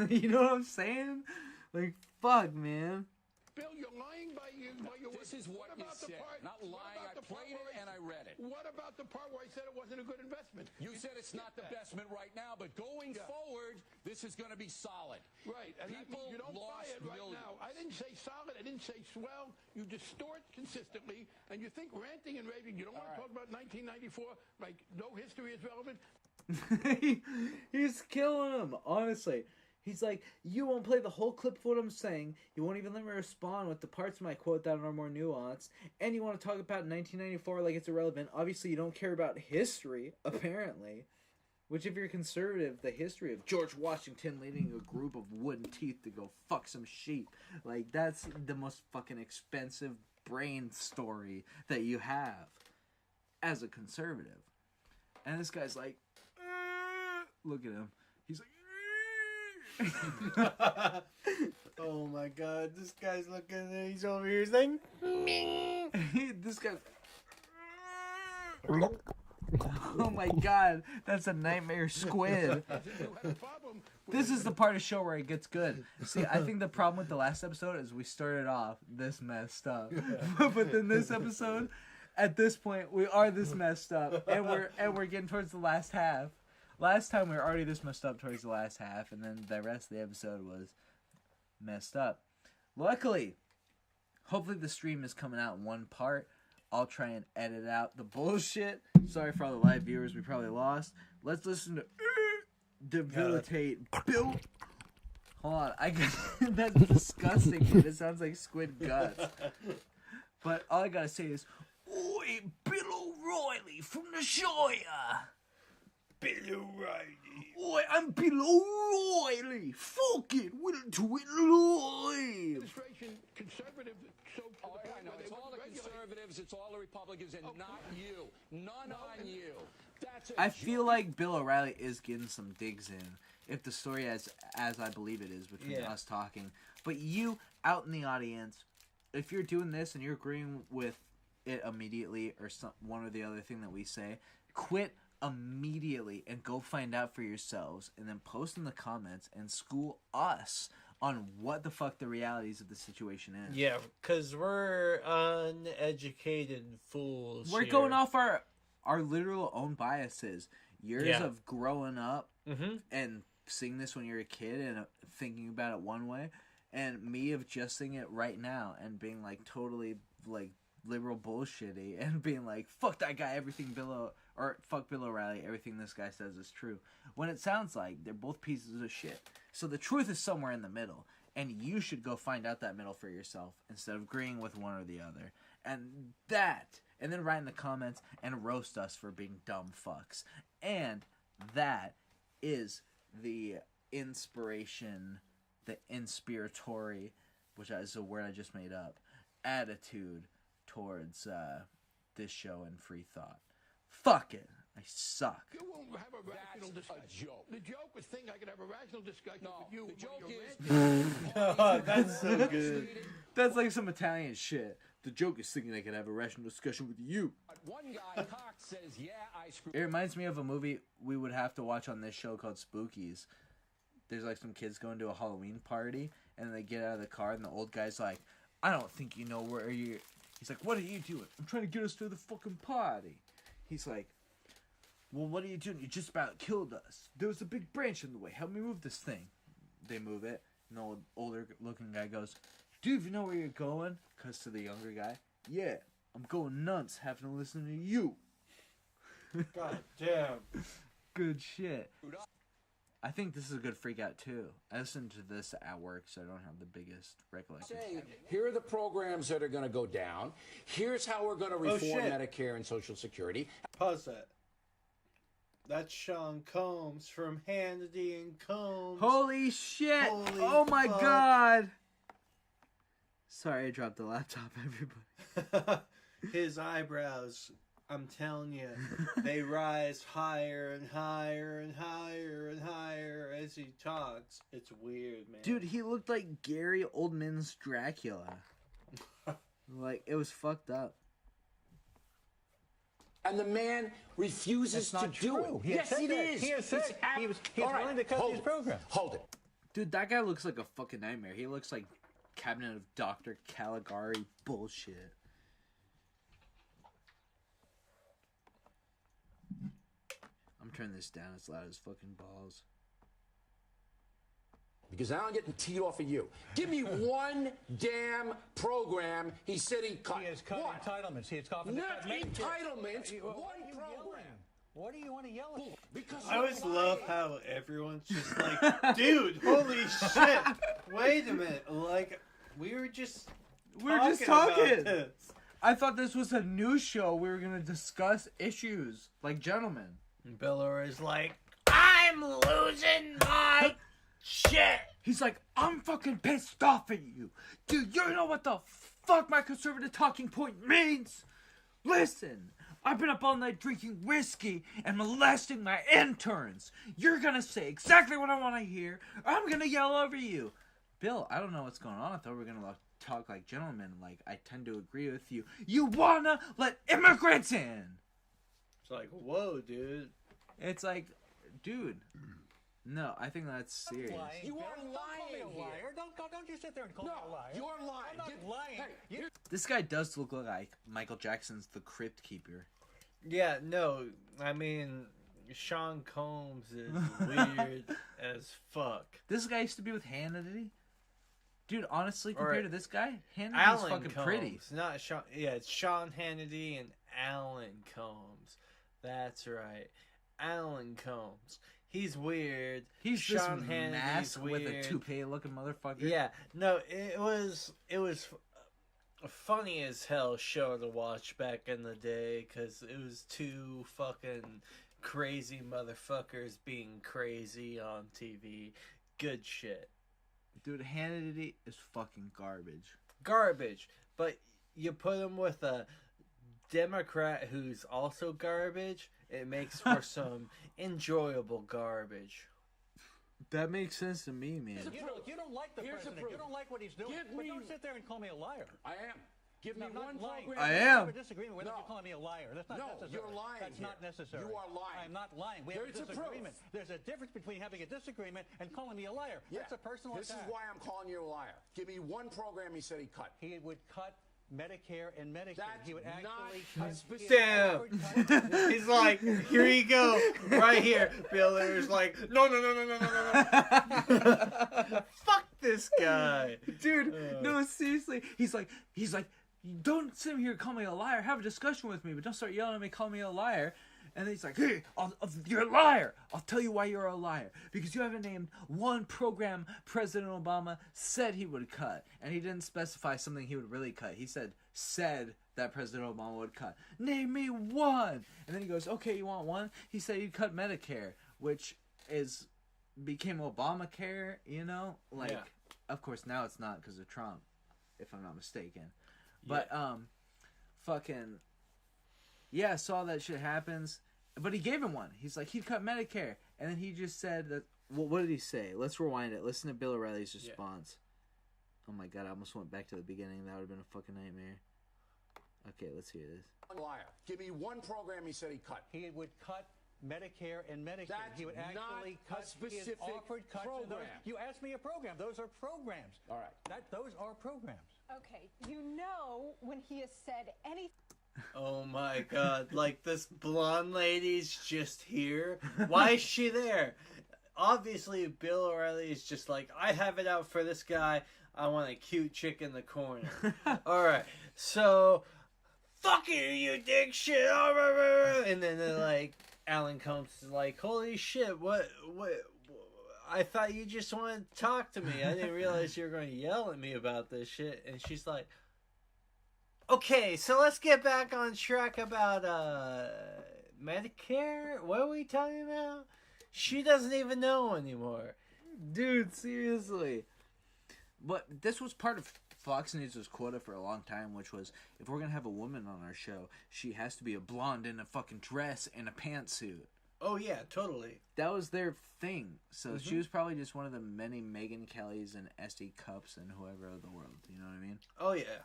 Speaker 2: You know what I'm saying? Like, fuck, man.
Speaker 12: Bill, you're lying by your
Speaker 10: This is what you said. Not lying. I played it and I read it.
Speaker 12: What about the part where I said it wasn't a good investment?
Speaker 10: You said it's not the investment right now, but going forward, this is going to be solid.
Speaker 12: Right. And
Speaker 10: People
Speaker 12: you don't buy it right now. I didn't say solid. I didn't say swell. You distort consistently, and you think ranting and raving. You don't want to talk about 1994 like no history is relevant.
Speaker 2: He's killing him, honestly. He's like, you won't play the whole clip of what I'm saying. You won't even let me respond with the parts of my quote that are more nuanced. And you want to talk about 1994 like it's irrelevant. Obviously, you don't care about history, apparently. Which, if you're conservative, the history of George Washington leading a group of wooden teeth to go fuck some sheep. Like, that's the most fucking expensive brain story that you have as a conservative. And this guy's like, look at him. He's like,
Speaker 3: oh my god, this guy's looking, he's over here saying,
Speaker 2: this guy. Oh my god, that's a nightmare squid. This is the part of the show where it gets good. See, I think the problem with the last episode is we started off this messed up. But then this episode, at this point, we are this messed up. And we're getting towards the last half. Last time we were already this messed up towards the last half, and then the rest of the episode was messed up. Luckily, hopefully the stream is coming out in one part. I'll try and edit out the bullshit. Sorry for all the live viewers we probably lost. Let's listen to Debilitate Bill. Hold on, that's disgusting, dude. It sounds like squid guts. But all I gotta say is, oi, Bill O'Reilly from the Shire. Bill O'Reilly. Oi, I'm Bill O'Reilly. Fuck it, we'll do it live.
Speaker 12: Administration, conservative, so
Speaker 10: I know. It's all the conservatives, it's all the Republicans, and not you. None on you. That's
Speaker 2: I feel like Bill O'Reilly is getting some digs in, if the story as I believe it is between us talking. But you out in the audience, if you're doing this and you're agreeing with it immediately or one or the other thing that we say, quit immediately and go find out for yourselves, and then post in the comments and school us on what the fuck the realities of the situation is.
Speaker 3: Yeah, because we're uneducated fools.
Speaker 2: We're going off our literal own biases. Years of growing up and seeing this when you're a kid and thinking about it one way, and me of just seeing it right now and being like totally like liberal bullshitty and being like, fuck that guy, fuck Bill O'Reilly, everything this guy says is true. When it sounds like they're both pieces of shit. So the truth is somewhere in the middle, and you should go find out that middle for yourself instead of agreeing with one or the other. And then write in the comments and roast us for being dumb fucks. And that is the inspiration, the inspiratory, which is a word I just made up, attitude towards this show and free thought. Fuck it. I suck.
Speaker 12: You won't have a rational discussion.
Speaker 10: A joke.
Speaker 12: The joke was think I could have a rational discussion with you.
Speaker 10: The joke
Speaker 3: Oh, that's so good.
Speaker 2: That's like some Italian shit. The joke is thinking I could have a rational discussion with you.
Speaker 10: One guy, Cox, says, yeah, I screwed.
Speaker 2: It reminds me of a movie we would have to watch on this show called Spookies. There's like some kids going to a Halloween party, and they get out of the car, and the old guy's like, I don't think you know where you... He's like, what are you doing? I'm trying to get us to the fucking party. He's like, well, what are you doing? You just about killed us. There was a big branch in the way. Help me move this thing. They move it, and the older looking guy goes, do you know where you're going? Cuts to the younger guy. Yeah, I'm going nuts having to listen to you.
Speaker 3: God damn.
Speaker 2: Good shit. I think this is a good freak out too. I listened to this at work, so I don't have the biggest recollection.
Speaker 10: Say, here are the programs that are going to go down. Here's how we're going to reform Medicare and Social Security.
Speaker 3: Pause that. That's Sean Combs from Hannity and Combs.
Speaker 2: Holy shit!
Speaker 3: Holy
Speaker 2: oh my
Speaker 3: fuck.
Speaker 2: god! Sorry, I dropped the laptop, everybody.
Speaker 3: His eyebrows, I'm telling you, they rise higher and higher and higher and higher as he talks. It's weird, man.
Speaker 2: Dude, he looked like Gary Oldman's Dracula. Like, it was fucked up.
Speaker 10: And the man refuses to do it. Yes, it is.
Speaker 11: He has said he's willing to cut these programs.
Speaker 10: Hold it.
Speaker 2: Dude, that guy looks like a fucking nightmare. He looks like Cabinet of Dr. Caligari bullshit. I'm turning this down as loud as fucking balls.
Speaker 10: Because now I'm getting teed off of you. Give me one damn program he said he cut.
Speaker 11: He has cut entitlements. He has cut
Speaker 10: Not entitlements. One program.
Speaker 11: What do you want to yell at?
Speaker 10: Because
Speaker 3: I always love how everyone's just like, dude, holy shit. Wait a minute. Like, we were just
Speaker 2: talking.
Speaker 3: about this.
Speaker 2: I thought this was a news show. We were going to discuss issues like gentlemen.
Speaker 3: And Biller is like, I'm losing my shit.
Speaker 2: He's like, I'm fucking pissed off at you. Dude, you know what the fuck my conservative talking point means? Listen, I've been up all night drinking whiskey and molesting my interns. You're gonna say exactly what I want to hear, or I'm gonna yell over you. Bill, I don't know what's going on. I thought we were gonna talk like gentlemen. Like, I tend to agree with you. You wanna let immigrants in.
Speaker 3: It's like, whoa, dude.
Speaker 2: It's like, dude... No, I think that's serious.
Speaker 10: You are lying
Speaker 11: Don't call me a liar. Don't you sit there and call me a liar.
Speaker 10: You're lying.
Speaker 11: I'm not lying.
Speaker 10: Hey,
Speaker 2: This guy does look like Michael Jackson's The Crypt Keeper.
Speaker 3: Yeah, no, I mean, Sean Combs is weird as fuck.
Speaker 2: This guy used to be with Hannity. Dude, honestly, compared to this guy, Hannity's
Speaker 3: Alan
Speaker 2: fucking
Speaker 3: Combs,
Speaker 2: pretty.
Speaker 3: not Sean. Yeah, it's Sean Hannity and Alan Combs. That's right, Alan Combs. He's weird.
Speaker 2: He's
Speaker 3: Sean
Speaker 2: this
Speaker 3: Hannity's
Speaker 2: mask
Speaker 3: weird.
Speaker 2: with a toupee-looking motherfucker.
Speaker 3: Yeah, no, it was a funny as hell show to watch back in the day because it was two fucking crazy motherfuckers being crazy on TV. Good shit.
Speaker 2: Dude, Hannity is fucking garbage.
Speaker 3: Garbage, but you put him with a Democrat who's also garbage, it makes for some enjoyable garbage.
Speaker 2: That makes sense to me, man.
Speaker 11: You don't like the president. You don't like what he's doing. But don't sit there and call me a liar.
Speaker 10: I am. Give me one program.
Speaker 2: I
Speaker 11: I
Speaker 2: am.
Speaker 11: have a disagreement with you calling me a liar. That's not necessary.
Speaker 10: You're lying.
Speaker 11: That's not necessary.
Speaker 10: You are lying.
Speaker 11: I'm not lying. We have a
Speaker 10: There's a
Speaker 11: disagreement.
Speaker 10: proof.
Speaker 11: There's a difference between having a disagreement and calling me a liar.
Speaker 10: Yeah.
Speaker 11: That's a personal
Speaker 10: This
Speaker 11: attack.
Speaker 10: is why I'm calling you a liar. Give me one program he said he cut.
Speaker 11: He would cut Medicare and Medicaid.
Speaker 10: That's
Speaker 11: He would actually
Speaker 10: not
Speaker 11: cut.
Speaker 3: Damn. He's like, here you go, right here. Biller's like, no. Fuck this guy,
Speaker 2: Dude, no, seriously. He's like, don't sit here and call me a liar. Have a discussion with me, but don't start yelling at me, call me a liar. And then he's like, hey, you're a liar. I'll tell you why you're a liar. Because you haven't named one program President Obama said he would cut. And he didn't specify something he would really cut. He said that President Obama would cut. Name me one. And then he goes, okay, you want one? He said he'd cut Medicare, which became Obamacare, you know? Like, of course, now it's not because of Trump, if I'm not mistaken. But, fucking... Yeah, so all that shit happens, But he gave him one. He's like, he'd cut Medicare. And then he just said that... Well, what did he say? Let's rewind it. Listen to Bill O'Reilly's response. Yeah. Oh my god, I almost went back to the beginning. That would have been a fucking nightmare. Okay, let's hear this.
Speaker 10: Liar. Give me one program he said he cut.
Speaker 11: He would cut Medicare and Medicaid.
Speaker 10: That's
Speaker 11: he would actually
Speaker 10: not
Speaker 11: cut
Speaker 10: a specific
Speaker 11: offered cuts to those.
Speaker 10: program.
Speaker 11: You asked me a program. Those are programs.
Speaker 10: All right.
Speaker 11: Those are programs.
Speaker 13: Okay, you know when he has said anything.
Speaker 3: Oh my god, like this blonde lady's just here? Why is she there? Obviously, Bill O'Reilly is just like, I have it out for this guy. I want a cute chick in the corner. Alright, so, fuck you dick shit. And then like, Alan comes like, holy shit, what, I thought you just wanted to talk to me. I didn't realize you were going to yell at me about this shit. And she's like, okay, so let's get back on track about Medicare. What are we talking about? She doesn't even know anymore.
Speaker 2: Dude, seriously. But this was part of Fox News' quota for a long time, which was, if we're going to have a woman on our show, she has to be a blonde in a fucking dress and a pantsuit.
Speaker 3: Oh, yeah, totally.
Speaker 2: That was their thing. So she was probably just one of the many Megyn Kellys and SD Cups and whoever of the world. You know what I mean?
Speaker 3: Oh, yeah.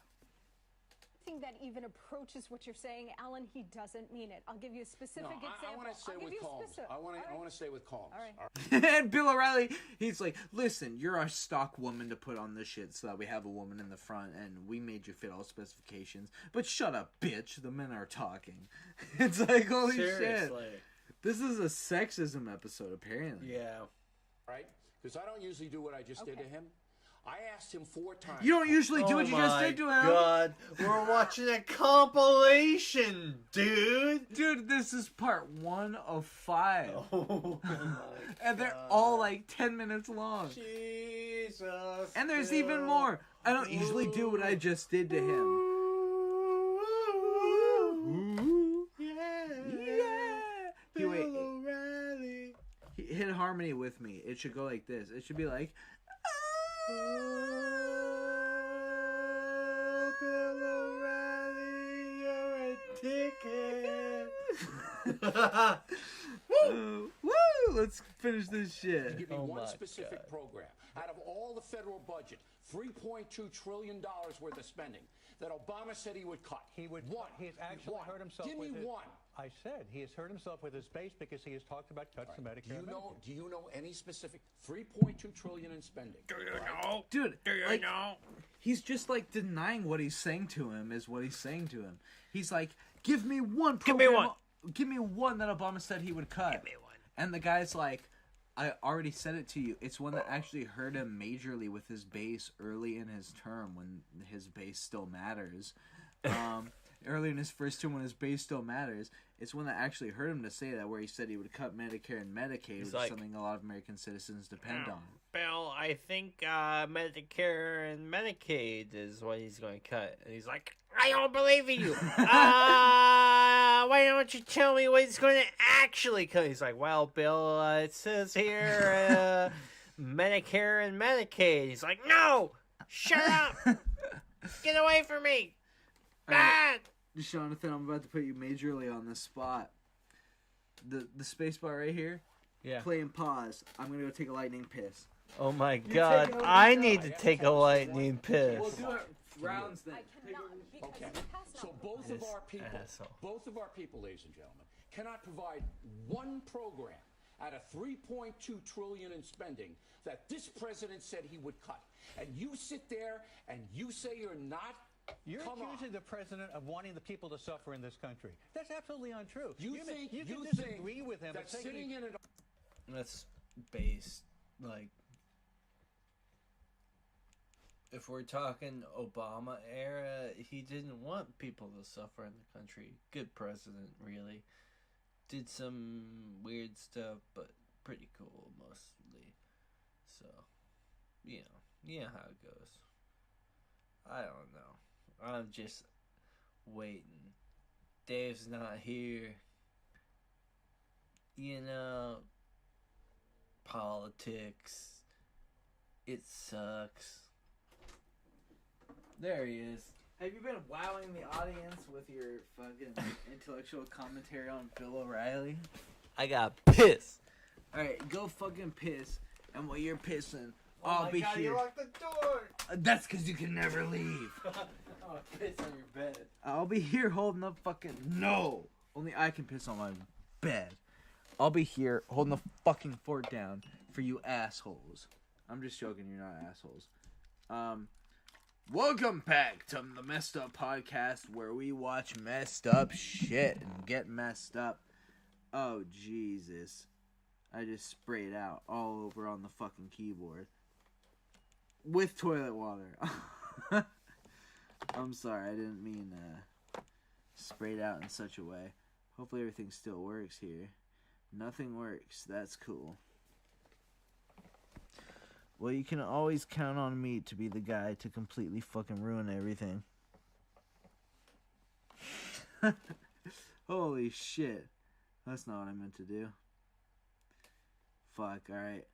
Speaker 13: That even approaches what you're saying, Alan, he doesn't mean it. I'll give you a specific example.
Speaker 10: I want to say with calm. I want to say with calm.
Speaker 13: All right.
Speaker 2: And Bill O'Reilly, he's like, listen, you're our stock woman to put on this shit so that we have a woman in the front, and we made you fit all specifications. But shut up, bitch. The men are talking. It's like, holy shit. This is a sexism episode, apparently.
Speaker 3: Yeah.
Speaker 10: Right? Because I don't usually do what I just did to him. I asked him 4 times.
Speaker 2: You don't usually do what you just did to him.
Speaker 3: Oh my god, we're watching a compilation, dude.
Speaker 2: Dude, this is part 1 of 5.
Speaker 3: Oh my
Speaker 2: and they're all like 10 minutes long.
Speaker 3: Jesus.
Speaker 2: And there's even more. I don't usually do what I just did to him.
Speaker 3: Bill O'Reilly.
Speaker 2: Hit harmony with me. It should go like this. It should be like...
Speaker 3: Oh, Bill O'Reilly, you're a dickhead.
Speaker 2: Woo! Let's finish this shit.
Speaker 10: Give me one specific program out of all the federal budget, $3.2 trillion worth of spending that Obama said he would cut.
Speaker 11: He would. One. He has actually hurt himself.
Speaker 10: Give me one.
Speaker 11: I said he has hurt himself with his base because he has talked about cuts to Medicare.
Speaker 10: Do you know any specific $3.2 trillion in spending?
Speaker 2: Do you know? Dude, do you know? He's just like denying what he's saying to him is what he's saying to him. He's like, give me one program.
Speaker 3: Give me one.
Speaker 2: Give me one that Obama said he would cut.
Speaker 3: Give me one.
Speaker 2: And the guy's like, I already said it to you. It's one that actually hurt him majorly with his base early in his term when his base still matters. Early in his first term when his base still matters. It's one that actually hurt him to say that, where he said he would cut Medicare and Medicaid, which is something a lot of American citizens depend on.
Speaker 3: Bill, I think Medicare and Medicaid is what he's going to cut. And he's like, I don't believe in you. Why don't you tell me what he's going to actually cut? He's like, well, Bill, it says here Medicare and Medicaid. He's like, no, shut up. Get away from me. Bad.
Speaker 2: Jonathan, I'm about to put you majorly on the spot. The space bar right here.
Speaker 3: Yeah.
Speaker 2: Play and pause. I'm gonna go take a lightning piss.
Speaker 3: Oh my god, I need to take a lightning piss.
Speaker 2: We'll do it rounds then.
Speaker 10: Okay. So both of our people, ladies and gentlemen, cannot provide one program out of $3.2 trillion in spending that this president said he would cut. And you sit there and you say you're not.
Speaker 11: You're accusing the president of wanting the people to suffer in this country. That's absolutely untrue. You can disagree with him.
Speaker 10: That sitting in an...
Speaker 3: That's based, like, if we're talking Obama era, he didn't want people to suffer in the country. Good president, really. Did some weird stuff, but pretty cool, mostly. So, you know how it goes. I don't know. I'm just waiting. Dave's not here. You know, politics. It sucks. There he is.
Speaker 2: Have you been wowing the audience with your fucking intellectual commentary on Bill O'Reilly?
Speaker 3: I got pissed.
Speaker 2: Alright, go fucking piss. And while you're pissing,
Speaker 3: Oh
Speaker 2: I'll
Speaker 3: my
Speaker 2: be
Speaker 3: God,
Speaker 2: here.
Speaker 3: you locked the door.
Speaker 2: That's because you can never leave.
Speaker 3: I'm piss on your bed.
Speaker 2: I'll be here holding the fucking... No! Only I can piss on my bed. I'll be here holding the fucking fort down for you assholes. I'm just joking, you're not assholes. Welcome back to the Messed Up Podcast, where we watch messed up shit and get messed up. Oh, Jesus. I just sprayed out all over on the fucking keyboard. With toilet water. I'm sorry, I didn't mean sprayed out in such a way. Hopefully everything still works here. Nothing works. That's cool. Well, you can always count on me to be the guy to completely fucking ruin everything. Holy shit. That's not what I meant to do. Fuck, alright.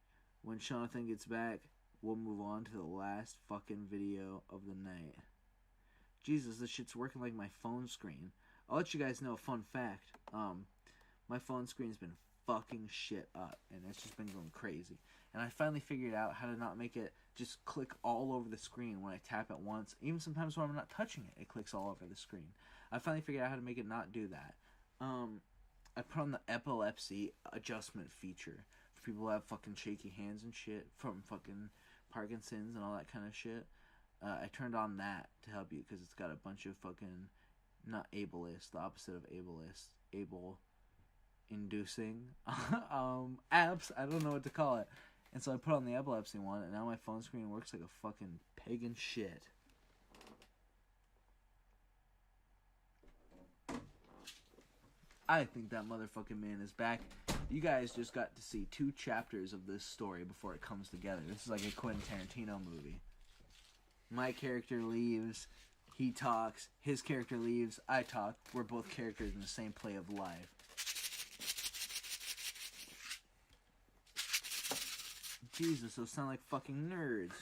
Speaker 2: When Jonathan gets back, we'll move on to the last fucking video of the night. Jesus, this shit's working like my phone screen. I'll let you guys know a fun fact. My phone screen's been fucking shit up, and it's just been going crazy. And I finally figured out how to not make it just click all over the screen when I tap it once. Even sometimes when I'm not touching it, it clicks all over the screen. I finally figured out how to make it not do that. I put on the epilepsy adjustment feature for people who have fucking shaky hands and shit from fucking Parkinson's and all that kind of shit. I turned on that to help you because it's got a bunch of fucking, not ableist, the opposite of ableist, able-inducing apps. I don't know what to call it. And so I put on the epilepsy one, and now my phone screen works like a fucking pagan shit. I think that motherfucking man is back. You guys just got to see 2 chapters of this story before it comes together. This is like a Quentin Tarantino movie. My character leaves, he talks, his character leaves, I talk. We're both characters in the same play of life. Jesus, those sound like fucking nerds.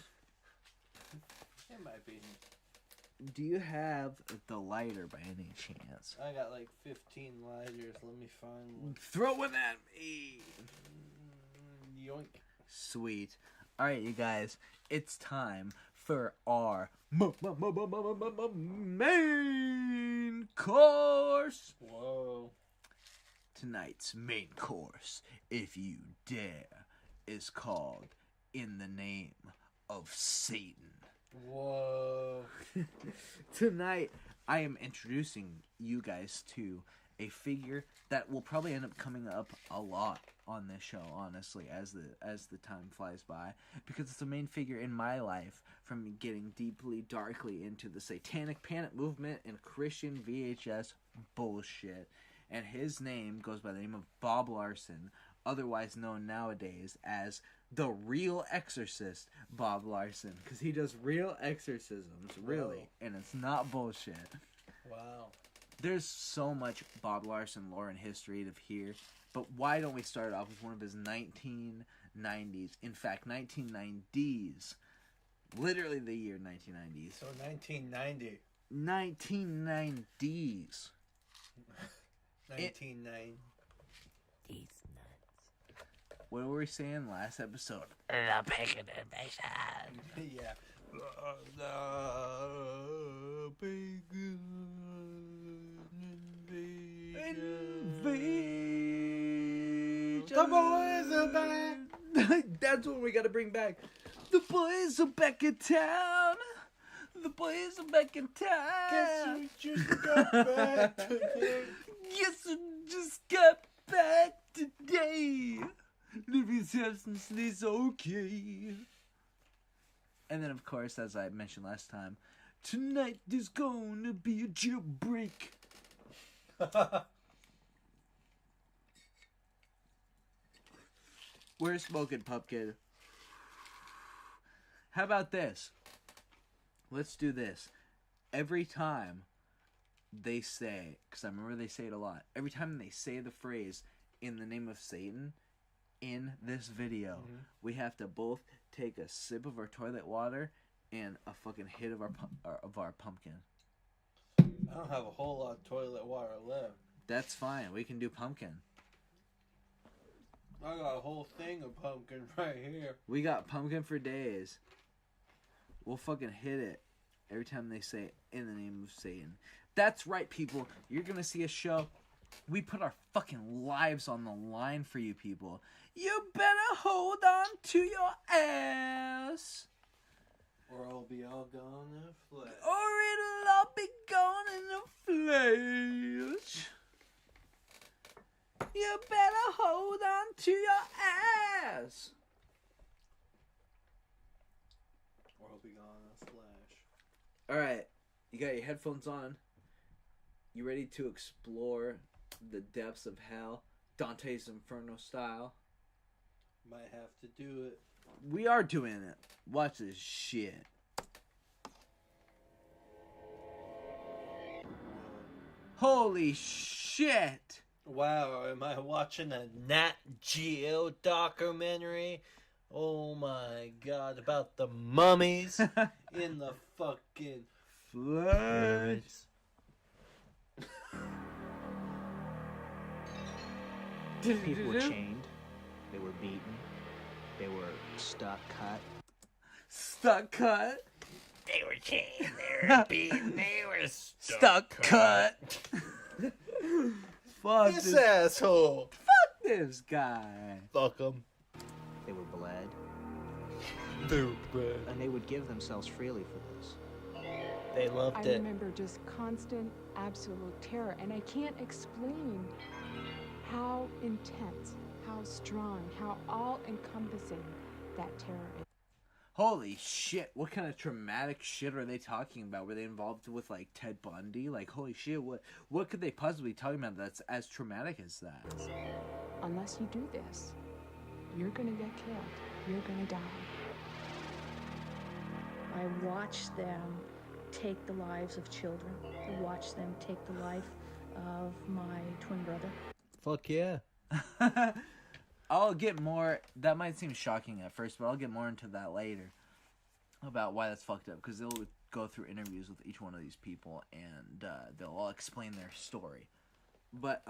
Speaker 3: It might be.
Speaker 2: Do you have the lighter by any chance?
Speaker 3: I got like 15 lighters. Let me find one.
Speaker 2: Throw one at me!
Speaker 3: Yoink.
Speaker 2: Sweet. Alright, you guys. It's time for our main course!
Speaker 3: Whoa.
Speaker 2: Tonight's main course, if you dare, is called In the Name of Satan.
Speaker 3: Whoa.
Speaker 2: Tonight, I am introducing you guys to a figure that will probably end up coming up a lot on this show, honestly, as the time flies by, because it's a main figure in my life from getting deeply, darkly into the Satanic Panic movement and Christian VHS bullshit. And his name goes by the name of Bob Larson, otherwise known nowadays as the real exorcist Bob Larson, because he does real exorcisms, really. Whoa. And it's not bullshit.
Speaker 3: Wow.
Speaker 2: There's so much Bob Larson lore and history to hear, but why don't we start off with one of his 1990s, in fact 1990s, literally the year 1990s.
Speaker 3: So 1990.
Speaker 2: 1990s.
Speaker 3: 1990.
Speaker 2: What were we saying last episode?
Speaker 3: The pagan invasion. Yeah. The pagan invasion. The boys are back.
Speaker 2: That's what we gotta bring back. The boys are back in town. The boys are back in town.
Speaker 3: Guess we just got back today.
Speaker 2: Guess we just got back today. Living substances okay. And then, of course, as I mentioned last time, tonight there's gonna be a jailbreak. We're smoking, Pumpkin. How about this? Let's do this. Every time they say, because I remember they say it a lot, every time they say the phrase, in the name of Satan, in this video, we have to both take a sip of our toilet water and a fucking hit of our pumpkin.
Speaker 3: I don't have a whole lot of toilet water left.
Speaker 2: That's fine. We can do pumpkin.
Speaker 3: I got a whole thing of pumpkin right here.
Speaker 2: We got pumpkin for days. We'll fucking hit it every time they say in the name of Satan. That's right, people. You're gonna see a show. We put our fucking lives on the line for you people. You better hold on to your ass.
Speaker 3: Or I'll be all gone in a flash.
Speaker 2: Or it'll all be gone in a flash. You better hold on to your ass.
Speaker 3: Or I'll be gone in a flash.
Speaker 2: Alright, you got your headphones on. You ready to explore the depths of hell? Dante's Inferno style?
Speaker 3: Might have to do it.
Speaker 2: We are doing it. Watch this shit. Holy shit!
Speaker 3: Wow, am I watching a Nat Geo documentary? Oh my god, about the mummies in the fucking
Speaker 2: flood.
Speaker 14: People were chained. They were beaten. They were stuck cut.
Speaker 2: Stuck cut?
Speaker 3: They were chained, they were beaten, they were
Speaker 2: Stuck cut. Fuck
Speaker 3: this asshole.
Speaker 2: Fuck this guy.
Speaker 3: Fuck him.
Speaker 14: They were bled.
Speaker 3: Stupid.
Speaker 14: And they would give themselves freely for this.
Speaker 3: They loved
Speaker 15: I
Speaker 3: it.
Speaker 15: remember just constant, absolute terror, and I can't explain how intense, how strong, how all-encompassing that terror is.
Speaker 2: Holy shit, what kind of traumatic shit are they talking about? Were they involved with, like, Ted Bundy? Like, holy shit, what could they possibly be talking about that's as traumatic as that?
Speaker 15: Unless you do this, you're gonna get killed. You're gonna die.
Speaker 16: I watched them take the lives of children. I watched them take the life of my twin brother.
Speaker 3: Fuck yeah.
Speaker 2: I'll get more, that might seem shocking at first, but I'll get more into that later about why that's fucked up, because they'll go through interviews with each one of these people and they'll all explain their story. But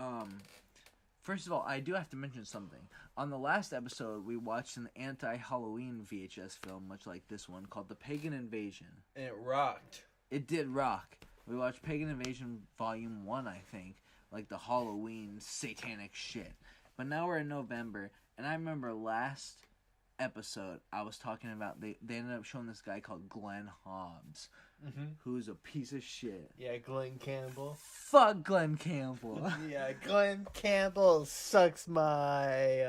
Speaker 2: first of all, I do have to mention something. On the last episode, we watched an anti-Halloween VHS film, much like this one, called The Pagan Invasion.
Speaker 3: And it rocked.
Speaker 2: It did rock. We watched Pagan Invasion Volume 1, I think, like the Halloween satanic shit. But now we're in November, and I remember last episode I was talking about, they ended up showing this guy called Glenn Hobbs, who's a piece of shit.
Speaker 3: Yeah, Glenn Campbell.
Speaker 2: Fuck Glenn Campbell.
Speaker 3: Yeah, Glenn Campbell sucks my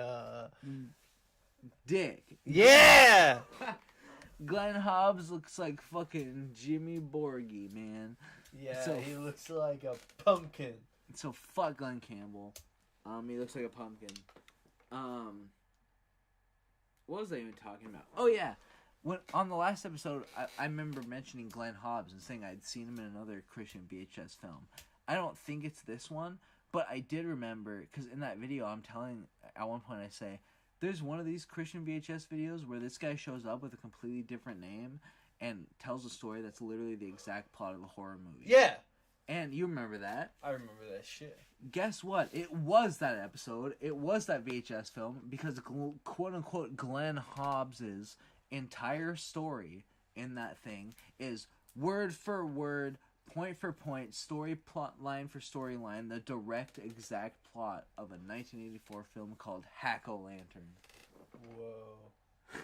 Speaker 2: dick.
Speaker 3: Yeah!
Speaker 2: Glenn Hobbs looks like fucking Jimmy Borghi, man.
Speaker 3: Yeah,
Speaker 2: so,
Speaker 3: he looks like a pumpkin.
Speaker 2: So fuck Glenn Campbell. He looks like a pumpkin. What was I even talking about? Oh yeah, when on the last episode, I remember mentioning Glenn Hobbs and saying I'd seen him in another Christian VHS film. I don't think it's this one, but I did remember, because in that video I'm telling, at one point I say, there's one of these Christian VHS videos where this guy shows up with a completely different name and tells a story that's literally the exact plot of the horror movie.
Speaker 3: Yeah! And
Speaker 2: you remember that.
Speaker 3: I remember that shit.
Speaker 2: Guess what? It was that episode. It was that VHS film because quote-unquote Glenn Hobbs's entire story in that thing is word for word, point for point, story plot line for storyline, the direct exact plot of a 1984 film called Hack-O-Lantern.
Speaker 3: Whoa.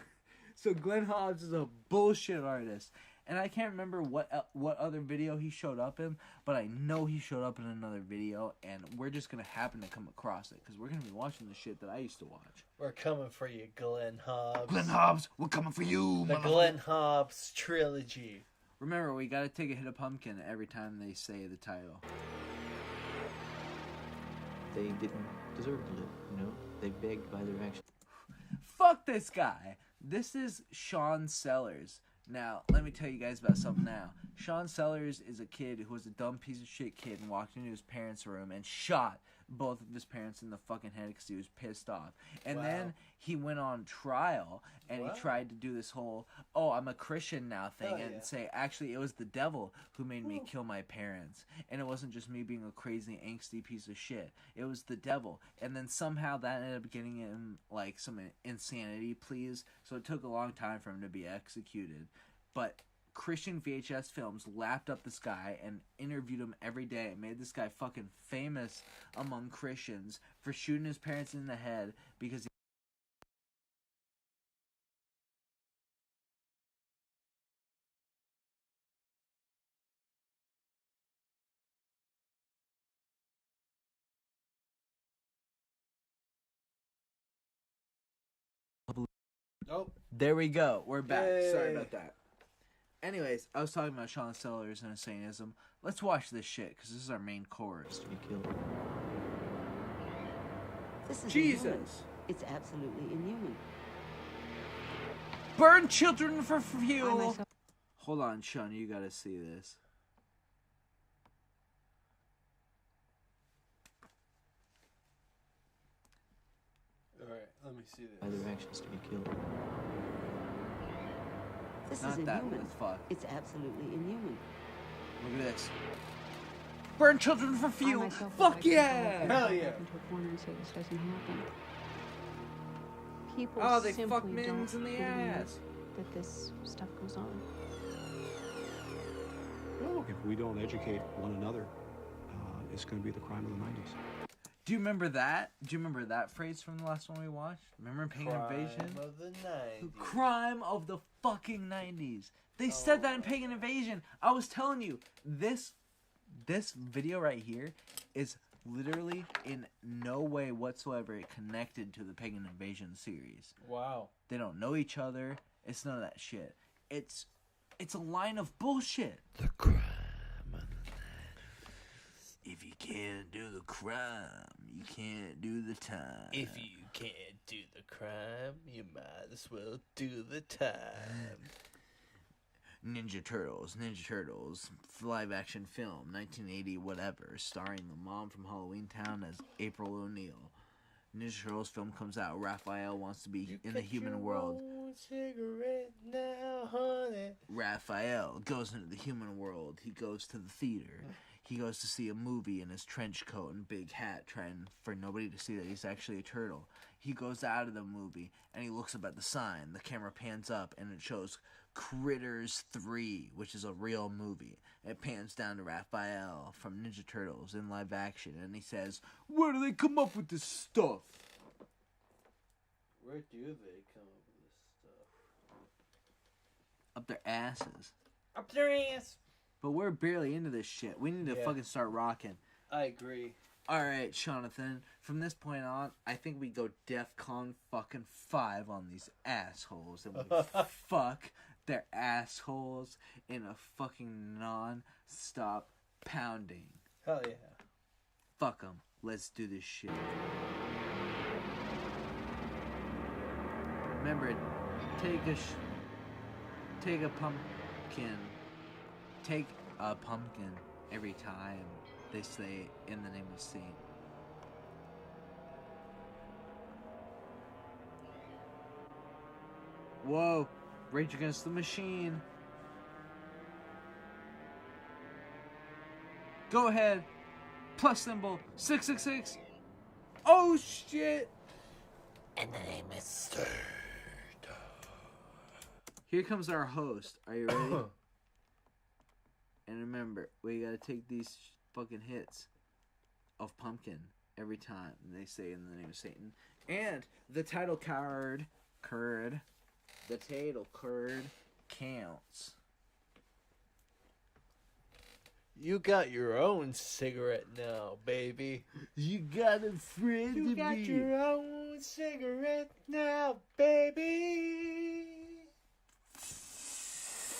Speaker 2: So Glenn Hobbs is a bullshit artist. And I can't remember what other video he showed up in, but I know he showed up in another video, and we're just going to happen to come across it, because we're going to be watching the shit that I used to watch.
Speaker 3: We're coming for you, Glenn Hobbs.
Speaker 2: Glenn Hobbs, we're coming for you,
Speaker 3: The Glenn Hobbs trilogy.
Speaker 2: Remember, we got to take a hit of pumpkin every time they say the title.
Speaker 14: They didn't deserve to live, you know? They begged by their actions.
Speaker 2: Fuck this guy. This is Sean Sellers. Now, let me tell you guys about something now. Sean Sellers is a kid who was a dumb piece of shit kid and walked into his parents' room and shot both of his parents in the fucking head because he was pissed off. And
Speaker 3: Wow.
Speaker 2: then he went on trial and
Speaker 3: Wow.
Speaker 2: he tried to do this whole, oh, I'm a Christian now thing,
Speaker 3: Hell
Speaker 2: and
Speaker 3: yeah.
Speaker 2: say, actually, it was the devil who made me
Speaker 3: Ooh.
Speaker 2: kill my parents. And it wasn't just me being a crazy, angsty piece of shit. It was the devil. And then somehow that ended up getting him, like, some insanity pleas. So it took a long time for him to be executed. But Christian VHS Films lapped up this guy and interviewed him every day. Made this guy fucking famous among Christians for shooting his parents in the head because he
Speaker 3: Oh.
Speaker 2: There we go. We're back. Sorry
Speaker 3: Yay.
Speaker 2: about that. Anyways, I was talking about Sean Sellers and Satanism. Let's watch this shit because this is our main chorus. To be killed.
Speaker 17: This is
Speaker 2: Jesus.
Speaker 17: inhuman. It's absolutely inhuman.
Speaker 2: Burn children for fuel. Hold on, Sean. You gotta see this.
Speaker 3: Alright, let me see this.
Speaker 14: Other actions to be killed.
Speaker 17: This
Speaker 2: Not
Speaker 17: is
Speaker 2: that
Speaker 17: inhuman.
Speaker 2: one, fuck.
Speaker 17: It's absolutely inhuman.
Speaker 2: Look at this. Burn children for fuel.
Speaker 15: myself would
Speaker 2: Fuck
Speaker 15: like to
Speaker 2: yeah!
Speaker 15: go back into a corner and say this doesn't happen. People
Speaker 2: Oh, they
Speaker 15: simply
Speaker 2: fuck mittens
Speaker 15: don't
Speaker 2: in the
Speaker 15: believe
Speaker 2: ass.
Speaker 15: that this stuff goes on.
Speaker 18: If we don't educate one another, it's going to be the crime of the 90s.
Speaker 2: Do you remember that? Do you remember that phrase from the last one we watched? Remember Pagan Invasion?
Speaker 3: Crime of the 90s.
Speaker 2: Crime of the fucking 90s. They said that in Pagan Invasion. I was telling you, this video right here is literally in no way whatsoever connected to the Pagan Invasion series.
Speaker 3: Wow.
Speaker 2: They don't know each other. It's none of that shit. It's a line of bullshit. The crime of the 90s. If you can't do the crime, you can't do the time.
Speaker 3: If you can't do the crime, you might as well do the time.
Speaker 2: Ninja Turtles, live action film, 1980 whatever, starring the mom from Halloween Town as April O'Neil. Ninja Turtles film comes out, Raphael wants to be in the human world.
Speaker 3: Cigarette now, honey.
Speaker 2: Raphael goes into the human world. He goes to the theater. He goes to see a movie in his trench coat and big hat, trying for nobody to see that he's actually a turtle. He goes out of the movie and he looks up at the sign. The camera pans up and it shows Critters 3, which is a real movie. It pans down to Raphael from Ninja Turtles in live action and he says, "Where do they come up with this stuff?"
Speaker 3: Where do they come up with this stuff?
Speaker 2: Up their asses.
Speaker 3: Up their ass.
Speaker 2: But we're barely into this shit. We need to
Speaker 3: Yeah.
Speaker 2: fucking start rocking.
Speaker 3: I agree.
Speaker 2: Alright, Jonathan. From this point on, I think we go DEFCON fucking 5 on these assholes. And we fuck their assholes in a fucking non-stop pounding.
Speaker 3: Hell yeah.
Speaker 2: Fuck them. Let's do this shit. Remember, take a pumpkin. Take a pumpkin every time they say in the name of Satan. Whoa, Rage Against the Machine. Go ahead. Plus symbol 666. Oh shit.
Speaker 3: And the name is Sir.
Speaker 2: Here comes our host. Are you ready? And remember, we gotta take these fucking hits of pumpkin every time they say in the name of Satan. And the title card, the title card counts.
Speaker 3: You got your own cigarette now, baby.
Speaker 2: You got a friend
Speaker 3: You
Speaker 2: to
Speaker 3: got
Speaker 2: be.
Speaker 3: your own cigarette now, baby.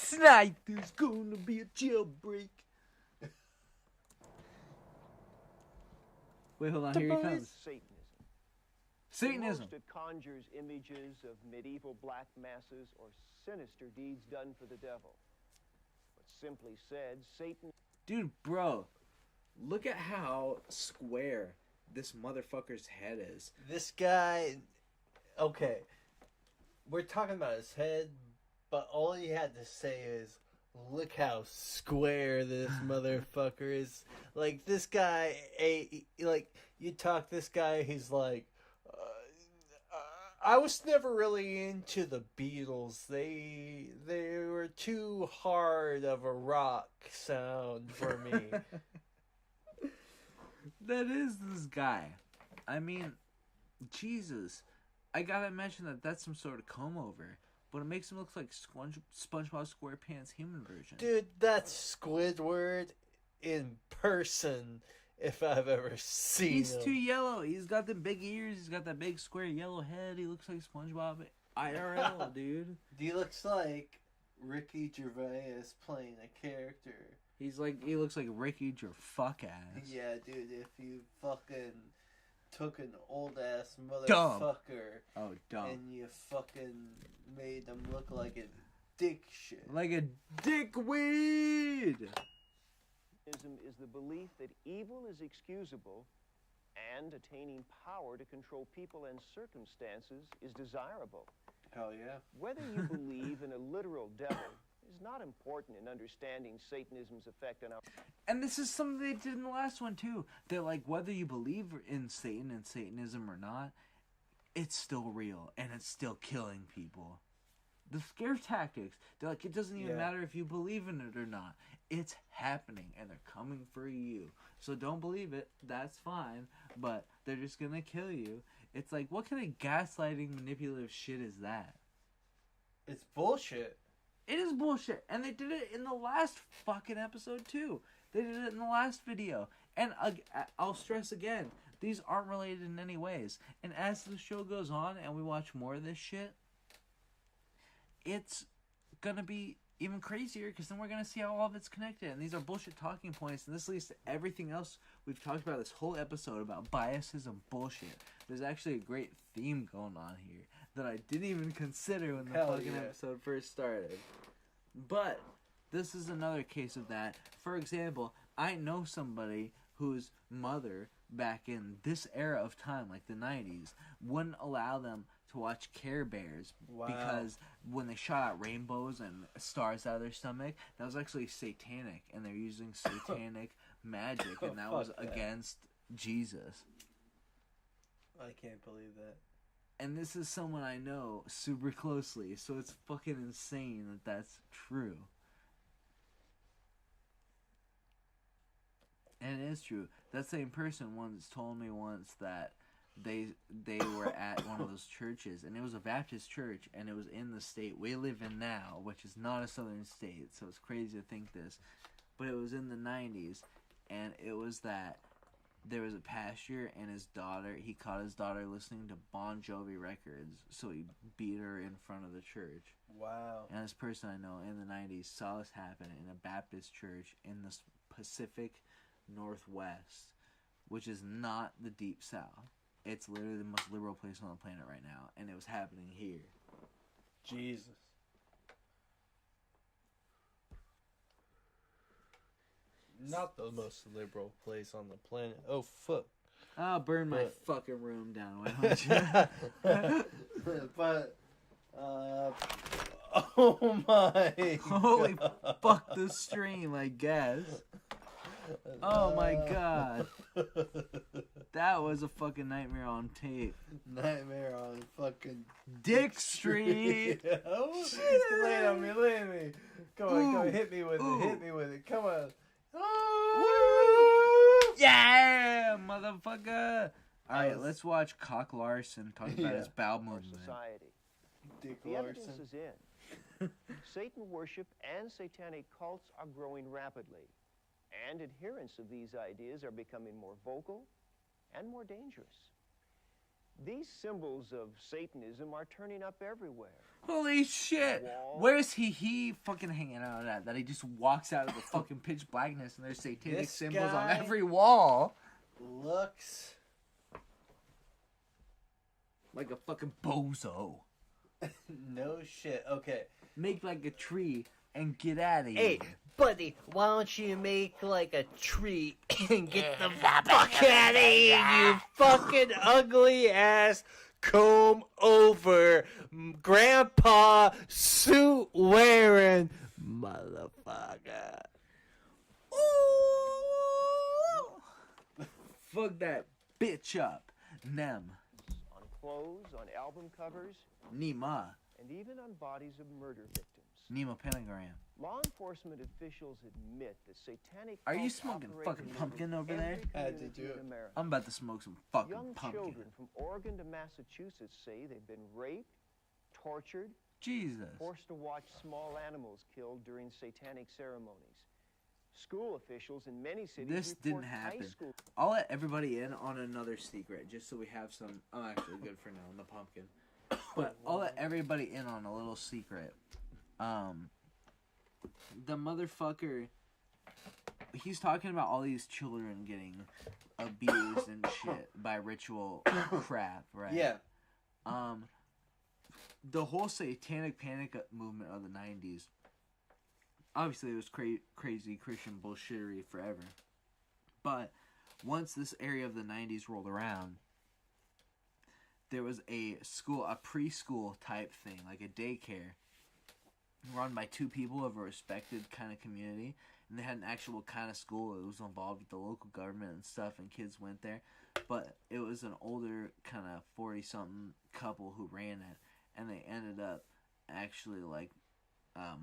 Speaker 2: Tonight there's gonna be a jailbreak. Wait, hold on. Here he comes. Satanism.
Speaker 19: Most it conjures images of medieval black masses or sinister deeds done for the devil. But simply said, Satan...
Speaker 2: Dude, bro, look at how square this motherfucker's head is.
Speaker 3: This guy, okay, we're talking about his head, but all he had to say is, look how square this motherfucker is. Like, this guy, like, you talk this guy, he's like, I was never really into the Beatles. They were too hard of a rock sound for me.
Speaker 2: That is this guy. I mean, Jesus. I gotta mention that that's some sort of comb over. But it makes him look like SpongeBob SquarePants human version.
Speaker 3: Dude, that's Squidward in person, if I've ever seen him.
Speaker 2: He's too yellow. He's got the big ears. He's got that big square yellow head. He looks like SpongeBob IRL, dude.
Speaker 3: He looks like Ricky Gervais playing a character.
Speaker 2: He looks like Ricky Gerfuck-ass.
Speaker 3: Yeah, dude, if you fucking took an old-ass
Speaker 2: Dumb.
Speaker 3: motherfucker
Speaker 2: dumb.
Speaker 3: and you fucking made them look like a dick shit.
Speaker 2: Like a dickweed!
Speaker 19: Is the belief that evil is excusable and attaining power to control people and circumstances is desirable.
Speaker 3: Hell yeah.
Speaker 19: Whether you believe in a literal devil is not important in understanding Satanism's effect on our...
Speaker 2: And this is something they did in the last one, too. They're like, whether you believe in Satan and Satanism or not, it's still real, and it's still killing people. The scare tactics, they're like, it doesn't even matter if you believe in it or not. It's happening, and they're coming for you. So don't believe it, that's fine, but they're just gonna kill you. It's like, what kind of gaslighting, manipulative shit is that?
Speaker 3: It's bullshit.
Speaker 2: It is bullshit, and they did it in the last fucking episode, too. They did it in the last video. And I'll stress again, these aren't related in any ways. And as the show goes on and we watch more of this shit, it's gonna be even crazier, because then we're gonna see how all of it's connected. And these are bullshit talking points, and this leads to everything else we've talked about this whole episode about biases and bullshit. There's actually a great theme going on here that I didn't even consider when the fucking episode first started. But this is another case of that. For example, I know somebody whose mother, back in this era of time, like the 90s, wouldn't allow them to watch Care Bears because when they shot out rainbows and stars out of their stomach, that was actually satanic, and they're using satanic magic, and that was against Jesus.
Speaker 3: I can't believe that.
Speaker 2: And this is someone I know super closely, so it's fucking insane that that's true. And it is true. That same person once told me that they were at one of those churches, and it was a Baptist church, and it was in the state we live in now, which is not a southern state, so it's crazy to think this. But it was in the 90s, and it was that there was a pastor and his daughter, he caught his daughter listening to Bon Jovi records, so he beat her in front of the church.
Speaker 3: Wow.
Speaker 2: And this person I know in the 90s saw this happen in a Baptist church in the Pacific Northwest, which is not the Deep South. It's literally the most liberal place on the planet right now, and it was happening here.
Speaker 3: Jesus. Not the most liberal place on the planet. Oh, fuck.
Speaker 2: I'll burn my fucking room down. Why don't you?
Speaker 3: But, oh my
Speaker 2: Holy fuck the stream, I guess. Oh my god. That was a fucking nightmare on tape.
Speaker 3: Nightmare on fucking
Speaker 2: Dick Street.
Speaker 3: Oh, lay on me, lay on me. Come on, hit me with it, hit me with it. Come on.
Speaker 2: Oh. Yeah, motherfucker. Alright, let's watch Cock Larson talk about his bowel movement.
Speaker 19: Society.
Speaker 3: Dick
Speaker 19: The
Speaker 3: Larson.
Speaker 19: evidence is in. Satan worship and satanic cults are growing rapidly, and adherents of these ideas are becoming more vocal and more dangerous. These symbols of Satanism are turning up everywhere.
Speaker 2: Holy shit! Where's he fucking hanging out at? That he just walks out of the fucking pitch blackness and there's satanic
Speaker 3: This
Speaker 2: symbols on
Speaker 3: guy
Speaker 2: every wall.
Speaker 3: Looks
Speaker 2: like a fucking bozo.
Speaker 3: No shit. Okay.
Speaker 2: Make like a tree and get out of here.
Speaker 3: Hey, buddy, why don't you make like a tree and get the fuck out of here, you fucking ugly ass comb over grandpa suit wearing motherfucker.
Speaker 2: Fuck that bitch up. Nem.
Speaker 19: On clothes, on album covers,
Speaker 2: Nima.
Speaker 19: and even on bodies of murder victims.
Speaker 2: Nima Pentagram.
Speaker 19: Law enforcement officials admit that satanic
Speaker 2: Are you
Speaker 19: cults
Speaker 2: smoking
Speaker 19: operate
Speaker 2: fucking
Speaker 19: in
Speaker 2: pumpkin over
Speaker 19: every
Speaker 2: there?
Speaker 19: community in America.
Speaker 2: I'm about to smoke some fucking
Speaker 19: Young
Speaker 2: pumpkin.
Speaker 19: children from Oregon to Massachusetts say they've been raped, tortured,
Speaker 2: Jesus.
Speaker 19: forced to watch small animals killed during satanic ceremonies. School officials in many cities
Speaker 2: This
Speaker 19: report
Speaker 2: didn't
Speaker 19: high
Speaker 2: happen.
Speaker 19: school.
Speaker 2: I'll let everybody in on another secret, just so we have some. I'm actually good for now on the pumpkin, but I'll let everybody in on a little secret. The motherfucker, he's talking about all these children getting abused and shit by ritual crap, right?
Speaker 3: Yeah.
Speaker 2: The whole satanic panic movement of the 90s. Obviously, it was crazy Christian bullshittery forever. But once this area of the 90s rolled around, there was a school, a preschool type thing, like a daycare, run by two people of a respected kind of community. And they had an actual kind of school. It was involved with the local government and stuff, and kids went there. But it was an older, kind of 40-something couple who ran it. And they ended up actually, like,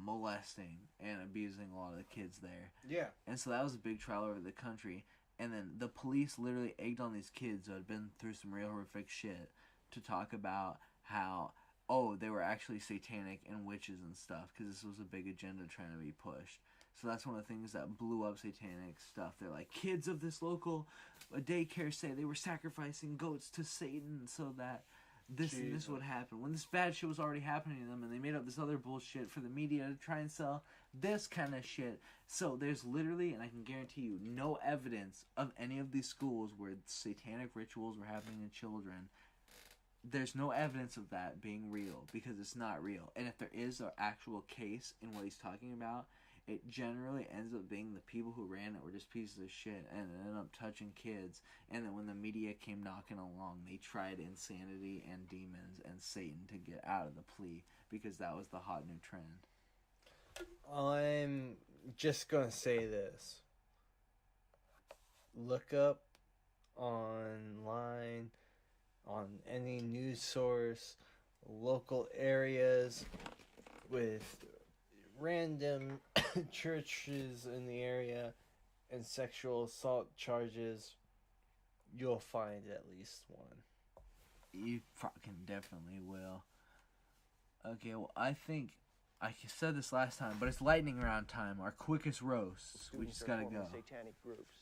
Speaker 2: molesting and abusing a lot of the kids there.
Speaker 3: Yeah.
Speaker 2: And so that was a big trial over the country. And then the police literally egged on these kids who had been through some real horrific shit to talk about how, oh, they were actually satanic and witches and stuff, because this was a big agenda trying to be pushed. So that's one of the things that blew up satanic stuff. They're like, kids of this local daycare say they were sacrificing goats to Satan so that this and this would happen, when this bad shit was already happening to them, and they made up this other bullshit for the media to try and sell this kind of shit. So there's literally, and I can guarantee you, no evidence of any of these schools where satanic rituals were happening to children. There's no evidence of that being real, because it's not real. And if there is an actual case in what he's talking about, it generally ends up being the people who ran it were just pieces of shit and ended up touching kids. And then when the media came knocking along, they tried insanity and demons and Satan to get out of the plea, because that was the hot new trend.
Speaker 3: I'm just gonna say this. Look up online, on any news source, local areas with random churches in the area and sexual assault charges. You'll find at least one.
Speaker 2: You fucking definitely will. Okay, well, I think I said this last time, but it's lightning round time, our quickest roasts. We just gotta go.
Speaker 19: Satanic groups.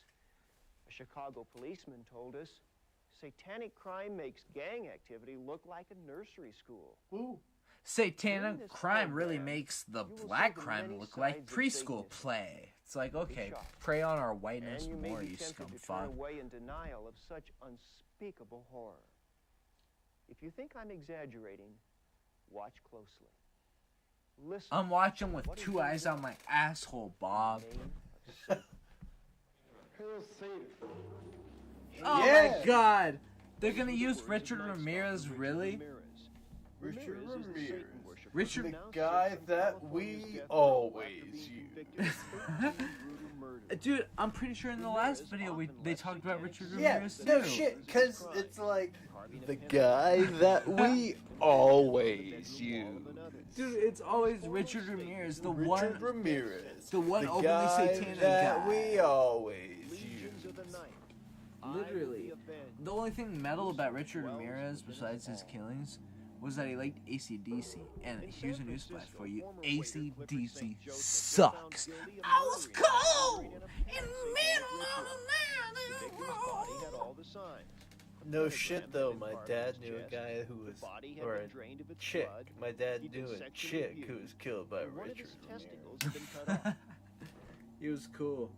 Speaker 19: A Chicago policeman told us satanic crime makes gang activity look like a nursery school.
Speaker 3: Ooh.
Speaker 2: Satanic crime really makes the black crime look like preschool play. It's like, okay, prey on our whiteness more, you scumfuck.
Speaker 19: Away in denial of such unspeakable horror. If you think I'm exaggerating, watch closely. Listen.
Speaker 2: I'm watching with two eyes on my asshole, Bob. Oh my god! They're gonna use Richard Ramirez, really?
Speaker 3: Richard Ramirez.
Speaker 2: Richard,
Speaker 3: the guy that we always use.
Speaker 2: Dude, I'm pretty sure in the last video they talked about Richard Ramirez too.
Speaker 3: No shit, because it's like the guy that we always use.
Speaker 2: Dude, it's always Richard Ramirez, the one openly
Speaker 3: guy
Speaker 2: satanic
Speaker 3: that
Speaker 2: guy.
Speaker 3: we always use.
Speaker 2: Literally, the only thing metal about Richard Ramirez, besides his killings, was that he liked AC/DC. And here's a news flash for you: AC/DC sucks. I was cold in the middle of the night.
Speaker 3: No shit though, my dad knew a guy who was, or a chick. My dad knew a chick who was killed by Richard Ramirez.
Speaker 2: He was cool.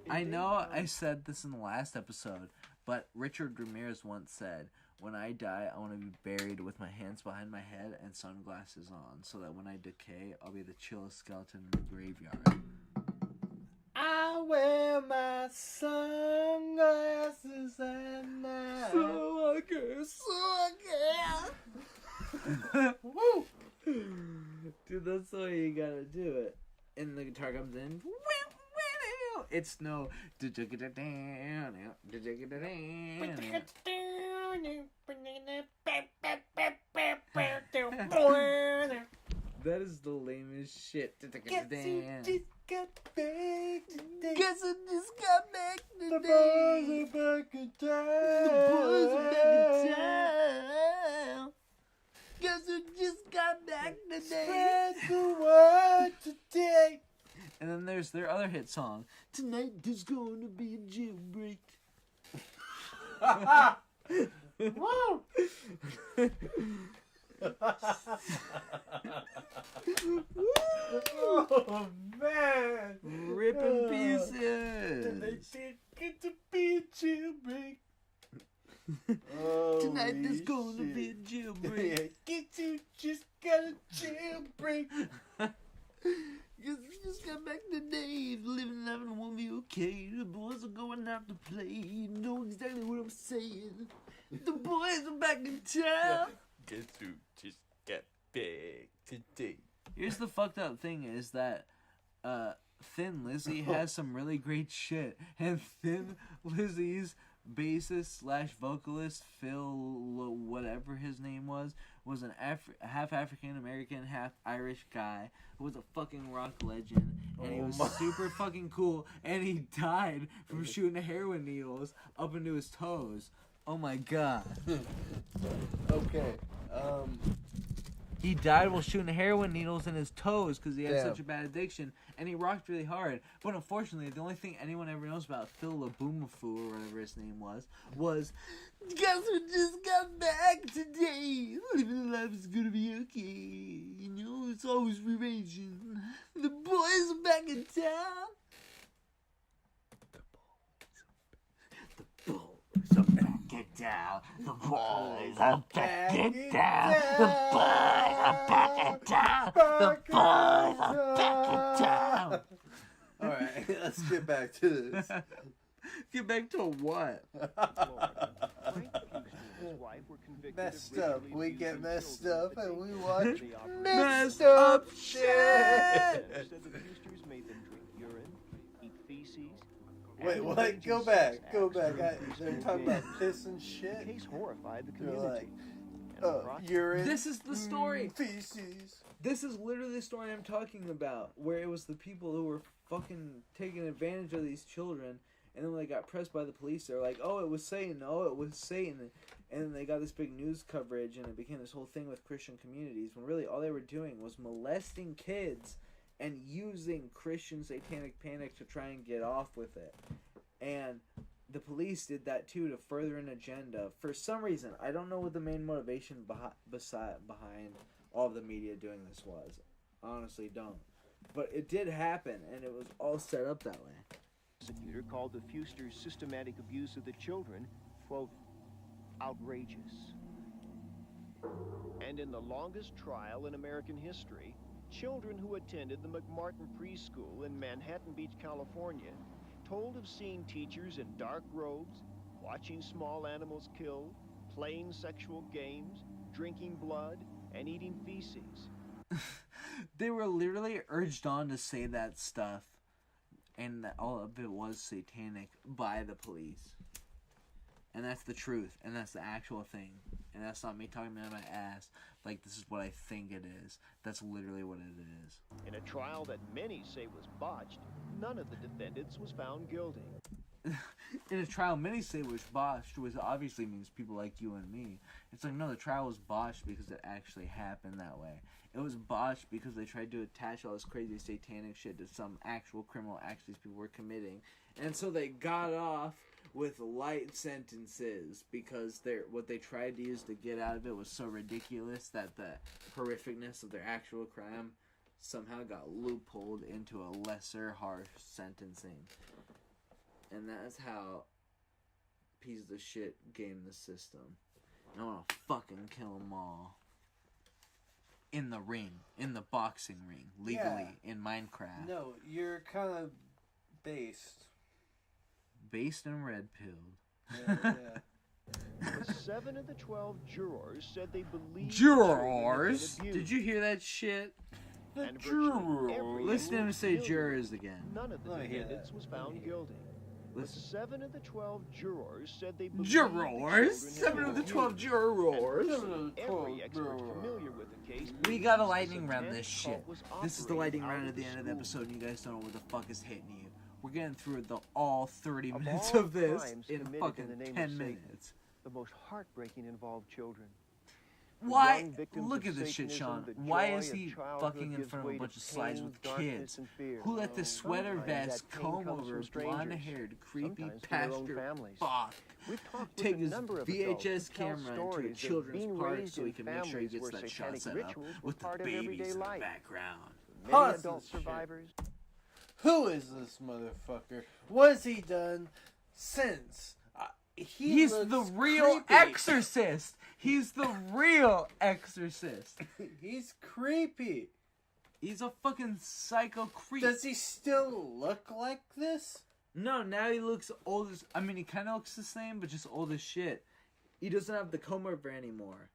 Speaker 2: I know I said this in the last episode, but Richard Ramirez once said, when I die, I want to be buried with my hands behind my head and sunglasses on, so that when I decay, I'll be the chillest skeleton in the graveyard.
Speaker 3: I wear my sunglasses at night.
Speaker 2: So I can. Woo! Dude, that's the way you gotta do it. And the guitar comes in. It's no. That is the lamest shit.
Speaker 3: Guess who just got back today?
Speaker 2: Guess who just got back today?
Speaker 3: The boys are back in town.
Speaker 2: The boys are back in town. Guess who just got back today?
Speaker 3: Spread the word today.
Speaker 2: And then there's their other hit song. Tonight there's going to be a jailbreak.
Speaker 3: Woo! Oh man!
Speaker 2: Rip in pieces.
Speaker 3: Tonight there's going to be a jailbreak.
Speaker 2: Tonight there's going to be a jailbreak.
Speaker 3: Guess who just got a jailbreak?
Speaker 2: Guess we just got back today. Living life and won't be okay. The boys are going out to play. You know exactly what I'm saying. The boys are back in town.
Speaker 3: Guess who just got back today?
Speaker 2: Here's the fucked up thing is that Thin Lizzy has some really great shit. And Thin Lizzy's bassist / vocalist, Phil, whatever his name was an half African American, half Irish guy who was a fucking rock legend, and he was super fucking cool, and he died from shooting heroin needles up into his toes. Oh my god.
Speaker 3: Okay.
Speaker 2: He died while shooting heroin needles in his toes because he had such a bad addiction, and he rocked really hard. But unfortunately, the only thing anyone ever knows about Phil LaBoomafoo, or whatever his name was guess who just got back today? Living life is gonna be okay. You know, it's always rearranging. The boys are back in town. The boys are back in town. The boys are back in town. The boys are back in town. The boys are back in town.
Speaker 3: Alright, let's get back to this.
Speaker 2: Get back to what?
Speaker 3: Messed up. We get messed up and we watch
Speaker 2: messed up shit.
Speaker 19: Said the Brewsters made them drink urine, eat feces.
Speaker 3: Wait, what? Go back. They're talking about piss and shit.
Speaker 19: The case horrified the
Speaker 3: They're
Speaker 19: community.
Speaker 3: like, urine.
Speaker 2: This is the story.
Speaker 3: Feces.
Speaker 2: This is literally the story I'm talking about, where it was the people who were fucking taking advantage of these children, and then when they got pressed by the police, they're like, oh, it was Satan, and then they got this big news coverage, and it became this whole thing with Christian communities, when really all they were doing was molesting kids and using Christian satanic panic to try and get off with it. And the police did that too to further an agenda. For some reason, I don't know what the main motivation behind all of the media doing this was. Honestly, don't. But it did happen, and it was all set up that way.
Speaker 19: The prosecutor called the Fewsters' systematic abuse of the children, quote, outrageous. And in the longest trial in American history, children who attended the McMartin Preschool in Manhattan Beach, California, told of seeing teachers in dark robes, watching small animals killed, playing sexual games, drinking blood, and eating feces.
Speaker 2: They were literally urged on to say that stuff, and that all of it was satanic by the police. And that's the truth, and that's the actual thing. And that's not me talking out of my ass. Like, this is what I think it is. That's literally what it is.
Speaker 19: In a trial that many say was botched, none of the defendants was found guilty.
Speaker 2: In a trial many say was botched, which obviously means people like you and me. It's like, no, the trial was botched because it actually happened that way. It was botched because they tried to attach all this crazy satanic shit to some actual criminal acts these people were committing. And so they got off with light sentences because what they tried to use to get out of it was so ridiculous that the horrificness of their actual crime somehow got loopholed into a lesser harsh sentencing. And that's how pieces of shit game the system. I want to fucking kill them all. In the ring. In the boxing ring. Legally. In Minecraft.
Speaker 3: No, you're kind of based.
Speaker 2: Based and red-pilled.
Speaker 3: Yeah.
Speaker 19: But 7 of the 12 jurors said they believed
Speaker 2: Jurors? Did you hear that shit?
Speaker 19: The jurors.
Speaker 2: Listen to him say jurors again.
Speaker 19: None of the defendants was found guilty. But 7 of the 12 jurors said they believed
Speaker 2: Jurors? 7 of the 12 jurors?
Speaker 19: Every expert familiar with the case.
Speaker 2: We got a lightning round this shit. This is the lightning round at the end of the episode, and you guys don't know what the fuck is hitting you. We're getting through all 30 minutes of this in fucking 10 minutes.
Speaker 19: The most heartbreaking involved children.
Speaker 2: Why? Look at this shit, Sean. Why is he fucking in front of a bunch of slides with kids? Who let this sweater vest, comb over, blonde-haired, creepy pastor fuck take his VHS camera into a children's park so he can make sure he gets that shot set up with the babies in the background?
Speaker 19: Many adult survivors.
Speaker 3: Who is this motherfucker? What has he done since?
Speaker 2: He's the real exorcist. He's the real exorcist.
Speaker 3: He's creepy.
Speaker 2: He's a fucking psycho creep.
Speaker 3: Does he still look like this?
Speaker 2: No, now he looks old as... I mean, he kind of looks the same, but just old as shit. He doesn't have the comb over anymore.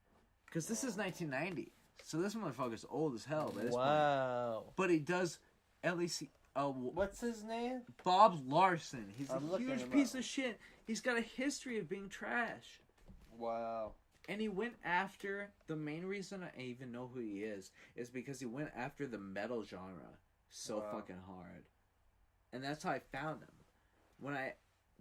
Speaker 2: Because this is 1990. So this motherfucker's old as hell by this point. But he does... At least he...
Speaker 3: What's his name?
Speaker 2: Bob Larson. He's a huge piece of shit. He's got a history of being trash.
Speaker 3: Wow.
Speaker 2: And he went after... The main reason I even know who he is because he went after the metal genre so fucking hard. And that's how I found him.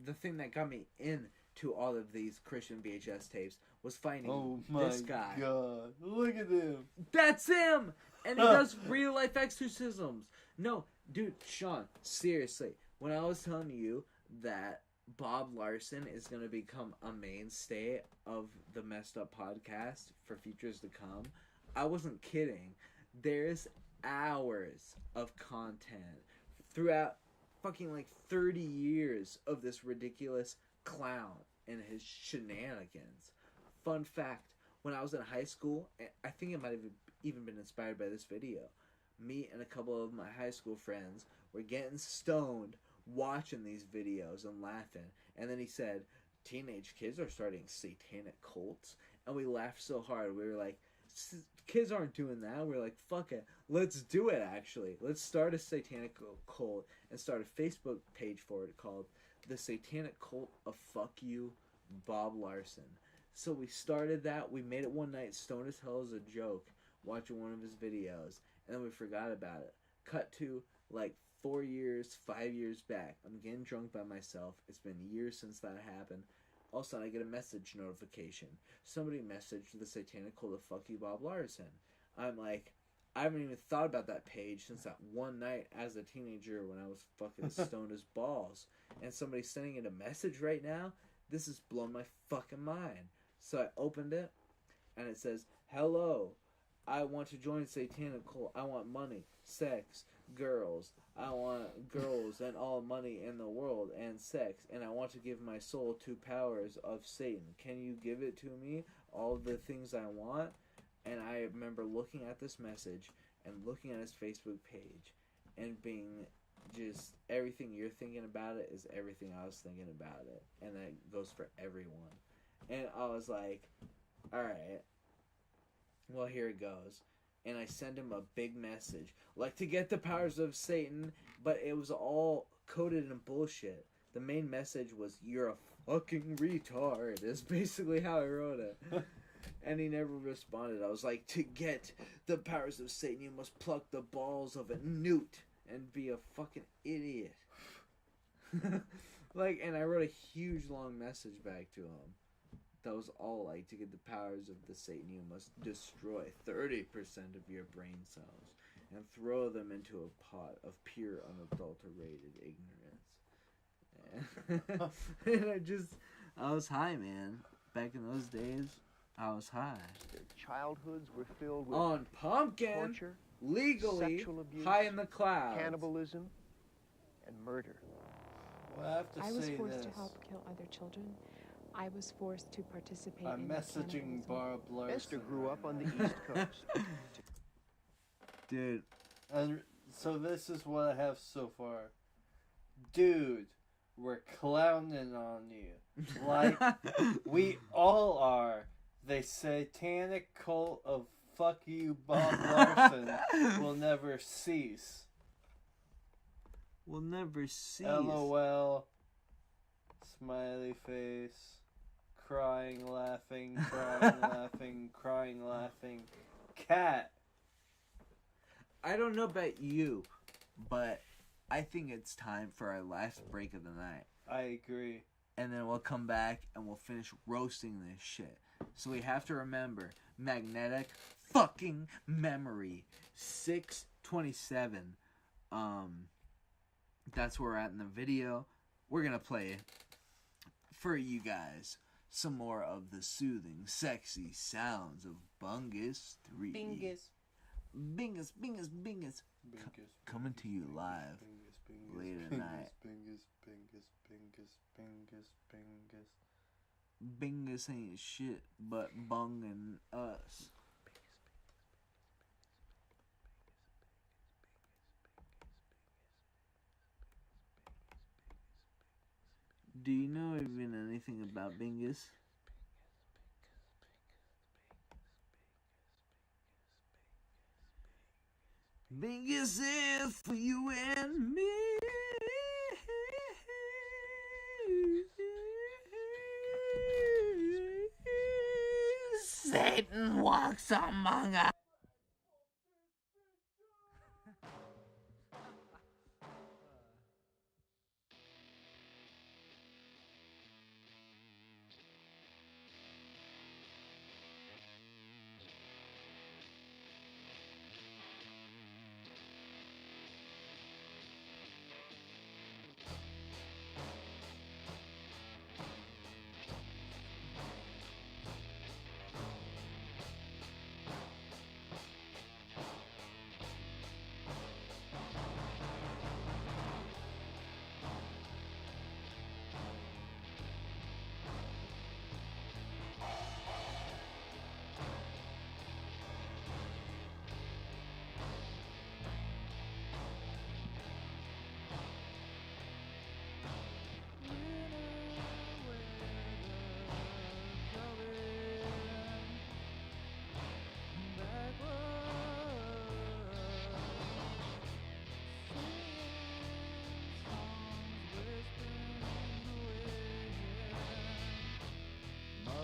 Speaker 2: The thing that got me into all of these Christian VHS tapes was finding this guy.
Speaker 3: Oh my god. Look at him.
Speaker 2: That's him! And he does real life exorcisms. No, dude, Sean, seriously. When I was telling you that Bob Larson is going to become a mainstay of the Messed Up podcast for futures to come, I wasn't kidding. There's hours of content throughout fucking like 30 years of this ridiculous clown and his shenanigans. Fun fact, when I was in high school, I think it might have even been inspired by this video, me and a couple of my high school friends were getting stoned watching these videos and laughing, and then he said teenage kids are starting satanic cults, and we laughed so hard. We were like, kids aren't doing that. We were like, fuck it, let's do it. Actually, let's start a satanic cult and start a Facebook page for it called the Satanic Cult of Fuck You, Bob Larson. So we started that. We made it one night, stoned as hell as a joke, watching one of his videos, and then we forgot about it. Cut to like 4 years, 5 years back. I'm getting drunk by myself. It's been years since that happened. All of a sudden, I get a message notification. Somebody messaged the Satanic Cult of Fuck You, Bob Larson. I'm like, I haven't even thought about that page since that one night as a teenager when I was fucking stoned as balls. And somebody's sending it a message right now? This has blown my fucking mind. So I opened it, and it says, hello, I want to join Satanic Cult. I want money, sex, girls. I want girls and all money in the world and sex. And I want to give my soul to powers of Satan. Can you give it to me? All the things I want. And I remember looking at this message and looking at his Facebook page and being just, everything you're thinking about it is everything I was thinking about it. And that goes for everyone. And I was like, alright, well, here it goes. And I send him a big message, like, to get the powers of Satan, but it was all coded in bullshit. The main message was, you're a fucking retard, is basically how I wrote it. And he never responded. I was like, to get the powers of Satan, you must pluck the balls of a newt and be a fucking idiot. Like, and I wrote a huge long message back to him. That was all like, to get the powers of the Satan, you must destroy 30% of your brain cells and throw them into a pot of pure, unadulterated ignorance. And I was high, man. Back in those days, I was high.
Speaker 19: Their childhoods were filled with
Speaker 2: on pumpkin,
Speaker 19: torture,
Speaker 2: legally,
Speaker 19: sexual abuse,
Speaker 2: high in the clouds,
Speaker 19: cannibalism, and murder.
Speaker 3: Well, I have to
Speaker 15: I was
Speaker 3: say
Speaker 15: forced
Speaker 3: this.
Speaker 15: to help kill other children. I was forced to participate
Speaker 3: I'm
Speaker 15: in the
Speaker 3: messaging
Speaker 15: cannibalism.
Speaker 3: Barb Larson.
Speaker 19: Esther grew up on the East Coast.
Speaker 2: Dude.
Speaker 3: And so this is what I have so far. Dude, we're clowning on you. Like we all are. The satanic cult of fuck you Bob Larson will never cease.
Speaker 2: Will never cease.
Speaker 3: LOL. Smiley face. Crying, laughing, crying, laughing, crying, laughing. Cat.
Speaker 2: I don't know about you, but I think it's time for our last break of the night.
Speaker 3: I agree.
Speaker 2: And then we'll come back and we'll finish roasting this shit. So we have to remember, magnetic fucking memory. 627. That's where we're at in the video. We're gonna play for you guys some more of the soothing, sexy sounds of Bungus 3. Bingus. Coming to you live late at night. Bingus ain't shit but bunging us. Do you know even anything about Bingus? Bingus is for you and me. Satan walks among us.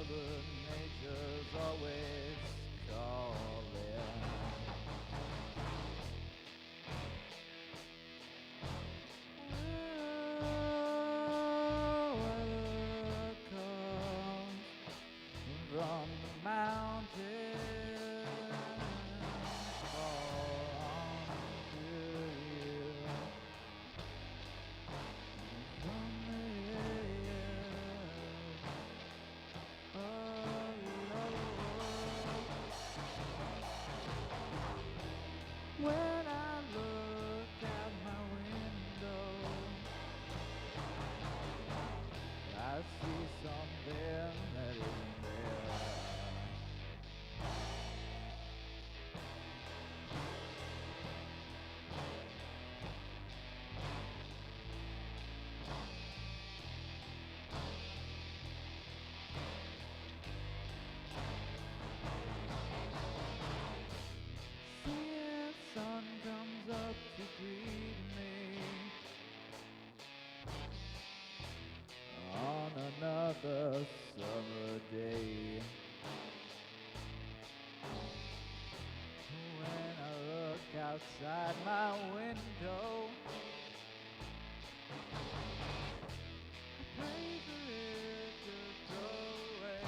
Speaker 2: Nature's always calling. Weather comes from the mountains, fall to you. From the when I look out my window, I see something that isn't there. Sun comes up to greet me on another summer day. When I look outside my window, I pray for it to go away.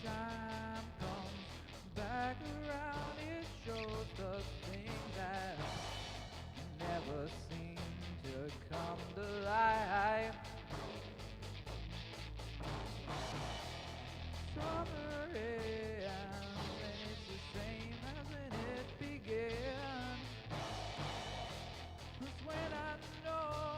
Speaker 2: Time comes back around, it shows the thing that never seem to come to life. Summer ends and it's the same as when it began. 'Cause when I know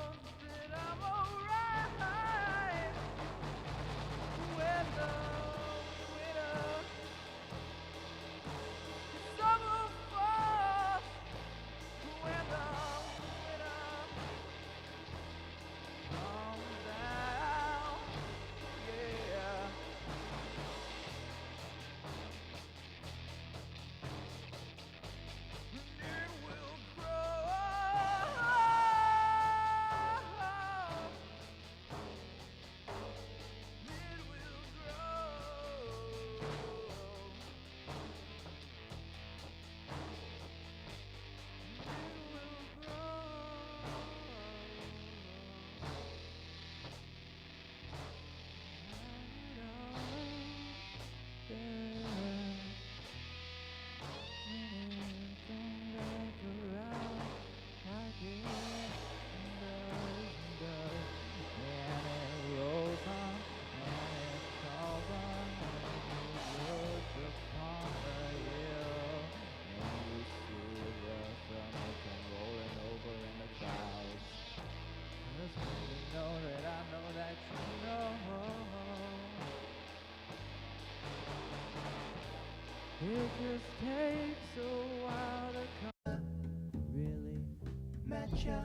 Speaker 1: It just takes a while to come. Really met ya.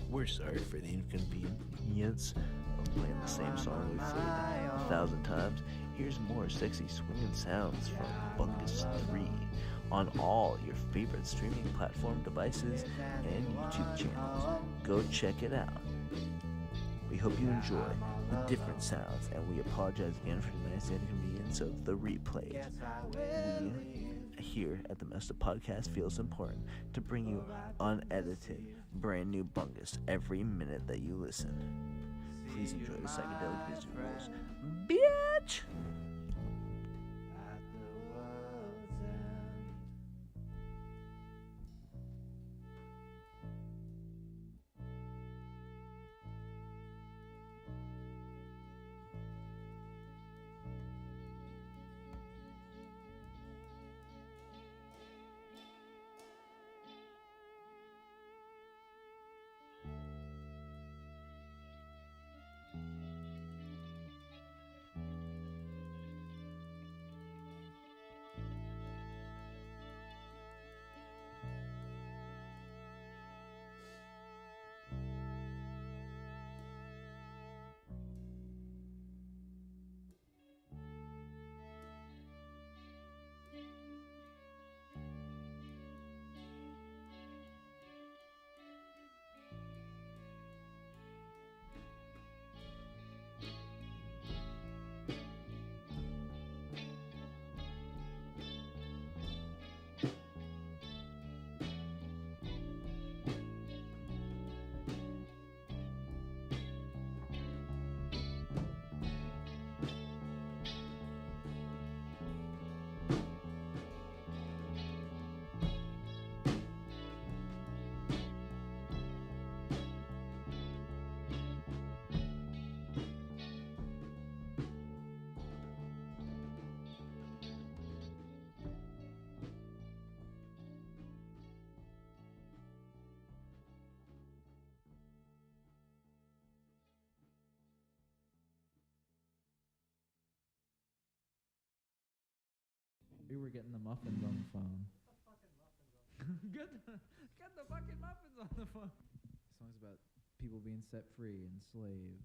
Speaker 20: We're sorry for the inconvenience of playing the same song we've played 1,000 times. Here's more sexy swinging sounds from Bungus 3 on all your favorite streaming platform devices and YouTube channels. Go check it out. We hope you enjoy the different sounds, and we apologize again for the nice inconvenience of the replays. We here at the Messed Up Podcast feels important to bring you unedited, brand new Bungus every minute that you listen. Please enjoy the psychedelic history rules. Bitch!
Speaker 1: We were getting the muffins on the phone. Get the fucking muffins on the phone. The song's about people being set free and slaves.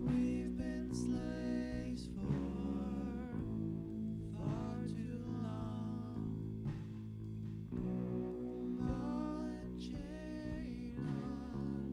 Speaker 8: We've been slaves for far too long. Ball and chain on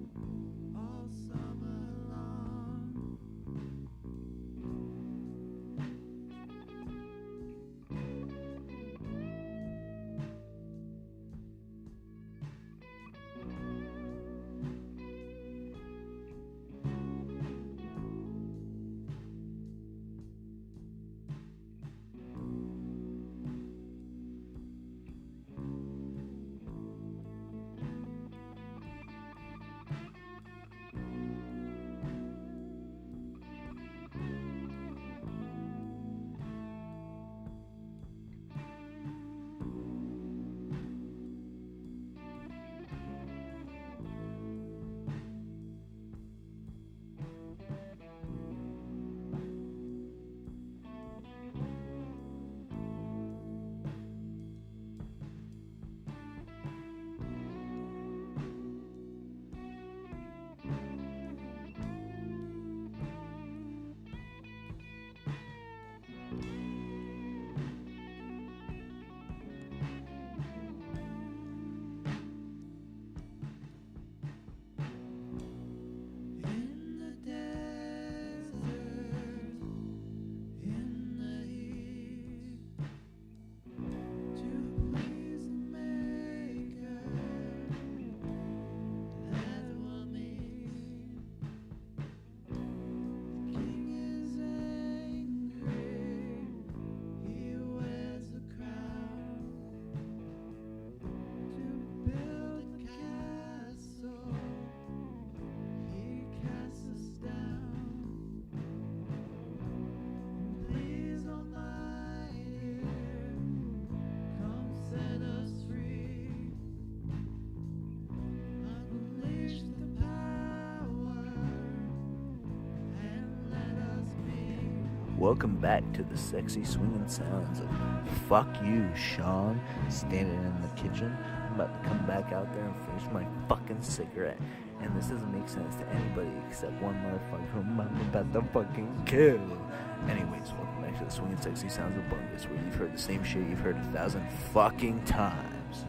Speaker 20: welcome back to the sexy swinging sounds of Fuck You, Sean. Standing in the kitchen, I'm about to come back out there and finish my fucking cigarette. And this doesn't make sense to anybody except one motherfucker whom I'm about to fucking kill. Anyways, welcome back to the swinging sexy sounds of Bungus, where you've heard the same shit you've heard 1,000 fucking times.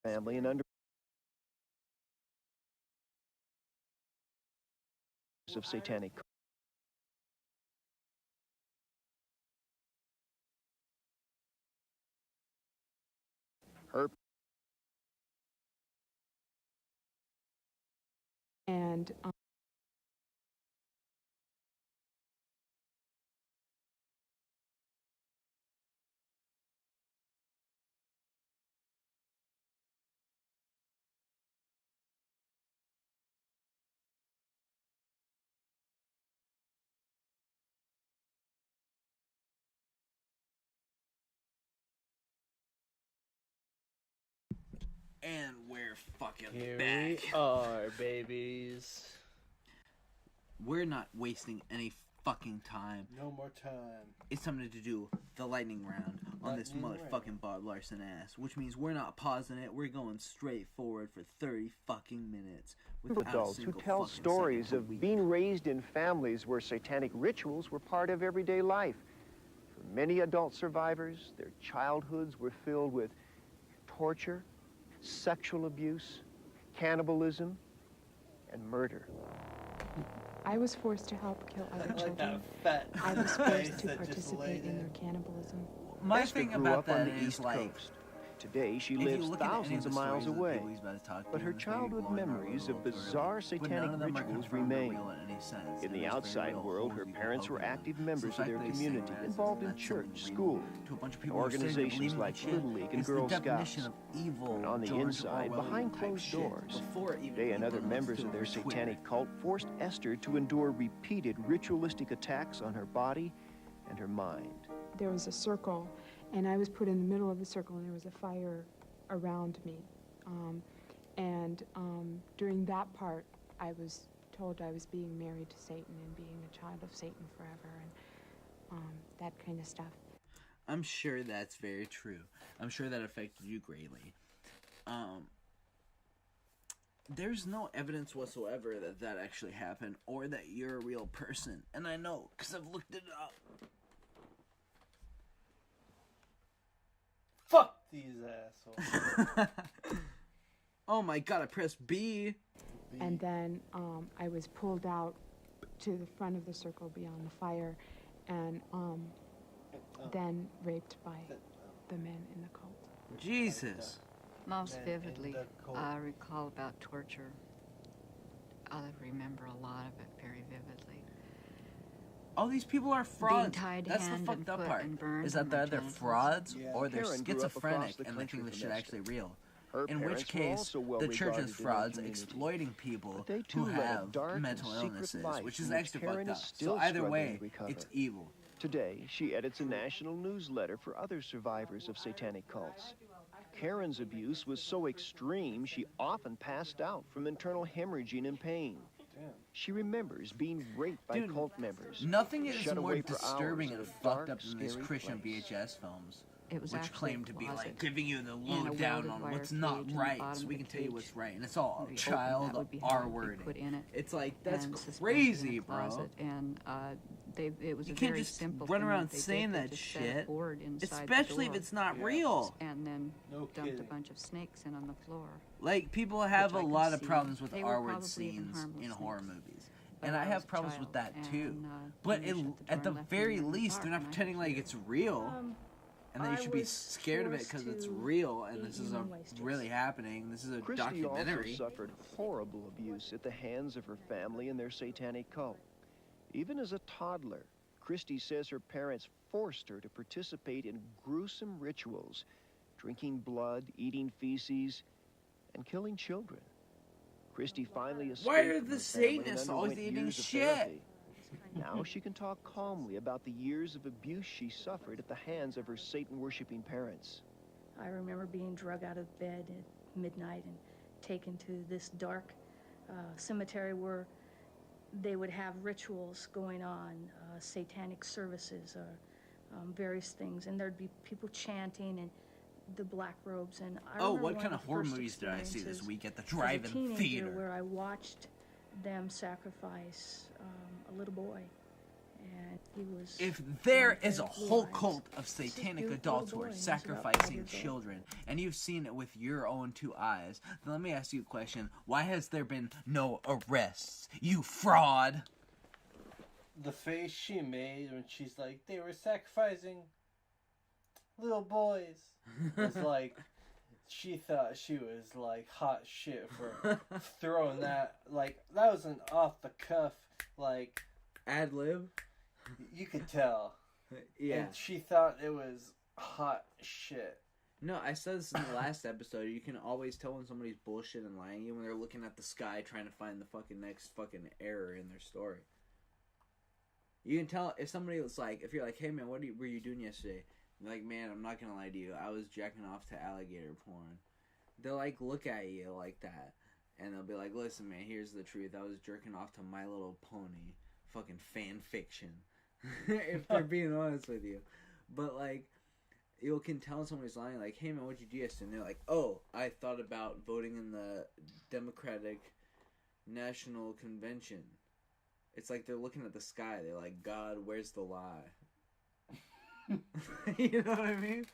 Speaker 19: family and under of satanic. Her
Speaker 15: And
Speaker 2: And we're fucking
Speaker 3: Here
Speaker 2: back.
Speaker 3: we are, babies.
Speaker 2: We're not wasting any fucking time.
Speaker 3: No more time.
Speaker 2: It's time to do the lightning round on this motherfucking Bob Larson ass, which means we're not pausing it. We're going straight forward for 30 fucking minutes.
Speaker 19: Adults who tell stories of being raised in families where satanic rituals were part of everyday life. For many adult survivors, their childhoods were filled with torture, sexual abuse, cannibalism, and murder.
Speaker 15: I was forced to help kill other children. I was forced to participate in their cannibalism.
Speaker 2: My
Speaker 19: Esther
Speaker 2: thing
Speaker 19: grew
Speaker 2: about
Speaker 19: up
Speaker 2: that
Speaker 19: on the
Speaker 2: is,
Speaker 19: East
Speaker 2: like,
Speaker 19: Coast. Today, she
Speaker 2: if you
Speaker 19: lives
Speaker 2: look at any of
Speaker 19: thousands
Speaker 2: the
Speaker 19: of miles
Speaker 2: stories of the
Speaker 19: away.
Speaker 2: people he's about to talk to,
Speaker 19: But her
Speaker 2: it's very
Speaker 19: childhood
Speaker 2: boring,
Speaker 19: memories of
Speaker 2: horrible,
Speaker 19: bizarre
Speaker 2: but none
Speaker 19: satanic
Speaker 2: of them are
Speaker 19: rituals
Speaker 2: confirmed or
Speaker 19: remain.
Speaker 2: real in any sense,
Speaker 19: In
Speaker 2: and
Speaker 19: the
Speaker 2: there's very
Speaker 19: outside
Speaker 2: little
Speaker 19: world,
Speaker 2: holes
Speaker 19: her
Speaker 2: you can
Speaker 19: parents
Speaker 2: poke
Speaker 19: were
Speaker 2: in them.
Speaker 19: active
Speaker 2: So
Speaker 19: members
Speaker 2: the
Speaker 19: of
Speaker 2: fact
Speaker 19: their
Speaker 2: that they say
Speaker 19: community,
Speaker 2: that
Speaker 19: involved in
Speaker 2: that's
Speaker 19: church,
Speaker 2: something
Speaker 19: school,
Speaker 2: real to a bunch of
Speaker 19: and
Speaker 2: people who are saying they
Speaker 19: organizations
Speaker 2: believe in
Speaker 19: like
Speaker 2: that shit
Speaker 19: Little League and
Speaker 2: is the
Speaker 19: Girl
Speaker 2: definition
Speaker 19: Scouts.
Speaker 2: of evil,
Speaker 19: And on the
Speaker 2: George
Speaker 19: inside,
Speaker 2: Orwellian
Speaker 19: behind
Speaker 2: type
Speaker 19: closed
Speaker 2: shit,
Speaker 19: doors,
Speaker 2: before even
Speaker 19: they and other
Speaker 2: Elon Musk
Speaker 19: members
Speaker 2: took
Speaker 19: of their
Speaker 2: over Twitter.
Speaker 19: satanic cult forced Esther to endure repeated ritualistic attacks on her body and her mind.
Speaker 15: There was a circle, and I was put in the middle of the circle, and there was a fire around me. During that part, I was told I was being married to Satan and being a child of Satan forever, and that kind of stuff.
Speaker 2: I'm sure that's very true. I'm sure that affected you greatly. There's no evidence whatsoever that that actually happened or that you're a real person. And I know, because I've looked it up.
Speaker 3: Fuck these assholes.
Speaker 2: Oh my god, I pressed B.
Speaker 15: And then I was pulled out to the front of the circle beyond the fire, and then raped by the men in the cult.
Speaker 2: Jesus.
Speaker 21: Most vividly, I recall about torture. I remember a lot of it very vividly.
Speaker 2: All these people are frauds.
Speaker 21: tied
Speaker 2: That's the
Speaker 21: hand
Speaker 2: fucked
Speaker 21: and
Speaker 2: up
Speaker 21: foot
Speaker 2: part.
Speaker 21: and burned
Speaker 2: Is that
Speaker 21: in
Speaker 2: they're
Speaker 21: their
Speaker 2: either
Speaker 21: genitals.
Speaker 2: frauds
Speaker 21: Yeah.
Speaker 2: or they're
Speaker 19: Karen grew up across
Speaker 2: schizophrenic
Speaker 19: the
Speaker 2: and they
Speaker 19: country
Speaker 2: think this
Speaker 19: from
Speaker 2: shit
Speaker 19: Esther.
Speaker 2: actually real.
Speaker 19: Her
Speaker 2: In which
Speaker 19: parents were
Speaker 2: case,
Speaker 19: also well
Speaker 2: the church
Speaker 19: regarded
Speaker 2: is
Speaker 19: in the
Speaker 2: frauds
Speaker 19: community.
Speaker 2: exploiting people
Speaker 19: They too
Speaker 2: who
Speaker 19: led a
Speaker 2: have
Speaker 19: dark
Speaker 2: mental
Speaker 19: and secret
Speaker 2: illnesses,
Speaker 19: life
Speaker 2: which is
Speaker 19: from which
Speaker 2: actually
Speaker 19: Karen
Speaker 2: fucked
Speaker 19: is
Speaker 2: up.
Speaker 19: still
Speaker 2: So either
Speaker 19: struggling
Speaker 2: way,
Speaker 19: to recover.
Speaker 2: it's evil.
Speaker 19: Today, she edits a national newsletter for other survivors of satanic cults. Karen's abuse was so extreme, she often passed out from internal hemorrhaging and pain. She remembers being raped by cult members.
Speaker 2: Nothing is
Speaker 19: shut
Speaker 2: more
Speaker 19: away for
Speaker 2: disturbing
Speaker 19: hours
Speaker 2: and
Speaker 19: in a
Speaker 2: fucked
Speaker 19: dark,
Speaker 2: up than these
Speaker 19: scary
Speaker 2: Christian
Speaker 19: place.
Speaker 2: VHS films.
Speaker 21: It was
Speaker 2: which
Speaker 21: actually
Speaker 2: claim
Speaker 21: a
Speaker 2: to be like
Speaker 21: closet
Speaker 2: giving you the
Speaker 21: and a
Speaker 2: lowdown
Speaker 21: welded
Speaker 2: on
Speaker 21: wire
Speaker 2: what's not
Speaker 21: cage in the
Speaker 2: right,
Speaker 21: bottom
Speaker 2: so
Speaker 21: of
Speaker 2: we
Speaker 21: the
Speaker 2: can tell you
Speaker 21: cage.
Speaker 2: what's right, and it's all
Speaker 21: When you open
Speaker 2: child
Speaker 21: that would be how
Speaker 2: R
Speaker 21: it would be
Speaker 2: wording.
Speaker 21: put in it
Speaker 2: It's like that's
Speaker 21: and suspended
Speaker 2: crazy,
Speaker 21: in a
Speaker 2: bro.
Speaker 21: closet. And it was
Speaker 2: You
Speaker 21: a
Speaker 2: can't
Speaker 21: very
Speaker 2: just
Speaker 21: simple
Speaker 2: run
Speaker 21: thing
Speaker 2: around
Speaker 21: that they
Speaker 2: saying
Speaker 21: did. They
Speaker 2: that
Speaker 21: just set a
Speaker 2: shit,
Speaker 21: board inside
Speaker 2: especially
Speaker 21: the
Speaker 2: if
Speaker 21: door.
Speaker 2: it's not real.
Speaker 21: And then dumped a
Speaker 3: kidding.
Speaker 21: bunch of snakes in on the floor.
Speaker 2: Like people have a
Speaker 21: Which I
Speaker 2: lot
Speaker 21: could
Speaker 2: of
Speaker 21: see.
Speaker 2: problems with
Speaker 21: They were
Speaker 2: R-word
Speaker 21: probably even
Speaker 2: scenes
Speaker 21: harmless
Speaker 2: in horror
Speaker 21: snakes.
Speaker 2: movies.
Speaker 21: But
Speaker 2: And I
Speaker 21: I
Speaker 2: have
Speaker 21: was a
Speaker 2: problems with
Speaker 21: child,
Speaker 2: that too.
Speaker 21: and,
Speaker 2: But
Speaker 21: they shut the door
Speaker 2: at the
Speaker 21: and left me
Speaker 2: very
Speaker 21: in the
Speaker 2: least,
Speaker 21: dark,
Speaker 2: they're not
Speaker 21: and I
Speaker 2: pretending like it's real. And that you
Speaker 17: I
Speaker 2: should be
Speaker 17: was
Speaker 2: scared of it because
Speaker 17: forced
Speaker 2: it's
Speaker 17: to
Speaker 2: real and
Speaker 17: eat
Speaker 2: this is
Speaker 17: human wastes.
Speaker 2: really happening. This is a
Speaker 19: Christy
Speaker 2: documentary.
Speaker 19: also suffered horrible abuse at the hands of her family and their satanic cult. Even as a toddler, Christy says her parents forced her to participate in gruesome rituals, drinking blood, eating feces, and killing children. Christy finally escaped
Speaker 2: Why are
Speaker 19: from
Speaker 2: the
Speaker 19: her family and
Speaker 2: Satanists always
Speaker 19: underwent
Speaker 2: eating
Speaker 19: years of
Speaker 2: shit?
Speaker 19: therapy. Now she can talk calmly about the years of abuse she suffered at the hands of her Satan-worshipping parents.
Speaker 16: I remember being drug out of bed at midnight and taken to this dark cemetery where they would have rituals going on, satanic services, various things, and there'd be people chanting and the black robes. And I
Speaker 2: Oh,
Speaker 16: remember
Speaker 2: what
Speaker 16: one
Speaker 2: kind
Speaker 16: of
Speaker 2: of
Speaker 16: the
Speaker 2: horror
Speaker 16: first
Speaker 2: movies did I see this
Speaker 16: experiences
Speaker 2: week at the
Speaker 16: as a
Speaker 2: drive-in
Speaker 16: teenager
Speaker 2: theater?
Speaker 16: where I watched them sacrifice a little boy, And he was.
Speaker 2: If there is a
Speaker 16: blue
Speaker 2: whole
Speaker 16: eyes.
Speaker 2: cult of
Speaker 16: This is
Speaker 2: satanic
Speaker 16: cute
Speaker 2: adults who
Speaker 16: little
Speaker 2: are
Speaker 16: boy, he's about
Speaker 2: sacrificing
Speaker 16: 5 years old.
Speaker 2: children, and you've seen it with your own 2 eyes, then let me ask you a question. Why has there been no arrests? You fraud!
Speaker 3: The face she made when she's like, they were sacrificing little boys. It's like, she thought she was like hot shit for throwing that. Like, that was an off the cuff, like,
Speaker 2: ad lib.
Speaker 3: You could tell.
Speaker 2: Yeah.
Speaker 3: And she thought it was hot shit.
Speaker 2: No, I said this in the last episode. You can always tell when somebody's bullshit and lying you when they're looking at the sky trying to find the fucking next fucking error in their story. You can tell if somebody was like, if you're like, hey man, what were you doing yesterday? You're like, man, I'm not gonna lie to you, I was jacking off to alligator porn. They'll like look at you like that, and they'll be like, listen man, here's the truth. I was jerking off to My Little Pony, fucking fan fiction. If they're being honest with you. But like, you can tell somebody's lying, like, hey man, what'd you do yesterday? And they're like, oh, I thought about voting in the Democratic National Convention. It's like they're looking at the sky. They're like, God, where's the lie? You know what I mean?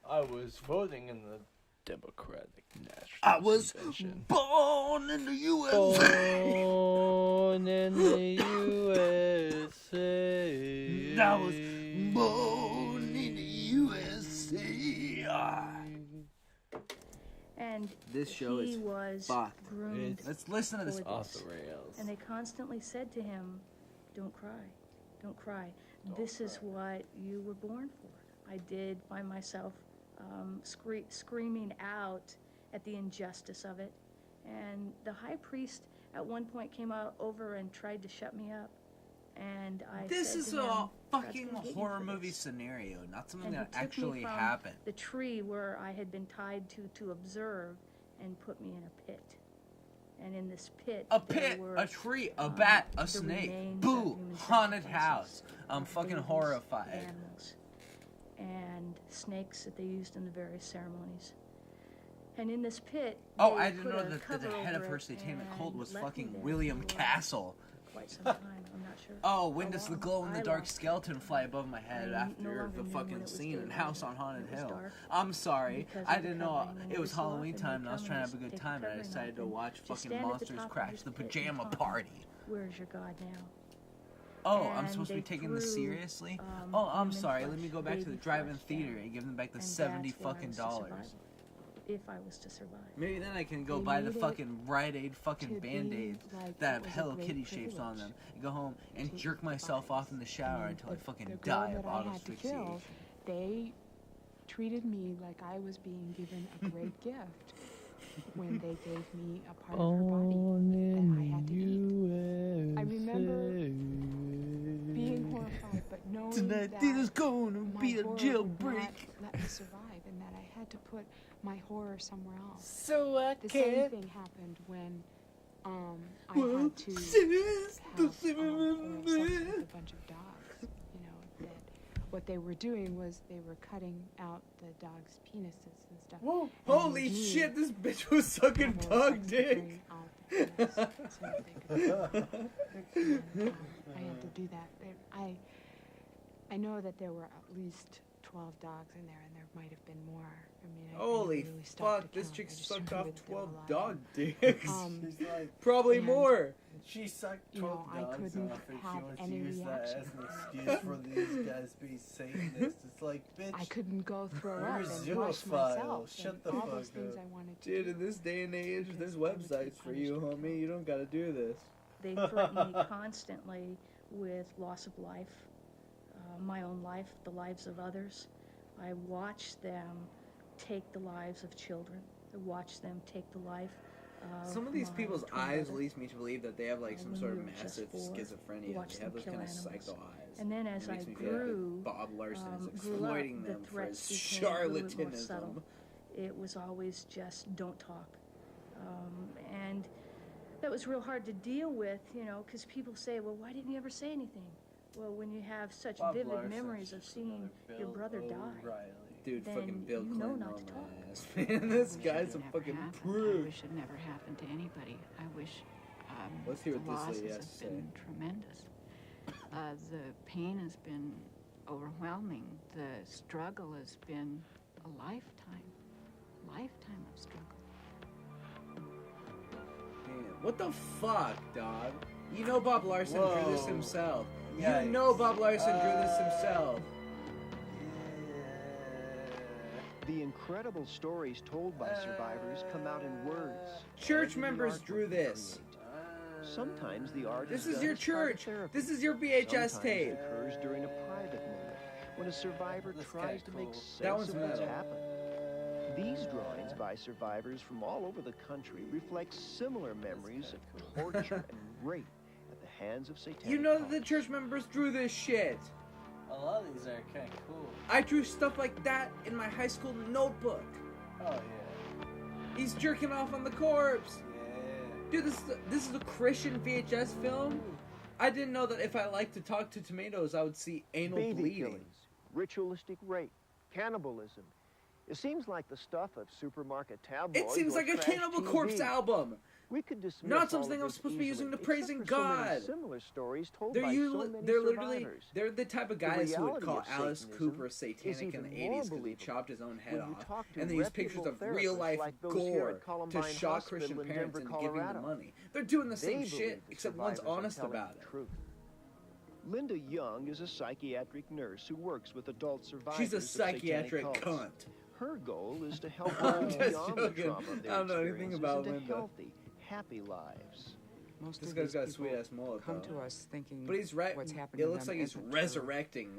Speaker 5: I was voting in the Democratic National
Speaker 2: I was
Speaker 5: Convention.
Speaker 2: born in the USA.
Speaker 5: Born in the USA.
Speaker 2: I was born in the USA.
Speaker 16: And
Speaker 2: This show
Speaker 16: he
Speaker 2: is
Speaker 16: was
Speaker 2: fucked.
Speaker 16: groomed.
Speaker 2: Let's listen to this.
Speaker 16: for
Speaker 5: Off the rails.
Speaker 16: And they constantly said to him, don't cry, don't cry. This is what you were born for. I did find myself screaming out at the injustice of it. And the high priest at one point came over and tried to shut me up. And I
Speaker 2: This
Speaker 16: said
Speaker 2: is
Speaker 16: to him,
Speaker 2: a
Speaker 16: "God's
Speaker 2: fucking
Speaker 16: gonna get you
Speaker 2: horror
Speaker 16: for
Speaker 2: movie
Speaker 16: this."
Speaker 2: scenario, not something
Speaker 16: And he
Speaker 2: that
Speaker 16: took me
Speaker 2: actually
Speaker 16: from
Speaker 2: happened.
Speaker 16: the tree where I had been tied to observe and put me in a pit. And in this pit,
Speaker 2: A
Speaker 16: there
Speaker 2: pit,
Speaker 16: were,
Speaker 2: a tree, a bat, a
Speaker 16: the
Speaker 2: snake.
Speaker 16: remains of
Speaker 2: Boo!
Speaker 16: human
Speaker 2: Haunted
Speaker 16: sacrifices
Speaker 2: house. I'm
Speaker 16: of
Speaker 2: fucking
Speaker 16: babies,
Speaker 2: horrified.
Speaker 16: Animals, and snakes that they used in the various ceremonies. And in this pit,
Speaker 2: Oh,
Speaker 16: they
Speaker 2: I didn't
Speaker 16: put
Speaker 2: know
Speaker 16: a
Speaker 2: that
Speaker 16: cover
Speaker 2: the head of
Speaker 16: over
Speaker 2: her
Speaker 16: it
Speaker 2: satanic
Speaker 16: and
Speaker 2: cult was
Speaker 16: left me
Speaker 2: fucking
Speaker 16: there
Speaker 2: William
Speaker 16: for
Speaker 2: Castle.
Speaker 16: quite some time. I'm not sure.
Speaker 2: Oh, when does
Speaker 16: how
Speaker 2: the
Speaker 16: long.
Speaker 2: glow in the
Speaker 16: I
Speaker 2: dark
Speaker 16: lost
Speaker 2: skeleton fly above my head
Speaker 16: I no
Speaker 2: after
Speaker 16: longer
Speaker 2: the
Speaker 16: knew when
Speaker 2: fucking
Speaker 16: it was
Speaker 2: scene in
Speaker 16: daylight.
Speaker 2: House on Haunted
Speaker 16: It was
Speaker 2: Hill?
Speaker 16: dark
Speaker 2: I'm sorry.
Speaker 16: because
Speaker 2: I
Speaker 16: of the
Speaker 2: didn't know
Speaker 16: covering, and
Speaker 2: it was
Speaker 16: was locked,
Speaker 2: Halloween
Speaker 16: and
Speaker 2: time
Speaker 16: they'd
Speaker 2: and I was
Speaker 16: come
Speaker 2: trying to
Speaker 16: and
Speaker 2: have a good
Speaker 16: take the
Speaker 2: time and I
Speaker 16: covering
Speaker 2: decided
Speaker 16: off
Speaker 2: to
Speaker 16: and
Speaker 2: watch
Speaker 16: just
Speaker 2: fucking
Speaker 16: stand at the
Speaker 2: Monsters
Speaker 16: top of
Speaker 2: Crash
Speaker 16: this
Speaker 2: the
Speaker 16: pit and
Speaker 2: Pajama
Speaker 16: taunt me,
Speaker 2: Party.
Speaker 16: Where's your God now?
Speaker 2: Oh, I'm
Speaker 16: And
Speaker 2: supposed to be
Speaker 16: they
Speaker 2: taking this
Speaker 16: threw,
Speaker 2: seriously? Oh, I'm
Speaker 16: human
Speaker 2: sorry. Let
Speaker 16: flesh,
Speaker 2: me go back to the
Speaker 16: baby
Speaker 2: drive-in
Speaker 16: flesh
Speaker 2: theater
Speaker 16: down.
Speaker 2: and give them back the
Speaker 16: And
Speaker 2: 70
Speaker 16: that's where I
Speaker 2: fucking
Speaker 16: was to
Speaker 2: dollars.
Speaker 16: survive, if I was to survive.
Speaker 2: Maybe then I can go
Speaker 15: They
Speaker 2: buy the
Speaker 15: made it
Speaker 2: fucking Rite Aid fucking
Speaker 15: to be
Speaker 2: Band-Aids
Speaker 15: like
Speaker 2: that
Speaker 15: it
Speaker 2: have
Speaker 15: was a
Speaker 2: Hello
Speaker 15: great
Speaker 2: Kitty shapes on them
Speaker 15: privilege
Speaker 2: and go home and
Speaker 15: to
Speaker 2: jerk myself off in the shower
Speaker 15: And
Speaker 2: until I
Speaker 15: the
Speaker 2: fucking
Speaker 15: girl
Speaker 2: die
Speaker 15: that
Speaker 2: of
Speaker 15: I had to kill,
Speaker 2: autoasphyxiation.
Speaker 15: they treated me like I was being given a great gift when they gave me a part of her body that I had to eat. I remember being horrified, but knowing
Speaker 2: Tonight
Speaker 15: that
Speaker 2: there's gonna
Speaker 15: my
Speaker 2: be a
Speaker 15: horror would
Speaker 2: jailbreak.
Speaker 15: not let me survive, and that I had to put my horror somewhere else.
Speaker 5: So I
Speaker 15: The same
Speaker 5: can't.
Speaker 15: thing happened when I
Speaker 2: Well,
Speaker 15: had to
Speaker 2: sis,
Speaker 15: have oral sex with a bunch of dogs. You know, that what they were doing was they were cutting out the dogs' penises and stuff.
Speaker 2: Whoa,
Speaker 15: And
Speaker 2: holy
Speaker 15: they knew
Speaker 2: shit, this bitch was sucking
Speaker 15: have oral
Speaker 2: dog
Speaker 15: sex to
Speaker 2: dick.
Speaker 15: bring out the penis so that they could- and, I had to do that. I know that there were at least 12 dogs in there, and there might have been more. I mean, I
Speaker 2: Holy
Speaker 15: never really stopped
Speaker 2: fuck,
Speaker 15: to
Speaker 2: this
Speaker 15: count.
Speaker 2: chick
Speaker 15: I just
Speaker 2: sucked
Speaker 15: remember
Speaker 2: off
Speaker 15: that there were
Speaker 2: 12
Speaker 15: a lot.
Speaker 2: dog dicks.
Speaker 3: She's like,
Speaker 2: Probably
Speaker 15: and,
Speaker 2: more.
Speaker 3: she sucked
Speaker 15: you
Speaker 3: 12
Speaker 15: know, I
Speaker 3: dogs
Speaker 15: couldn't
Speaker 3: off and she
Speaker 15: have
Speaker 3: wants to
Speaker 15: any
Speaker 3: use that as
Speaker 15: reaction.
Speaker 3: an excuse for these guys to be Satanists. It's like, bitch,
Speaker 15: I couldn't go throw
Speaker 3: you're
Speaker 15: up
Speaker 3: a
Speaker 15: and wash
Speaker 3: zoophile.
Speaker 15: myself.
Speaker 3: Shut
Speaker 15: and
Speaker 3: the
Speaker 15: all
Speaker 3: fuck
Speaker 15: those things
Speaker 3: up.
Speaker 15: I wanted to
Speaker 2: Dude,
Speaker 15: do.
Speaker 2: in this day and age, there's
Speaker 15: I would be
Speaker 2: websites for you,
Speaker 15: punished.
Speaker 2: homie. You don't gotta do this.
Speaker 16: They threatened me constantly with loss of life, my own life, the lives of others. I watched them take the lives of children. I watched them take the life of
Speaker 2: Some of these
Speaker 16: my
Speaker 2: people's
Speaker 16: twin
Speaker 2: eyes
Speaker 16: brother.
Speaker 2: leads me to believe that they have like some
Speaker 16: when
Speaker 2: sort
Speaker 16: we
Speaker 2: of
Speaker 16: were just
Speaker 2: massive
Speaker 16: 4,
Speaker 2: schizophrenia.
Speaker 16: watched
Speaker 2: They have
Speaker 16: them
Speaker 2: those
Speaker 16: kill
Speaker 2: kind of
Speaker 16: animals.
Speaker 2: psycho eyes.
Speaker 16: And then
Speaker 2: It
Speaker 16: as I
Speaker 2: makes me feel like
Speaker 16: grew,
Speaker 2: Bob Larson is
Speaker 16: grew up,
Speaker 2: exploiting
Speaker 16: the
Speaker 2: them for
Speaker 16: threats
Speaker 2: his
Speaker 16: became a little bit more
Speaker 2: charlatanism.
Speaker 16: subtle. It was always just don't talk. And that was real hard to deal with, you know, because people say, well, why didn't you ever say anything? Well, when you have such
Speaker 3: Bob
Speaker 16: vivid
Speaker 3: Larson's
Speaker 16: memories of
Speaker 3: just
Speaker 16: seeing
Speaker 3: another
Speaker 16: your
Speaker 3: Bill
Speaker 16: brother die,
Speaker 3: O'Reilly.
Speaker 2: Dude,
Speaker 16: then
Speaker 2: fucking Bill
Speaker 16: you know
Speaker 2: Clinton
Speaker 16: not
Speaker 2: on
Speaker 16: to
Speaker 2: my
Speaker 16: talk.
Speaker 2: ass, man. This
Speaker 21: I wish
Speaker 2: guy's
Speaker 21: it
Speaker 2: a
Speaker 21: never
Speaker 2: fucking
Speaker 21: happened. I
Speaker 2: prude.
Speaker 21: wish it never happened to anybody. I wish
Speaker 2: Let's hear
Speaker 21: the
Speaker 2: what this
Speaker 21: losses
Speaker 2: lady has
Speaker 21: have
Speaker 2: to say.
Speaker 21: been tremendous. The pain has been overwhelming. The struggle has been a lifetime of struggle.
Speaker 2: Man, what the fuck, dog? You know Bob Larson drew this himself.
Speaker 3: Yikes.
Speaker 2: You know Bob Larson drew this himself.
Speaker 19: The incredible stories told by survivors come out in words.
Speaker 2: Church members drew this.
Speaker 19: Sometimes the art
Speaker 2: This
Speaker 19: is
Speaker 2: is your
Speaker 19: done as part of
Speaker 2: church.
Speaker 19: therapy.
Speaker 2: This is your VHS
Speaker 19: Sometimes
Speaker 2: tape.
Speaker 19: It occurs during a private moment when a survivor tries to make sense
Speaker 2: That one's
Speaker 19: of what's
Speaker 2: metal.
Speaker 19: happened. These drawings by survivors from all over the country reflect similar memories of torture and rape at the hands of Satanic.
Speaker 2: You know that the church members drew this shit.
Speaker 3: A lot of these are kind of cool.
Speaker 2: I drew stuff like that in my high school notebook.
Speaker 3: Oh yeah.
Speaker 2: He's jerking off on the corpse.
Speaker 3: Yeah.
Speaker 2: Dude, this is a Christian VHS film. I didn't know that if I liked to talk to tomatoes, I would see anal
Speaker 19: Baby
Speaker 2: bleeding.
Speaker 19: killings, ritualistic rape, cannibalism. It seems like the stuff of supermarket tabloids.
Speaker 2: It seems
Speaker 19: or
Speaker 2: like a
Speaker 19: trash
Speaker 2: Cannibal
Speaker 19: TV.
Speaker 2: Corpse album.
Speaker 19: We could dismiss
Speaker 2: Not
Speaker 19: all
Speaker 2: something
Speaker 19: of
Speaker 2: I'm
Speaker 19: this
Speaker 2: supposed to be using
Speaker 19: easily,
Speaker 2: to praising
Speaker 19: except for so many
Speaker 2: God.
Speaker 19: similar stories told
Speaker 2: They're
Speaker 19: by
Speaker 2: usually,
Speaker 19: so many
Speaker 2: they're literally,
Speaker 19: survivors.
Speaker 2: they're the type of
Speaker 19: The
Speaker 2: guys who would
Speaker 19: reality
Speaker 2: call
Speaker 19: of
Speaker 2: Alice
Speaker 19: Satanism
Speaker 2: Cooper
Speaker 19: is
Speaker 2: satanic in
Speaker 19: even
Speaker 2: the
Speaker 19: more
Speaker 2: 80s because he
Speaker 19: believable
Speaker 2: chopped his own head
Speaker 19: when you
Speaker 2: off.
Speaker 19: talk to
Speaker 2: And they use pictures
Speaker 19: reputable
Speaker 2: of real
Speaker 19: therapists
Speaker 2: life
Speaker 19: like those here
Speaker 2: gore
Speaker 19: at
Speaker 2: to
Speaker 19: Columbine
Speaker 2: shock
Speaker 19: Hospital
Speaker 2: Christian
Speaker 19: in
Speaker 2: parents
Speaker 19: Denver,
Speaker 2: into giving them
Speaker 19: Colorado.
Speaker 2: money. They're doing the
Speaker 19: They
Speaker 2: same
Speaker 19: believe
Speaker 2: shit,
Speaker 19: the
Speaker 2: except one's
Speaker 19: survivors are
Speaker 2: honest
Speaker 19: telling
Speaker 2: about
Speaker 19: the
Speaker 2: it.
Speaker 19: truth. Linda Young is a psychiatric nurse who works with adult survivors.
Speaker 2: She's a
Speaker 19: of satanic
Speaker 2: psychiatric
Speaker 19: cults.
Speaker 2: cunt.
Speaker 19: Her goal is to help
Speaker 2: I'm
Speaker 19: them
Speaker 2: just
Speaker 19: beyond the
Speaker 2: joking.
Speaker 19: trauma of their
Speaker 2: I don't know anything
Speaker 19: experiences
Speaker 2: about
Speaker 19: into
Speaker 2: Linda.
Speaker 19: healthy, happy lives.
Speaker 15: Most
Speaker 2: This
Speaker 15: of
Speaker 2: guy's
Speaker 15: these
Speaker 2: got a
Speaker 15: people
Speaker 2: sweet-ass mullet,
Speaker 15: come
Speaker 2: though.
Speaker 15: to us thinking
Speaker 2: But he's right.
Speaker 15: what's happening
Speaker 2: It
Speaker 15: to
Speaker 2: looks
Speaker 15: them
Speaker 2: like he's
Speaker 15: isn't
Speaker 2: resurrecting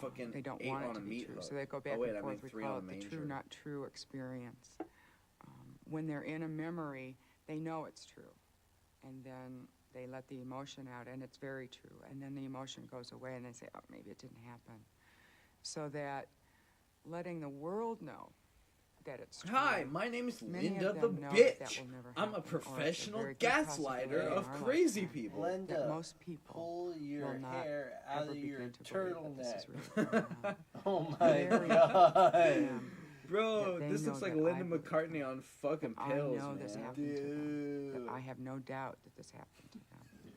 Speaker 2: fucking
Speaker 15: They don't
Speaker 2: 8
Speaker 15: want
Speaker 2: on
Speaker 15: it
Speaker 2: a
Speaker 15: to be true,
Speaker 2: meatloaf.
Speaker 15: so they go back
Speaker 2: oh, wait,
Speaker 15: and
Speaker 2: I
Speaker 15: forth.
Speaker 2: mean
Speaker 15: We
Speaker 2: 3
Speaker 15: call
Speaker 2: on a
Speaker 15: it the true,
Speaker 2: manger.
Speaker 15: not true experience. When they're in a memory, they know it's true, and then they let the emotion out, and it's very true. And then the emotion goes away, and they say, "Oh, maybe it didn't happen." So that letting the world know that it's true.
Speaker 2: Hi, my name is
Speaker 15: Many
Speaker 2: Linda
Speaker 15: of
Speaker 2: the
Speaker 15: them know
Speaker 2: bitch.
Speaker 15: that will never
Speaker 2: I'm a
Speaker 15: happen, or it's a
Speaker 2: professional
Speaker 15: very good
Speaker 2: gaslighter
Speaker 15: possibility
Speaker 2: of
Speaker 15: in our
Speaker 2: crazy
Speaker 15: lifetime
Speaker 2: people.
Speaker 3: Linda,
Speaker 15: that most people
Speaker 3: pull your
Speaker 15: will not
Speaker 3: hair out
Speaker 15: ever
Speaker 3: of your
Speaker 15: begin to believe that this is
Speaker 3: turtleneck.
Speaker 15: really going on.
Speaker 3: Oh my
Speaker 15: Very
Speaker 3: god.
Speaker 15: them
Speaker 2: Bro,
Speaker 15: that they
Speaker 2: this
Speaker 15: know
Speaker 2: looks like
Speaker 15: that
Speaker 2: Linda
Speaker 15: I believe
Speaker 2: McCartney on fucking
Speaker 15: I
Speaker 2: pills,
Speaker 15: know
Speaker 2: man.
Speaker 15: this happened to them. That I have no doubt that this happened to them.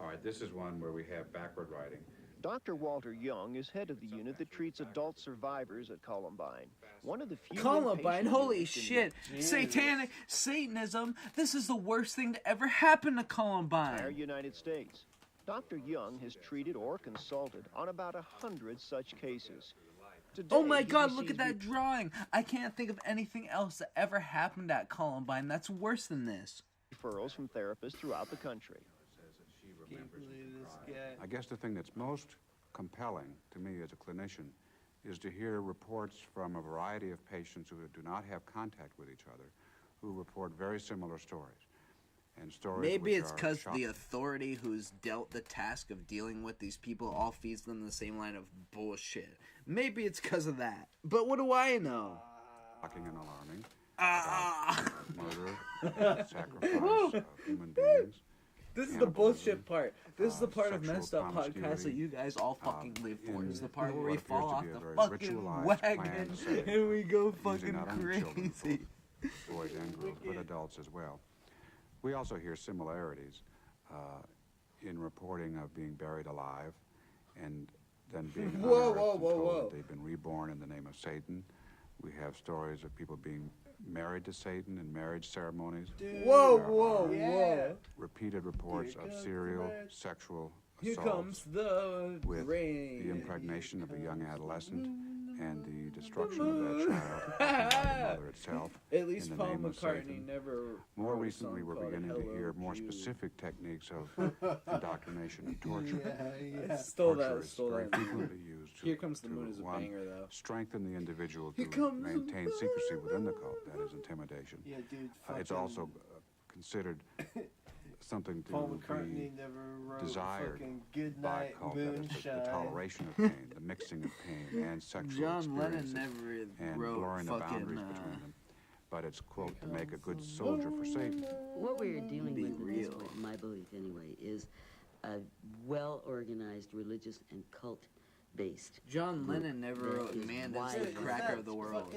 Speaker 4: All right, this is one where we have backward writing.
Speaker 19: Dr. Walter Young is head of the unit that treats adult survivors at Columbine. One of the few
Speaker 2: Columbine,
Speaker 19: inpatient
Speaker 2: holy
Speaker 19: units in the
Speaker 2: shit. Satanic Satanism. This is the worst thing to ever happen to
Speaker 19: entire
Speaker 2: Columbine.
Speaker 19: United States. Dr. Young has treated or consulted on about 100 such cases. Today,
Speaker 2: Oh my
Speaker 19: he
Speaker 2: god, look at
Speaker 19: receives
Speaker 2: that drawing. I can't think of anything else that ever happened at Columbine that's worse than this.
Speaker 19: referrals from therapists throughout the country.
Speaker 3: Can't believe this guy.
Speaker 18: I guess the thing that's most compelling to me as a clinician is to hear reports from a variety of patients who do not have contact with each other, who report very similar stories. And stories
Speaker 2: Maybe
Speaker 18: which
Speaker 2: it's
Speaker 18: are
Speaker 2: because
Speaker 18: shocking.
Speaker 2: the authority who's dealt the task of dealing with these people all feeds them the same line of bullshit. Maybe it's because of that. But what do I know?
Speaker 18: Shocking and alarming.
Speaker 2: Ah.
Speaker 18: Murder, sacrifice of human beings.
Speaker 2: This is the bullshit part. This is the part of
Speaker 18: sexual
Speaker 2: messed up podcast that
Speaker 18: promiscuity,
Speaker 2: you guys all fucking live for. This is the part where we
Speaker 18: what appears
Speaker 2: fall
Speaker 18: to
Speaker 2: off
Speaker 18: be a
Speaker 2: the
Speaker 18: very
Speaker 2: fucking
Speaker 18: ritualized
Speaker 2: wagon
Speaker 18: planned setting,
Speaker 2: and we go
Speaker 18: using
Speaker 2: fucking
Speaker 18: not only children for
Speaker 2: crazy.
Speaker 18: boys and girls, but adults as well. We also hear similarities in reporting of being buried alive and then being
Speaker 2: Whoa,
Speaker 18: unearthed
Speaker 2: whoa,
Speaker 18: and
Speaker 2: whoa,
Speaker 18: told
Speaker 2: whoa.
Speaker 18: that they've been reborn in the name of Satan. We have stories of people being married to Satan in marriage ceremonies.
Speaker 2: Whoa,
Speaker 18: There
Speaker 2: whoa,
Speaker 18: are
Speaker 2: whoa.
Speaker 18: repeated reports
Speaker 2: Here
Speaker 18: of
Speaker 2: comes
Speaker 18: serial
Speaker 2: the red.
Speaker 18: sexual
Speaker 2: Here
Speaker 18: assaults
Speaker 2: comes the
Speaker 18: with
Speaker 2: rain.
Speaker 18: the impregnation of a young adolescent and the destruction of that child by the mother itself.
Speaker 2: At least
Speaker 18: in the
Speaker 2: Paul
Speaker 18: name of
Speaker 2: McCartney
Speaker 18: Satan.
Speaker 2: never
Speaker 18: More
Speaker 2: wrote a
Speaker 18: recently,
Speaker 2: song
Speaker 18: we're
Speaker 2: called
Speaker 18: beginning to
Speaker 2: Hello,
Speaker 18: hear more
Speaker 2: Jude.
Speaker 18: specific techniques of indoctrination and torture.
Speaker 2: I stole
Speaker 18: Torture
Speaker 2: that.
Speaker 18: is
Speaker 2: Stole
Speaker 18: very
Speaker 2: that.
Speaker 18: frequently used to,
Speaker 2: Here Comes the Moon is a
Speaker 18: one,
Speaker 2: banger, though.
Speaker 18: strengthen the individual
Speaker 2: Here
Speaker 18: to
Speaker 2: comes the
Speaker 18: maintain secrecy within the cult. That is intimidation.
Speaker 3: Yeah, dude.
Speaker 18: It's
Speaker 3: fucking
Speaker 18: also considered something to
Speaker 3: Paul McCartney
Speaker 18: be
Speaker 3: never wrote
Speaker 18: desired
Speaker 3: fucking
Speaker 18: by
Speaker 3: Goodnight
Speaker 18: cult. That is the
Speaker 3: Moonshine.
Speaker 18: toleration of pain, the mixing of pain and sexual
Speaker 2: John Lennon
Speaker 18: experiences
Speaker 2: never
Speaker 18: and
Speaker 2: wrote
Speaker 18: blurring the
Speaker 2: fucking,
Speaker 18: boundaries between them. But it's, quote, to make a good soldier for Satan.
Speaker 17: What we're dealing
Speaker 2: Be
Speaker 17: with at this
Speaker 2: real.
Speaker 17: point, in my belief anyway, is a well-organized religious and cult-based
Speaker 2: John
Speaker 17: group
Speaker 2: Lennon never
Speaker 17: that
Speaker 2: wrote
Speaker 17: is
Speaker 2: Man
Speaker 17: wide
Speaker 2: is the
Speaker 17: open.
Speaker 2: cracker of the world.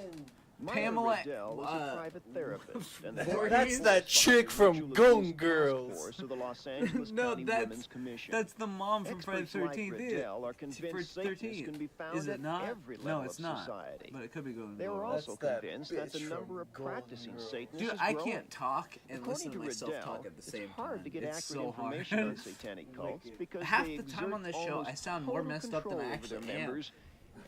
Speaker 2: Pamela,
Speaker 19: Riddell is a private therapist, and the
Speaker 3: That's that chick from Gone Girls.
Speaker 19: Force of the Los Angeles
Speaker 2: No,
Speaker 19: County Women's Commission.
Speaker 2: that's the mom from Friday the
Speaker 19: Experts like
Speaker 2: 13th.
Speaker 19: Riddell are convinced Satanists can be found
Speaker 2: Is it
Speaker 19: at
Speaker 2: not?
Speaker 19: every
Speaker 2: No,
Speaker 19: level
Speaker 2: it's
Speaker 19: of
Speaker 2: not.
Speaker 19: society.
Speaker 2: But it could be going.
Speaker 19: They were also
Speaker 3: That's that
Speaker 19: convinced that the
Speaker 3: bitch
Speaker 19: number
Speaker 3: from
Speaker 19: of
Speaker 3: Golden
Speaker 19: practicing
Speaker 3: Girls.
Speaker 19: Satanists
Speaker 2: Dude,
Speaker 19: is
Speaker 2: I
Speaker 19: growing.
Speaker 2: can't talk and
Speaker 19: According
Speaker 2: listen to myself
Speaker 19: Riddell,
Speaker 2: talk at the same
Speaker 19: it's hard
Speaker 2: time.
Speaker 19: to get
Speaker 2: It's
Speaker 19: accurate
Speaker 2: so hard.
Speaker 19: information on satanic cults because
Speaker 2: Half
Speaker 19: they
Speaker 2: the time on
Speaker 19: exert
Speaker 2: this show, I
Speaker 19: almost
Speaker 2: sound more
Speaker 19: total
Speaker 2: messed up than
Speaker 19: control
Speaker 2: I
Speaker 19: over their
Speaker 2: actually am.
Speaker 19: members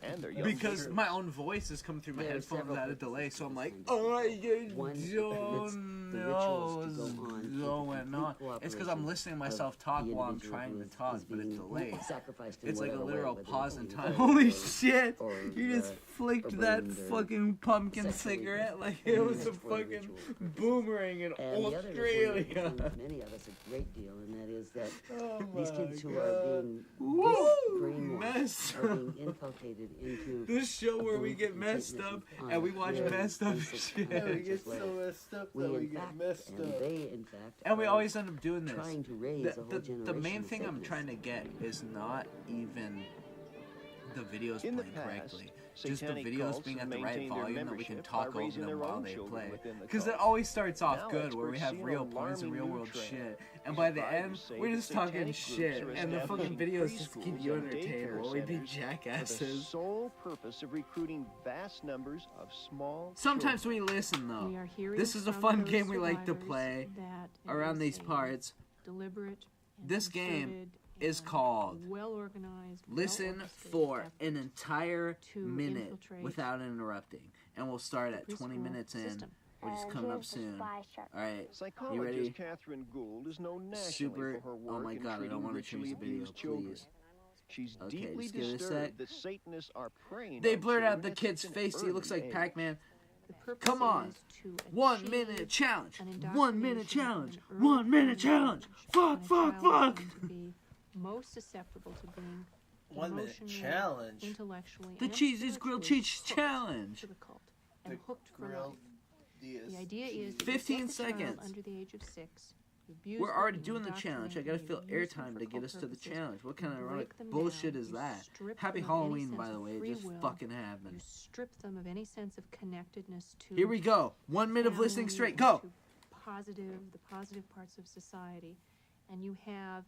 Speaker 19: and their young
Speaker 2: Because
Speaker 19: leaders.
Speaker 2: my own voice is coming through my
Speaker 17: There are
Speaker 2: headphones
Speaker 17: several
Speaker 2: at a delay,
Speaker 17: purposes
Speaker 2: so I'm like,
Speaker 17: behind
Speaker 2: oh, I
Speaker 17: One
Speaker 2: don't
Speaker 17: the
Speaker 2: know
Speaker 17: rituals
Speaker 2: what's
Speaker 17: to go on,
Speaker 2: going on. It's because I'm listening to myself talk while I'm trying to talk, but it delays. It's like a literal pause in time. Holy shit! You just flicked that fucking pumpkin cigarette like it was a fucking boomerang in
Speaker 17: And the other is
Speaker 2: Australia.
Speaker 17: one that many of us a great deal, and that is that
Speaker 2: Oh
Speaker 17: these
Speaker 2: my
Speaker 17: kids who
Speaker 2: God.
Speaker 17: are being
Speaker 2: Woo!
Speaker 17: brainwashed
Speaker 2: Messed
Speaker 17: are
Speaker 2: up.
Speaker 17: being inculcated into
Speaker 2: This show
Speaker 17: a
Speaker 2: where we
Speaker 17: belief
Speaker 2: get
Speaker 17: in
Speaker 2: messed
Speaker 17: Satanism
Speaker 2: up
Speaker 17: on
Speaker 2: and we
Speaker 17: a
Speaker 2: watch
Speaker 17: very
Speaker 2: messed up
Speaker 17: basic
Speaker 2: shit.
Speaker 17: unconscious
Speaker 3: so
Speaker 17: level.
Speaker 3: messed up
Speaker 17: We
Speaker 3: that we
Speaker 17: in
Speaker 3: get
Speaker 17: fact,
Speaker 3: messed
Speaker 17: and
Speaker 3: up.
Speaker 17: they in fact
Speaker 2: And we
Speaker 17: are
Speaker 2: always end up doing this.
Speaker 17: trying to raise a whole
Speaker 2: The
Speaker 17: generation
Speaker 2: main
Speaker 17: of
Speaker 2: thing I'm
Speaker 17: Satanists.
Speaker 2: trying to get is not even the videos
Speaker 19: In the
Speaker 2: playing
Speaker 19: past,
Speaker 2: correctly. Just the
Speaker 19: satanic
Speaker 2: videos
Speaker 19: cults
Speaker 2: being
Speaker 19: have
Speaker 2: at the right
Speaker 19: maintained their
Speaker 2: volume that we can
Speaker 19: membership
Speaker 2: talk
Speaker 19: by
Speaker 2: over
Speaker 19: raising
Speaker 2: them
Speaker 19: their
Speaker 2: while
Speaker 19: own
Speaker 2: they
Speaker 19: children
Speaker 2: play.
Speaker 19: within the
Speaker 2: Because it
Speaker 19: cult.
Speaker 2: always starts off
Speaker 19: Now
Speaker 2: good, where we
Speaker 19: experts
Speaker 2: have
Speaker 19: see an
Speaker 2: real points and
Speaker 19: alarming
Speaker 2: real
Speaker 19: new
Speaker 2: world
Speaker 19: trend.
Speaker 2: shit. And by the end,
Speaker 19: Survivors say
Speaker 2: we're
Speaker 19: that
Speaker 2: just talking
Speaker 19: satanic
Speaker 2: shit.
Speaker 19: groups are
Speaker 2: And the fucking
Speaker 19: establishing
Speaker 2: videos just keep
Speaker 19: preschools
Speaker 2: you
Speaker 19: and
Speaker 2: entertained
Speaker 19: daycare
Speaker 2: while we be
Speaker 19: centers for the
Speaker 2: jackasses.
Speaker 19: sole purpose of recruiting vast numbers of small
Speaker 2: Sometimes
Speaker 19: children.
Speaker 2: we listen though.
Speaker 15: We are hearing
Speaker 2: This is a
Speaker 15: from
Speaker 2: fun
Speaker 15: those
Speaker 2: game we like to
Speaker 15: survivors
Speaker 2: play
Speaker 15: that it
Speaker 2: around
Speaker 15: is
Speaker 2: these
Speaker 15: a
Speaker 2: parts.
Speaker 15: deliberate and
Speaker 2: This game
Speaker 15: concerted
Speaker 2: is
Speaker 15: and
Speaker 2: called
Speaker 15: well-organized,
Speaker 2: Listen
Speaker 15: well-orchestrated
Speaker 2: for
Speaker 15: effort
Speaker 2: an entire
Speaker 15: to
Speaker 2: minute
Speaker 15: infiltrate
Speaker 2: without interrupting. And we'll start at
Speaker 15: the
Speaker 2: 20
Speaker 15: preschool
Speaker 2: minutes in,
Speaker 15: system.
Speaker 2: which is coming up soon. Alright, you
Speaker 19: Psychologist
Speaker 2: ready?
Speaker 19: Catherine Gould is known nationally
Speaker 2: Super.
Speaker 19: for her
Speaker 2: Oh
Speaker 19: work
Speaker 2: my
Speaker 19: in
Speaker 2: god, I
Speaker 19: treating
Speaker 2: don't want to
Speaker 19: ritually
Speaker 2: change the video,
Speaker 19: abused children.
Speaker 2: please.
Speaker 19: She's
Speaker 2: Okay,
Speaker 19: deeply
Speaker 2: just give it a
Speaker 19: disturbed
Speaker 2: sec.
Speaker 19: that Satanists are preying
Speaker 2: They
Speaker 19: on
Speaker 2: blurred out
Speaker 19: children
Speaker 2: the
Speaker 19: at
Speaker 2: kid's
Speaker 19: such an
Speaker 2: face. He looks
Speaker 19: early
Speaker 2: like
Speaker 19: age.
Speaker 2: Pac-Man.
Speaker 15: The purpose
Speaker 2: Come on.
Speaker 15: is to
Speaker 2: 1
Speaker 15: achieve
Speaker 2: minute challenge.
Speaker 15: an
Speaker 2: 1 minute
Speaker 15: indoctrination
Speaker 2: challenge.
Speaker 15: at an early
Speaker 2: 1 minute
Speaker 15: point
Speaker 2: challenge.
Speaker 15: age
Speaker 2: Fuck,
Speaker 15: when a
Speaker 2: fuck,
Speaker 15: child is
Speaker 2: fuck.
Speaker 15: going to be most susceptible to being
Speaker 3: 1 minute
Speaker 15: emotionally,
Speaker 3: challenge.
Speaker 15: intellectually,
Speaker 2: The
Speaker 15: and
Speaker 2: cheese grilled
Speaker 15: spiritually
Speaker 2: cheese
Speaker 15: hooked
Speaker 2: challenge.
Speaker 15: to the cult and hooked for life.
Speaker 3: grilled
Speaker 15: The idea is to
Speaker 2: 15
Speaker 15: get the child
Speaker 2: seconds.
Speaker 15: under the age of 6. You abuse
Speaker 2: We're
Speaker 15: them,
Speaker 2: already
Speaker 15: you
Speaker 2: doing the challenge. I
Speaker 15: indoctrinate
Speaker 2: gotta
Speaker 15: them,
Speaker 2: fill
Speaker 15: you use them
Speaker 2: airtime
Speaker 15: for
Speaker 2: to get
Speaker 15: cult
Speaker 2: us to the
Speaker 15: purposes,
Speaker 2: challenge. What kind of
Speaker 15: you
Speaker 2: ironic
Speaker 15: break them
Speaker 2: bullshit
Speaker 15: down,
Speaker 2: is
Speaker 15: you
Speaker 2: that?
Speaker 15: strip
Speaker 2: Happy
Speaker 15: them of any
Speaker 2: Halloween,
Speaker 15: sense
Speaker 2: by the
Speaker 15: of
Speaker 2: way. It
Speaker 15: free
Speaker 2: just
Speaker 15: will.
Speaker 2: fucking
Speaker 15: You
Speaker 2: happened.
Speaker 15: strip them of any sense of connectedness to
Speaker 2: Here we go. 1 minute of listening
Speaker 15: family
Speaker 2: straight.
Speaker 15: and
Speaker 2: Go.
Speaker 15: to the positive parts of society, and you have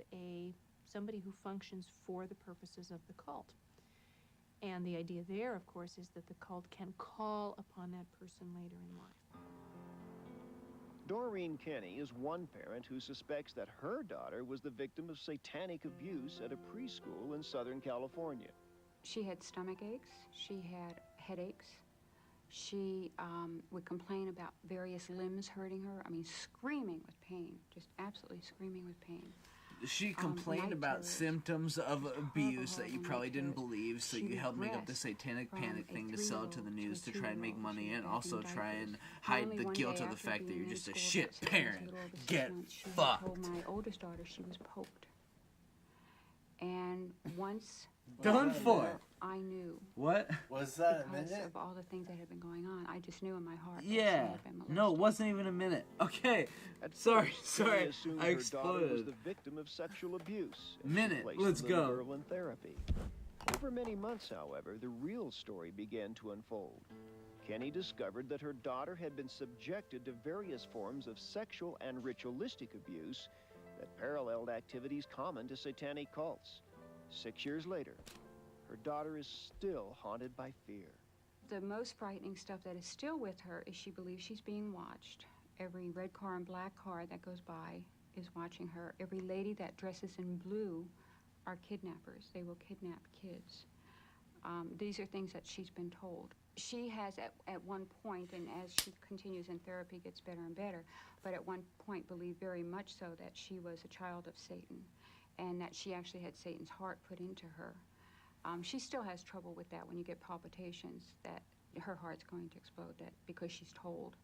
Speaker 15: somebody who functions for the purposes of the cult. And the idea there, of course, is that the cult can call upon that person later in life.
Speaker 19: Doreen Kenny is one parent who suspects that her daughter was the victim of satanic abuse at a preschool in Southern California.
Speaker 6: She had stomach aches, she had headaches, she would complain about various limbs hurting her, I mean screaming with pain, just absolutely screaming with pain.
Speaker 2: She complained
Speaker 6: night
Speaker 2: about
Speaker 6: terrors,
Speaker 2: symptoms of abuse that you
Speaker 6: horrible
Speaker 2: probably
Speaker 6: night
Speaker 2: didn't
Speaker 6: terrors.
Speaker 2: believe, so
Speaker 6: She
Speaker 2: you
Speaker 6: would
Speaker 2: helped make up the
Speaker 6: dress
Speaker 2: satanic
Speaker 6: from
Speaker 2: panic
Speaker 6: a
Speaker 2: thing to sell to the
Speaker 6: 3-year-old
Speaker 2: news
Speaker 6: to
Speaker 2: to
Speaker 6: a
Speaker 2: try and make
Speaker 6: 2-year-old.
Speaker 2: money
Speaker 6: She
Speaker 2: and
Speaker 6: had
Speaker 2: also
Speaker 6: been
Speaker 2: try and
Speaker 6: diapers.
Speaker 2: hide
Speaker 6: Finally,
Speaker 2: the
Speaker 6: one
Speaker 2: guilt
Speaker 6: day
Speaker 2: of the
Speaker 6: after
Speaker 2: fact that
Speaker 6: being
Speaker 2: you're
Speaker 6: in
Speaker 2: just a
Speaker 6: school
Speaker 2: shit
Speaker 6: about 6 months,
Speaker 2: parent.
Speaker 6: a little over 6
Speaker 2: Get
Speaker 6: months, she had
Speaker 2: fucked.
Speaker 6: told my oldest daughter she was poked. And once
Speaker 2: Done for.
Speaker 6: I knew.
Speaker 2: What?
Speaker 3: Was that a
Speaker 6: because
Speaker 3: minute?
Speaker 6: of all the things that had been going on, I just knew in my heart that she
Speaker 2: Yeah.
Speaker 6: had been molested.
Speaker 2: No, it wasn't even a minute. Okay.
Speaker 19: At
Speaker 2: Sorry,
Speaker 19: first, Kenny
Speaker 2: sorry.
Speaker 19: assumed
Speaker 2: I
Speaker 19: her daughter was
Speaker 2: exploded.
Speaker 19: the victim of sexual abuse. and
Speaker 2: Minute,
Speaker 19: she placed
Speaker 2: let's
Speaker 19: the little
Speaker 2: go.
Speaker 19: girl in therapy. Over many months, however, the real story began to unfold. Kenny discovered that her daughter had been subjected to various forms of sexual and ritualistic abuse that paralleled activities common to satanic cults. 6 years later, her daughter is still haunted by fear.
Speaker 6: The most frightening stuff that is still with her is she believes she's being watched. Every red car and black car that goes by is watching her. Every lady that dresses in blue are kidnappers. They will kidnap kids. These are things that she's been told. She has at one point, and as she continues in therapy, gets better and better, but at one point believed very much so that she was a child of Satan and that she actually had Satan's heart put into her. She still has trouble with that when you get palpitations, that her heart's going to explode, that because she's told.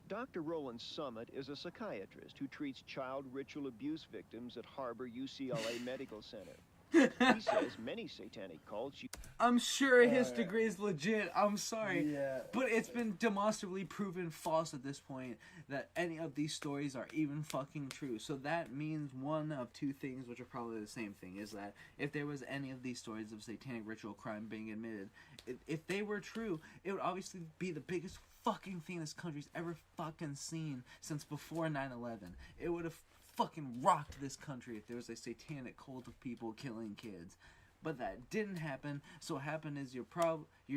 Speaker 19: Dr. Roland Summit is a psychiatrist who treats child ritual abuse victims at Harbor UCLA Medical Center. He says many satanic cults
Speaker 2: I'm sure his degree is legit. I'm sorry.
Speaker 3: Yeah.
Speaker 2: But it's been demonstrably proven false at this point that any of these stories are even fucking true. So that means one of two things, which are probably the same thing, is that if there was any of these stories of satanic ritual crime being admitted, if they were true, it would obviously be the biggest fucking thing this country's ever fucking seen since before 9/11. It would have fucking rocked this country if there was a satanic cult of people killing kids. But that didn't happen. So what happened is your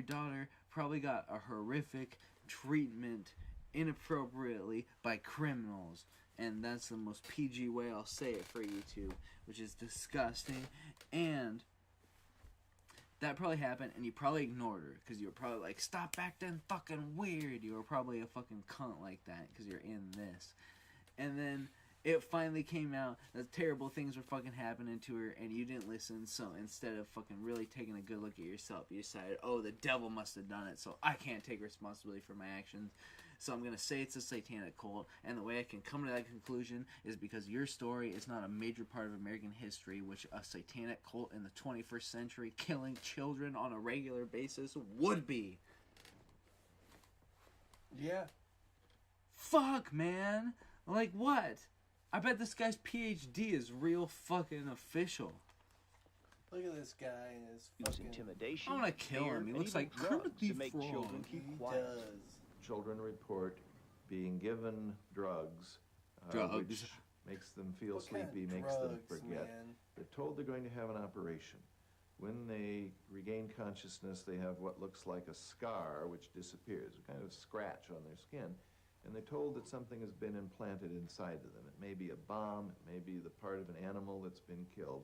Speaker 2: daughter probably got a horrific treatment inappropriately by criminals. And that's the most PG way I'll say it for you two, which is disgusting. And that probably happened, and you probably ignored her, because you were probably like, stop acting fucking weird. You were probably a fucking cunt like that, because you're in this. And then it finally came out that terrible things were fucking happening to her, and you didn't listen. So instead of fucking really taking a good look at yourself, you decided, oh, the devil must have done it, so I can't take responsibility for my actions. So I'm going to say it's a satanic cult, and the way I can come to that conclusion is because your story is not a major part of American history, which a satanic cult in the 21st century killing children on a regular basis would be.
Speaker 3: Yeah.
Speaker 2: Fuck, man. Like what? I bet this guy's PhD is real fucking official.
Speaker 3: Look at this guy and his fucking
Speaker 19: intimidation.
Speaker 2: I'm gonna kill him. He looks like Kermit the
Speaker 19: make
Speaker 2: Frog.
Speaker 19: children keep
Speaker 3: He
Speaker 19: quiet.
Speaker 3: does.
Speaker 7: Children report being given drugs, which makes them feel
Speaker 3: What kind
Speaker 7: sleepy,
Speaker 3: of
Speaker 7: makes them
Speaker 3: drugs,
Speaker 7: forget.
Speaker 3: man?
Speaker 7: They're told they're going to have an operation. When they regain consciousness, they have what looks like a scar, which disappears, a kind of scratch on their skin. And they're told that something has been implanted inside of them. It may be a bomb, it may be the part of an animal that's been killed.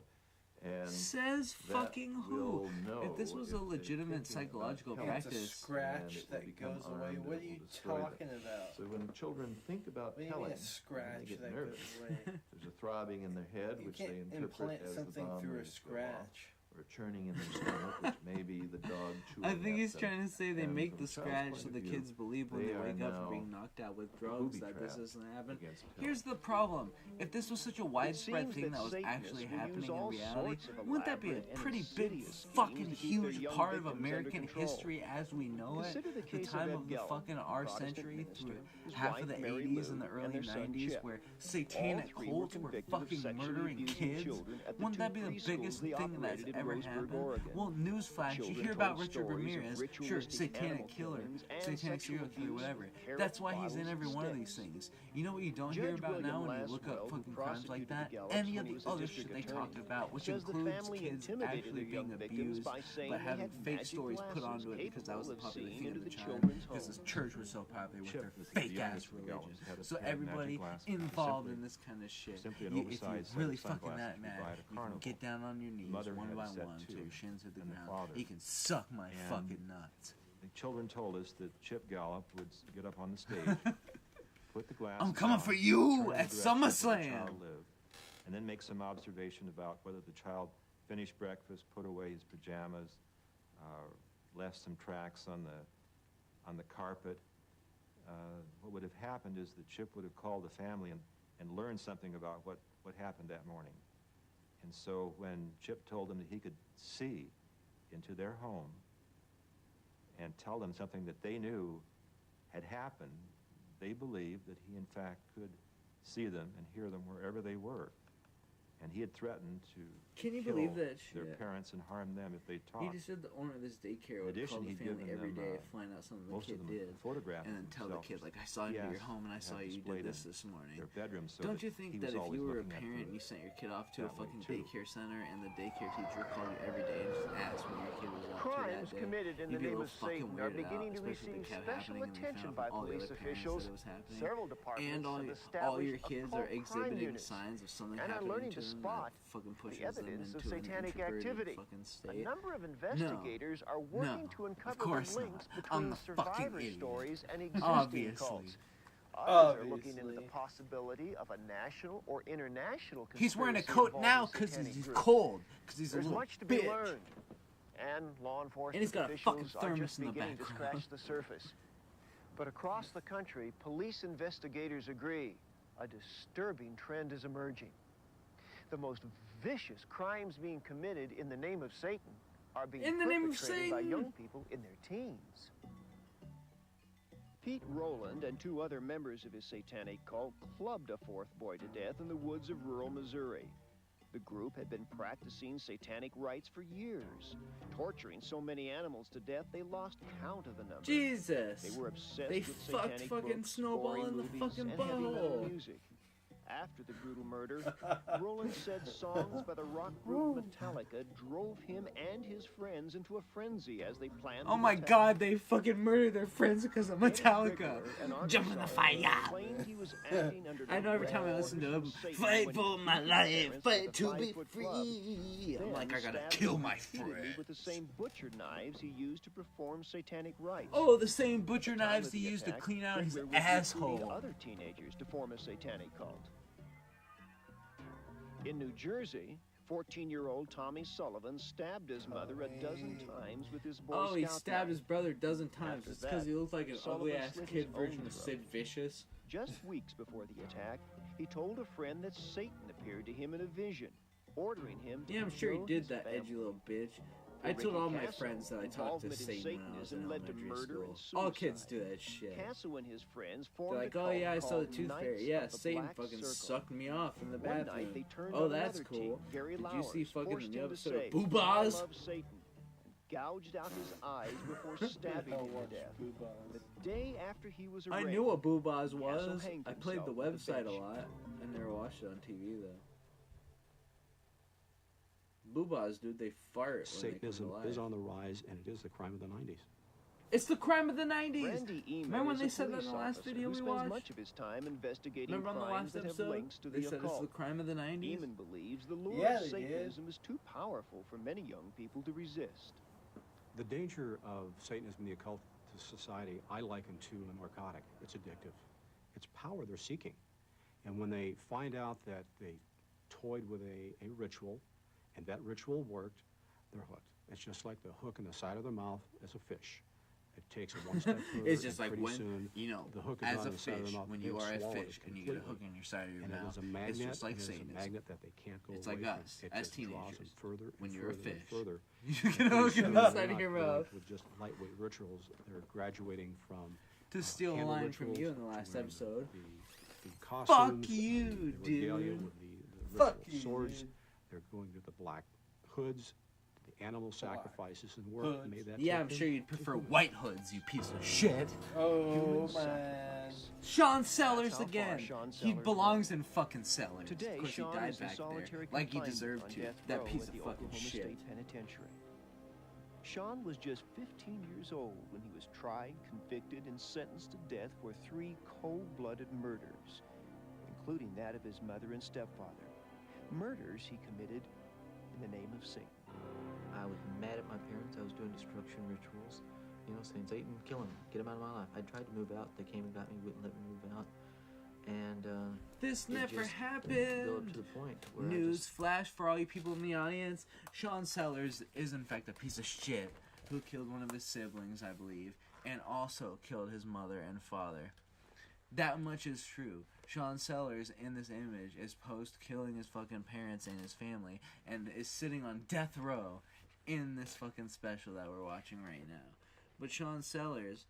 Speaker 7: And
Speaker 2: Says
Speaker 7: that
Speaker 2: fucking who?
Speaker 7: will know
Speaker 2: If this was a
Speaker 7: if they're
Speaker 2: legitimate
Speaker 7: thinking about
Speaker 2: psychological
Speaker 7: killing.
Speaker 3: It's a
Speaker 2: practice,
Speaker 3: scratch
Speaker 7: and it will
Speaker 3: that
Speaker 7: become
Speaker 3: goes away.
Speaker 7: armed and
Speaker 3: What are
Speaker 7: it
Speaker 3: you
Speaker 7: will destroy them.
Speaker 3: talking about?
Speaker 7: So when children think about
Speaker 3: What do you
Speaker 7: telling,
Speaker 3: mean a scratch
Speaker 7: they get
Speaker 3: that
Speaker 7: nervous.
Speaker 3: goes away?
Speaker 7: There's a throbbing in their head,
Speaker 3: You
Speaker 7: which
Speaker 3: can't
Speaker 7: they interpret
Speaker 3: implant
Speaker 7: as
Speaker 3: something
Speaker 7: the bomb
Speaker 3: through a
Speaker 7: ready to go off,
Speaker 3: scratch.
Speaker 7: or a churning in their stomach, which may be the dog chewing.
Speaker 2: I think
Speaker 7: at
Speaker 2: he's
Speaker 7: them.
Speaker 2: trying to say they
Speaker 7: And
Speaker 2: make
Speaker 7: from
Speaker 2: the
Speaker 7: a child's
Speaker 2: scratch
Speaker 7: point
Speaker 2: so
Speaker 7: of
Speaker 2: the
Speaker 7: view,
Speaker 2: kids believe when they
Speaker 7: are
Speaker 2: wake up
Speaker 7: now
Speaker 2: from being knocked out with drugs that this
Speaker 7: booby-trapped
Speaker 2: doesn't happen.
Speaker 7: against
Speaker 2: Here's the problem. If this was such a widespread thing that was actually happening in reality, wouldn't that be a pretty big fucking huge part of American history as we know it? The time of the fucking our century through half of the 80s and the early 90s where satanic cults were fucking murdering kids. Wouldn't that be the biggest thing that's ever happened? Well, newsflash, you hear about Richard Ramirez, sure, satanic killer, satanic serial killer, whatever. That's why he's in every one of these things. You know what you don't hear about now when you look up fucking crimes like that? Any of the other shit they talked about, which includes kids actually being abused, but having fake stories put onto it because that was the popular thing at the time, because this church was so popular with their fake-ass religion. So everybody involved in this kind of shit, if you're really fucking that mad, you can get down on your knees one by one till your shins hit the ground. You can suck my fucking nuts.
Speaker 22: The children told us that Chip Gallup would get up on the stage, put the glasses
Speaker 2: I'm coming
Speaker 22: down,
Speaker 2: for you
Speaker 22: turn in the
Speaker 2: at
Speaker 22: direction where the
Speaker 2: SummerSlam.
Speaker 22: child lived, and then make some observation about whether the child finished breakfast, put away his pajamas, left some tracks on the carpet. What would have happened is that Chip would have called the family and learned something about what happened that morning. And so when Chip told them that he could see into their home and tell them something that they knew had happened, they believed that he in fact could see them and hear them wherever they were. And he had threatened to
Speaker 2: Can you
Speaker 22: kill
Speaker 2: believe that
Speaker 22: their
Speaker 2: shit?
Speaker 22: parents and harm them if they talked.
Speaker 2: He just said the owner of this daycare
Speaker 22: In
Speaker 2: would
Speaker 22: addition,
Speaker 2: call the
Speaker 22: he'd
Speaker 2: family
Speaker 22: given
Speaker 2: every
Speaker 22: them,
Speaker 2: day to find out something the
Speaker 22: most
Speaker 2: kid
Speaker 22: of them
Speaker 2: did,
Speaker 22: photographs
Speaker 2: and then tell the
Speaker 22: themselves.
Speaker 2: kid, like, I saw you
Speaker 22: He
Speaker 2: at your
Speaker 22: asked
Speaker 2: home and I
Speaker 22: to
Speaker 2: saw
Speaker 22: have
Speaker 2: you
Speaker 22: displayed
Speaker 2: did this
Speaker 22: in
Speaker 2: this morning.
Speaker 22: their bedroom so
Speaker 2: Don't
Speaker 22: that
Speaker 2: you think
Speaker 22: he
Speaker 2: that
Speaker 22: was
Speaker 2: if
Speaker 22: always
Speaker 2: you were a
Speaker 22: looking at
Speaker 2: parent
Speaker 22: them
Speaker 2: and you sent your kid off to a
Speaker 22: that way,
Speaker 2: fucking
Speaker 22: too.
Speaker 2: daycare center and the daycare teacher called you every day and just asked when your kid was up to
Speaker 19: Crimes
Speaker 2: that day,
Speaker 19: committed in the
Speaker 2: you'd be a
Speaker 19: name
Speaker 2: little
Speaker 19: of
Speaker 2: fucking
Speaker 19: Satan are
Speaker 2: weirded out,
Speaker 19: beginning to
Speaker 2: especially if
Speaker 19: receive
Speaker 2: it kept
Speaker 19: special
Speaker 2: happening and you
Speaker 19: attention
Speaker 2: found
Speaker 19: by
Speaker 2: from all the
Speaker 19: police
Speaker 2: other parents
Speaker 19: officials.
Speaker 2: that it was happening.
Speaker 19: Several departments
Speaker 2: And
Speaker 19: have
Speaker 2: all
Speaker 19: established
Speaker 2: your kids
Speaker 19: occult
Speaker 2: are
Speaker 19: crime
Speaker 2: exhibiting
Speaker 19: units
Speaker 2: signs of something
Speaker 19: and are
Speaker 2: happening
Speaker 19: learning
Speaker 2: to
Speaker 19: to
Speaker 2: them
Speaker 19: spot
Speaker 2: that fucking
Speaker 19: the
Speaker 2: pushes them
Speaker 19: evidence of
Speaker 2: into an
Speaker 19: satanic
Speaker 2: introverted
Speaker 19: activity.
Speaker 2: fucking
Speaker 19: A
Speaker 2: state.
Speaker 19: number of investigators are working to uncover the
Speaker 2: course
Speaker 19: links
Speaker 2: not. I'm
Speaker 19: between
Speaker 2: the fucking
Speaker 19: survivor
Speaker 2: idiot.
Speaker 19: stories and existing
Speaker 2: Obviously.
Speaker 19: cults. Others are looking into the possibility of a national or international conspiracy.
Speaker 2: He's wearing a coat now because he's cold, because he's a
Speaker 19: There's
Speaker 2: little
Speaker 19: much to be
Speaker 2: bitch.
Speaker 19: learned, and law enforcement
Speaker 2: And he's got a fucking
Speaker 19: officials are
Speaker 2: thermos
Speaker 19: just
Speaker 2: in the
Speaker 19: beginning to
Speaker 2: background.
Speaker 19: scratch the surface. But across the country, police investigators agree a disturbing trend is emerging. The most vicious crimes being committed in the name of Satan are being
Speaker 2: In the name of
Speaker 19: perpetrated by
Speaker 2: Satan.
Speaker 19: young people in their teens. Pete Rowland and 2 other members of his satanic cult clubbed a 4th boy to death in the woods of rural Missouri. The group had been practicing satanic rites for years, torturing so many animals to death they lost count of the number.
Speaker 2: Jesus.
Speaker 19: They were obsessed
Speaker 2: They
Speaker 19: with
Speaker 2: fucked
Speaker 19: satanic
Speaker 2: fucking
Speaker 19: books,
Speaker 2: Snowball
Speaker 19: gory
Speaker 2: in the
Speaker 19: movies,
Speaker 2: fucking
Speaker 19: and heavy metal
Speaker 2: butthole.
Speaker 19: music. After the brutal murder, Rowland said songs by the rock group Metallica drove him and his friends into a frenzy as they planned.
Speaker 2: Oh my god, they fucking murdered their friends because of Metallica. Jump in the fire. I know every time I listen to them, fight for my life, fight to be free. I'm like, I gotta kill my friend.
Speaker 19: With the same butcher knives he used to perform satanic rites.
Speaker 2: Oh, the same butcher knives he used to clean out his asshole.
Speaker 19: Other teenagers to form a satanic cult. In New Jersey, 14-year-old Tommy Sullivan stabbed his mother a dozen times with his Boy
Speaker 2: Oh, he
Speaker 19: Scout
Speaker 2: stabbed
Speaker 19: knife.
Speaker 2: his brother a dozen times.
Speaker 19: After
Speaker 2: It's because
Speaker 19: that,
Speaker 2: he looks like an
Speaker 19: Sullivan
Speaker 2: ugly-ass
Speaker 19: slit
Speaker 2: kid
Speaker 19: his
Speaker 2: version
Speaker 19: own
Speaker 2: of
Speaker 19: throat.
Speaker 2: Sid Vicious.
Speaker 19: Just weeks before the attack, he told a friend that Satan appeared to him in a vision, ordering him to
Speaker 2: Yeah, I'm sure he
Speaker 19: kill
Speaker 2: did
Speaker 19: his
Speaker 2: that
Speaker 19: family.
Speaker 2: edgy little bitch.
Speaker 19: For
Speaker 2: I told
Speaker 19: Ricky
Speaker 2: all my
Speaker 19: Castle,
Speaker 2: friends that I talked to
Speaker 19: involvement in
Speaker 2: Satan when I was in
Speaker 19: Satanism led to
Speaker 2: elementary
Speaker 19: murder
Speaker 2: school.
Speaker 19: and
Speaker 2: All kids
Speaker 19: suicide.
Speaker 2: do that shit.
Speaker 19: Castle and his friends
Speaker 2: They're
Speaker 19: formed
Speaker 2: like,
Speaker 19: a
Speaker 2: oh
Speaker 19: cult
Speaker 2: yeah, I saw the
Speaker 19: called
Speaker 2: Tooth
Speaker 19: Knights
Speaker 2: Fairy. Yeah,
Speaker 19: of the
Speaker 2: Satan
Speaker 19: Black
Speaker 2: fucking
Speaker 19: Circle.
Speaker 2: sucked me off in the
Speaker 19: One
Speaker 2: bathroom.
Speaker 19: night they turned
Speaker 2: Oh,
Speaker 19: on
Speaker 2: that's
Speaker 19: another
Speaker 2: cool.
Speaker 19: teen, Gary
Speaker 2: Did you see
Speaker 19: Lowers,
Speaker 2: fucking
Speaker 19: forced
Speaker 2: the
Speaker 19: him to
Speaker 2: episode
Speaker 19: say,
Speaker 2: of Boobahs?
Speaker 19: "I love Satan," and gouged out his eyes before stabbing him to death. The day after he was
Speaker 2: I
Speaker 19: arraigned,
Speaker 2: knew what Boobahs
Speaker 19: Castle
Speaker 2: was.
Speaker 19: hanged
Speaker 2: I played the
Speaker 19: himself with a
Speaker 2: website a
Speaker 19: bench.
Speaker 2: lot. I never watched it on TV though. Boobahs, dude, they fart when they
Speaker 9: Satanism
Speaker 2: come to
Speaker 9: is
Speaker 2: life.
Speaker 9: on the rise, and it is the crime of the 90s.
Speaker 2: It's the crime of the 90s.
Speaker 19: Randy Eaman
Speaker 2: Remember when
Speaker 19: is
Speaker 2: they
Speaker 19: a
Speaker 2: said that in the
Speaker 19: police
Speaker 2: last
Speaker 19: officer
Speaker 2: video
Speaker 19: who
Speaker 2: we
Speaker 19: spends
Speaker 2: watched?
Speaker 19: much of his time investigating
Speaker 2: Remember on the
Speaker 19: crimes
Speaker 2: last
Speaker 19: that have
Speaker 2: episode?
Speaker 19: links to
Speaker 2: They
Speaker 19: the
Speaker 2: said
Speaker 19: occult.
Speaker 2: it's the crime of the 90s.
Speaker 19: Eaman believes the lure
Speaker 3: Yeah,
Speaker 19: of
Speaker 3: they did.
Speaker 19: Satanism is too powerful for many young people to resist.
Speaker 9: The danger of Satanism and the occult to society, I liken to a narcotic. It's addictive. It's power they're seeking. And when they find out that they toyed with a ritual, and that ritual worked, they're hooked. It's just like the hook in the side of the mouth as a fish. It takes it one step further.
Speaker 2: It's just
Speaker 9: and
Speaker 2: like
Speaker 9: pretty
Speaker 2: when,
Speaker 9: soon,
Speaker 2: you know,
Speaker 9: the hook is
Speaker 2: as
Speaker 9: on
Speaker 2: a
Speaker 9: the side of the
Speaker 2: fish,
Speaker 9: mouth,
Speaker 2: when
Speaker 9: they
Speaker 2: you are a
Speaker 9: swallow it
Speaker 2: fish and you get a
Speaker 9: completely.
Speaker 2: hook in your side of your
Speaker 9: And it
Speaker 2: mouth,
Speaker 9: is a magnet,
Speaker 2: it's just like
Speaker 9: it is a
Speaker 2: Satanism.
Speaker 9: magnet that they can't go
Speaker 2: It's
Speaker 9: away
Speaker 2: like
Speaker 9: from.
Speaker 2: us,
Speaker 9: It
Speaker 2: as
Speaker 9: just draws them
Speaker 2: teenagers.
Speaker 9: further
Speaker 2: When
Speaker 9: and
Speaker 2: you're a
Speaker 9: further and
Speaker 2: fish,
Speaker 9: further.
Speaker 2: you
Speaker 9: And
Speaker 2: get a
Speaker 9: pretty
Speaker 2: hook in
Speaker 9: soon
Speaker 2: the
Speaker 9: they're
Speaker 2: side of
Speaker 9: not
Speaker 2: your
Speaker 9: dealing
Speaker 2: mouth.
Speaker 9: with just lightweight rituals. They're graduating from
Speaker 2: To steal a
Speaker 9: candle
Speaker 2: line from
Speaker 9: rituals
Speaker 2: you in the last
Speaker 9: to
Speaker 2: episode.
Speaker 9: the costumes,
Speaker 2: Fuck you,
Speaker 9: the regalia
Speaker 2: dude.
Speaker 9: with the
Speaker 2: Fuck
Speaker 9: ritual
Speaker 2: you,
Speaker 9: swords.
Speaker 2: dude.
Speaker 9: They're going to the black hoods, the animal sacrifices, and work
Speaker 2: Hoods.
Speaker 9: made that.
Speaker 2: Yeah, I'm
Speaker 9: take
Speaker 2: sure
Speaker 9: them.
Speaker 2: you'd prefer white hoods, you piece of shit.
Speaker 3: Oh, man.
Speaker 2: Sean Sellers
Speaker 19: That's how far
Speaker 2: again.
Speaker 19: Sean
Speaker 2: He
Speaker 19: Sellers
Speaker 2: belongs in fucking Sellers.
Speaker 19: Today,
Speaker 2: of course,
Speaker 19: Sean
Speaker 2: he died
Speaker 19: is in
Speaker 2: back
Speaker 19: solitary
Speaker 2: there, like he
Speaker 19: confinement
Speaker 2: deserved
Speaker 19: on
Speaker 2: to.
Speaker 19: death
Speaker 2: That
Speaker 19: row
Speaker 2: piece
Speaker 19: at
Speaker 2: of
Speaker 19: the
Speaker 2: fucking
Speaker 19: Oklahoma
Speaker 2: shit.
Speaker 19: State Penitentiary. Sean was just 15 years old when he was tried, convicted, and sentenced to death for 3 cold-blooded murders, including that of his mother and stepfather. Murders he committed in the name of Satan.
Speaker 12: I was mad at my parents. I was doing destruction rituals, you know, saying, Satan, kill him, get him out of my life. I tried to move out. They came and got me, wouldn't let me move out. And
Speaker 2: This
Speaker 12: it
Speaker 2: never
Speaker 12: just
Speaker 2: happened.
Speaker 12: built up to the point where I
Speaker 2: News
Speaker 12: just,
Speaker 2: flash for all you people in the audience. Sean Sellers is in fact a piece of shit who killed one of his siblings, I believe, and also killed his mother and father. That much is true. Sean Sellers in this image is post killing his fucking parents and his family and is sitting on death row in this fucking special that we're watching right now. But Sean Sellers,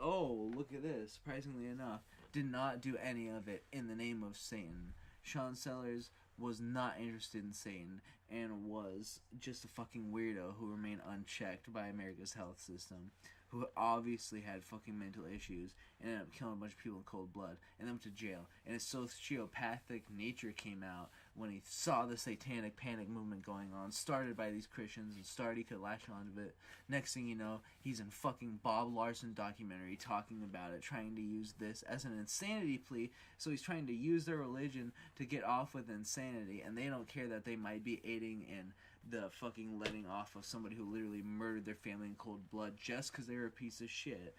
Speaker 2: oh, look at this, surprisingly enough, did not do any of it in the name of Satan. Sean Sellers was not interested in Satan and was just a fucking weirdo who remained unchecked by America's health system, who obviously had fucking mental issues and ended up killing a bunch of people in cold blood and then went to jail. And his sociopathic nature came out when he saw the satanic panic movement going on, started by these Christians, and started he could latch onto it. Next thing you know, he's in fucking Bob Larson documentary talking about it, trying to use this as an insanity plea. So he's trying to use their religion to get off with insanity, and they don't care that they might be aiding in the fucking letting off of somebody who literally murdered their family in cold blood just because they were a piece of shit.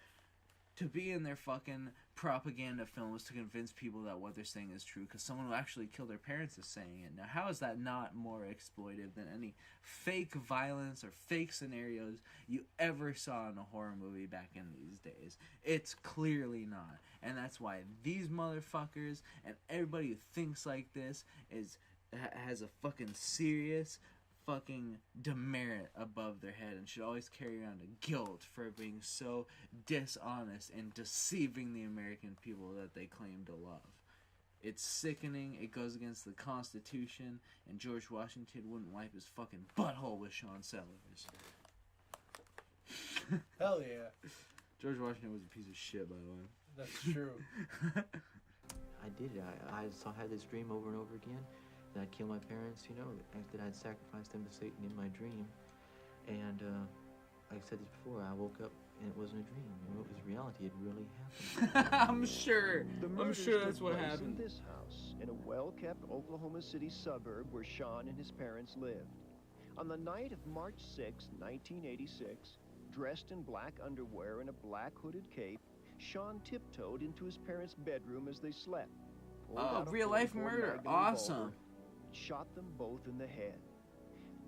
Speaker 2: To be in their fucking propaganda films to convince people that what they're saying is true because someone who actually killed their parents is saying it. Now, how is that not more exploitive than any fake violence or fake scenarios you ever saw in a horror movie back in these days? It's clearly not. And that's why these motherfuckers and everybody who thinks like this is has a fucking serious fucking demerit above their head and should always carry around a guilt for being so dishonest and deceiving the American people that they claim to love. It's sickening, it goes against the Constitution, and George Washington wouldn't wipe his fucking butthole with Sean Sellers.
Speaker 3: Hell yeah.
Speaker 2: George Washington was a piece of shit, by the way.
Speaker 3: That's true.
Speaker 12: I did it. I had this dream over and over again that I'd kill my parents, you know, that I'd sacrifice them to Satan in my dream. And like I said this before, I woke up and it wasn't a dream. You know, it was reality. It really happened.
Speaker 2: I'm sure that's what
Speaker 19: took place
Speaker 2: happened.
Speaker 19: In this house, in a well-kept Oklahoma City suburb where Sean and his parents lived. On the night of March 6, 1986, dressed in black underwear and a black hooded cape, Sean tiptoed into his parents' bedroom as they slept. pulled out a
Speaker 2: real-life
Speaker 19: 44
Speaker 2: murder.
Speaker 19: Magnum
Speaker 2: Awesome.
Speaker 19: revolver, shot them both in the head.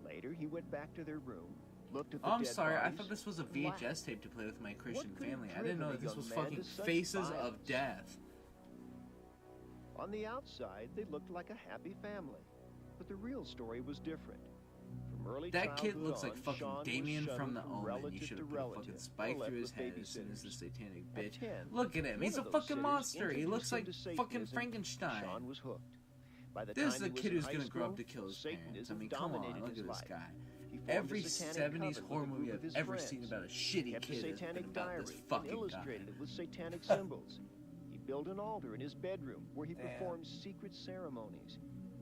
Speaker 19: Later, he went back to their room, looked at the
Speaker 2: Oh, I'm
Speaker 19: dead
Speaker 2: sorry. I
Speaker 19: bodies,
Speaker 2: thought this was a
Speaker 19: and laughed.
Speaker 2: VHS tape to play with my Christian
Speaker 19: could have
Speaker 2: family. I didn't know
Speaker 19: driven
Speaker 2: that
Speaker 19: a
Speaker 2: this was
Speaker 19: young man
Speaker 2: fucking
Speaker 19: to such
Speaker 2: Faces
Speaker 19: violence?
Speaker 2: of Death.
Speaker 19: On the outside, they looked like a happy family, but the real story was different. From early
Speaker 2: That kid
Speaker 19: childhood
Speaker 2: looks like
Speaker 19: on,
Speaker 2: fucking
Speaker 19: Sean was
Speaker 2: Damien
Speaker 19: shunned
Speaker 2: from The
Speaker 19: from
Speaker 2: Omen. You
Speaker 19: relative
Speaker 2: should
Speaker 19: to
Speaker 2: have put a fucking
Speaker 19: relative,
Speaker 2: spike
Speaker 19: or
Speaker 2: through
Speaker 19: left
Speaker 2: his
Speaker 19: with
Speaker 2: head as soon as the
Speaker 19: babysitters.
Speaker 2: satanic
Speaker 19: At
Speaker 2: bitch.
Speaker 19: 10,
Speaker 2: Look at him.
Speaker 19: one
Speaker 2: He's a
Speaker 19: of those
Speaker 2: fucking
Speaker 19: sitters
Speaker 2: monster. He looks like
Speaker 19: introduced him to
Speaker 2: fucking
Speaker 19: Satanism,
Speaker 2: Frankenstein.
Speaker 19: Sean was hooked. By the
Speaker 2: This
Speaker 19: time
Speaker 2: is a
Speaker 19: he was
Speaker 2: kid
Speaker 19: in
Speaker 2: who's
Speaker 19: high
Speaker 2: gonna grow up
Speaker 19: school,
Speaker 2: to kill his parents. I
Speaker 19: Satanism
Speaker 2: mean, come on,
Speaker 19: dominated
Speaker 2: look at
Speaker 19: his
Speaker 2: this
Speaker 19: life.
Speaker 2: guy.
Speaker 19: He formed
Speaker 2: Every
Speaker 19: a satanic
Speaker 2: 70s
Speaker 19: coven
Speaker 2: horror
Speaker 19: with a
Speaker 2: movie
Speaker 19: group
Speaker 2: I've
Speaker 19: of his
Speaker 2: ever
Speaker 19: friends.
Speaker 2: seen about a
Speaker 19: He
Speaker 2: shitty
Speaker 19: kept a
Speaker 2: kid has been
Speaker 19: satanic
Speaker 2: about
Speaker 19: diary
Speaker 2: this
Speaker 19: and
Speaker 2: fucking guy.
Speaker 19: illustrated it with satanic symbols. He built an altar in his bedroom where he performed secret ceremonies.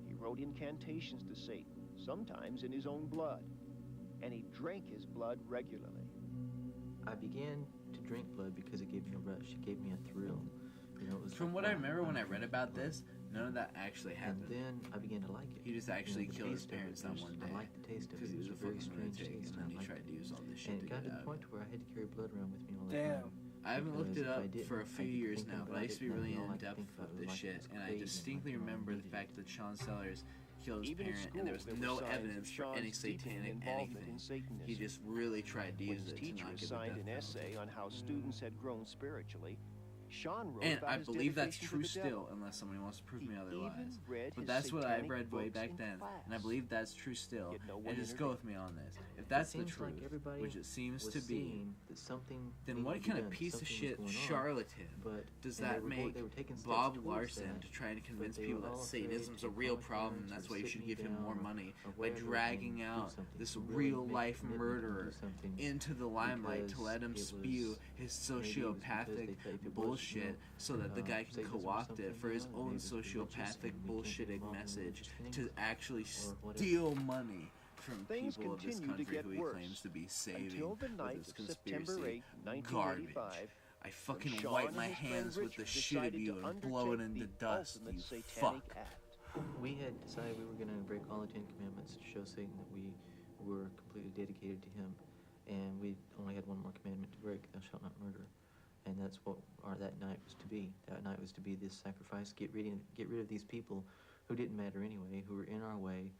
Speaker 19: He wrote incantations to Satan, sometimes in his own blood, and he drank his blood regularly.
Speaker 12: I began to drink blood because it gave me a rush. It gave me a thrill. You know, it was
Speaker 2: From
Speaker 12: like,
Speaker 2: what I
Speaker 12: wow,
Speaker 2: remember when I
Speaker 12: I'm
Speaker 2: read about this, none of that actually happened.
Speaker 12: And then I began to like it.
Speaker 2: He just actually
Speaker 12: the
Speaker 2: killed his
Speaker 12: taste of it.
Speaker 2: parents that one day.
Speaker 12: I liked the taste of it.
Speaker 2: Because he was
Speaker 12: It
Speaker 2: a
Speaker 12: was a very
Speaker 2: fucking
Speaker 12: strange
Speaker 2: lunatic,
Speaker 12: taste.
Speaker 2: and then he
Speaker 12: I liked
Speaker 2: tried to use all this shit
Speaker 12: And
Speaker 2: to
Speaker 12: it got
Speaker 2: get
Speaker 12: to
Speaker 2: out
Speaker 12: the
Speaker 2: of
Speaker 12: point
Speaker 2: it.
Speaker 12: where I had to carry blood around with me all the
Speaker 3: Damn.
Speaker 12: time.
Speaker 2: I haven't looked
Speaker 12: Because
Speaker 2: it
Speaker 12: if
Speaker 2: up
Speaker 12: I didn't,
Speaker 2: for a few
Speaker 12: I'd be
Speaker 2: years
Speaker 12: thinking
Speaker 2: now, but
Speaker 12: about
Speaker 2: I used to be
Speaker 12: it, and
Speaker 2: really
Speaker 12: all
Speaker 2: in
Speaker 12: I could
Speaker 2: depth
Speaker 12: think about
Speaker 2: with
Speaker 12: was
Speaker 2: this
Speaker 12: like
Speaker 2: shit,
Speaker 12: it's
Speaker 2: and I
Speaker 12: crazy,
Speaker 2: distinctly
Speaker 12: like,
Speaker 2: remember the
Speaker 12: immediate.
Speaker 2: fact that Sean Sellers killed his
Speaker 19: Even in
Speaker 2: parent,
Speaker 19: school,
Speaker 2: and there was
Speaker 19: there were
Speaker 2: no
Speaker 19: signs of
Speaker 2: evidence for any
Speaker 19: Sean's deepening
Speaker 2: satanic
Speaker 19: involvement in
Speaker 2: anything.
Speaker 19: Satanism.
Speaker 2: He just really tried to
Speaker 19: When
Speaker 2: use
Speaker 19: his
Speaker 2: it to
Speaker 19: teacher
Speaker 2: not give a
Speaker 19: assigned
Speaker 2: death
Speaker 19: an
Speaker 2: penalty.
Speaker 19: essay on how students had grown spiritually, Sean wrote
Speaker 2: And
Speaker 19: about
Speaker 2: I
Speaker 19: his
Speaker 2: believe that's
Speaker 19: dedication to
Speaker 2: true
Speaker 19: the devil.
Speaker 2: still, unless somebody wants to prove me otherwise.
Speaker 19: even read
Speaker 2: But
Speaker 19: his
Speaker 2: that's what I
Speaker 19: satanic
Speaker 2: read way
Speaker 19: books
Speaker 2: back
Speaker 19: in
Speaker 2: then, and I
Speaker 19: class.
Speaker 2: believe that's true still.
Speaker 19: Yet no one
Speaker 2: And just go with
Speaker 19: intervened.
Speaker 2: me on this. If that's the
Speaker 12: seems
Speaker 2: truth,
Speaker 12: like everybody
Speaker 2: which it seems
Speaker 12: was
Speaker 2: to be,
Speaker 12: seeing that something
Speaker 2: then
Speaker 12: needed
Speaker 2: what
Speaker 12: to be
Speaker 2: kind of
Speaker 12: done,
Speaker 2: piece of
Speaker 12: something was
Speaker 2: shit
Speaker 12: going on,
Speaker 2: charlatan
Speaker 12: but
Speaker 2: does
Speaker 12: and
Speaker 2: that
Speaker 12: they
Speaker 2: make
Speaker 12: were taking steps
Speaker 2: Bob
Speaker 12: towards
Speaker 2: Larson
Speaker 12: that,
Speaker 2: to try to
Speaker 12: but
Speaker 2: convince
Speaker 12: they
Speaker 2: people
Speaker 12: were
Speaker 2: that
Speaker 12: all afraid
Speaker 2: Satanism's a
Speaker 12: to
Speaker 2: real
Speaker 12: call my
Speaker 2: problem and
Speaker 12: parents
Speaker 2: that's
Speaker 12: or
Speaker 2: why you
Speaker 12: sit
Speaker 2: should
Speaker 12: me
Speaker 2: give him
Speaker 12: down
Speaker 2: more
Speaker 12: or
Speaker 2: money by
Speaker 12: whatever
Speaker 2: dragging
Speaker 12: and do
Speaker 2: out
Speaker 12: something,
Speaker 2: this
Speaker 12: to really
Speaker 2: real
Speaker 12: make a
Speaker 2: life
Speaker 12: commitment and do
Speaker 2: murderer
Speaker 12: something
Speaker 2: into the limelight to let him
Speaker 12: because it
Speaker 2: spew
Speaker 12: was-
Speaker 2: his
Speaker 12: maybe it was because
Speaker 2: sociopathic
Speaker 12: they felt if it was,
Speaker 2: bullshit
Speaker 12: you know,
Speaker 2: so that the guy can
Speaker 12: Satanism or
Speaker 2: co-opt it
Speaker 12: something,
Speaker 2: for his
Speaker 12: you know,
Speaker 2: own
Speaker 12: maybe it's religious
Speaker 2: sociopathic
Speaker 12: and we can't get
Speaker 2: bullshitting
Speaker 12: involved in
Speaker 2: message
Speaker 12: religious things
Speaker 2: to actually
Speaker 12: or whatever.
Speaker 2: steal money from
Speaker 19: Things
Speaker 2: people of this
Speaker 19: continued to
Speaker 2: country
Speaker 19: get
Speaker 2: who he
Speaker 19: worse
Speaker 2: claims to be saving
Speaker 19: until the
Speaker 2: with
Speaker 19: night
Speaker 2: his
Speaker 19: of September
Speaker 2: conspiracy
Speaker 19: 8,
Speaker 2: garbage.
Speaker 19: 1985,
Speaker 2: I fucking
Speaker 19: when Sean
Speaker 2: wipe
Speaker 19: and
Speaker 2: my
Speaker 19: his friend
Speaker 2: hands with the
Speaker 19: Richard
Speaker 2: shit of
Speaker 19: decided
Speaker 2: you
Speaker 19: to
Speaker 2: and blow it
Speaker 19: undertake
Speaker 2: into
Speaker 19: the
Speaker 2: dust,
Speaker 19: ultimate
Speaker 2: you
Speaker 19: satanic
Speaker 2: fuck.
Speaker 19: act.
Speaker 12: We had decided we were going to break all the 10 Commandments to show Satan that we were completely dedicated to him, and we only had one more commandment to break: thou shalt not murder. And that's what that night was to be. That night was to be this sacrifice. Get rid of these people who didn't matter anyway, who were in our way,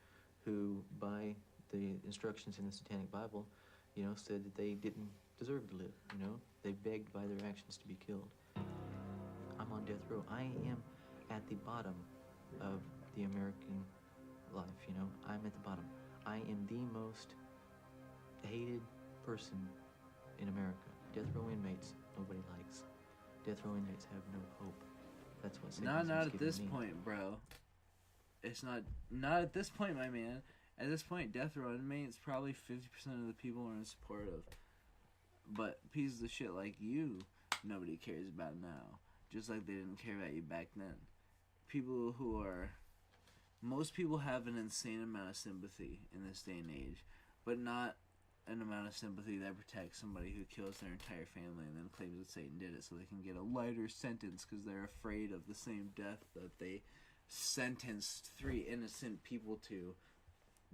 Speaker 12: who by the instructions in the Satanic Bible, you know, said that they didn't deserve to live. You know, they begged by their actions to be killed. I'm on death row. I am at the bottom of the American life. You know, I'm at the bottom. I am the most hated person in America. Death row inmates, nobody likes. Death row inmates have no hope. That's what Satanism
Speaker 2: Not
Speaker 12: is
Speaker 2: at
Speaker 12: giving
Speaker 2: this
Speaker 12: me.
Speaker 2: point, bro. It's not at this point, my man. At this point, death row inmates, probably 50% of the people are in support of. But pieces of shit like you, nobody cares about now. Just like they didn't care about you back then. People who are... Most people have an insane amount of sympathy in this day and age, but not an amount of sympathy that protects somebody who kills their entire family and then claims that Satan did it so they can get a lighter sentence because they're afraid of the same death that they sentenced 3 innocent people to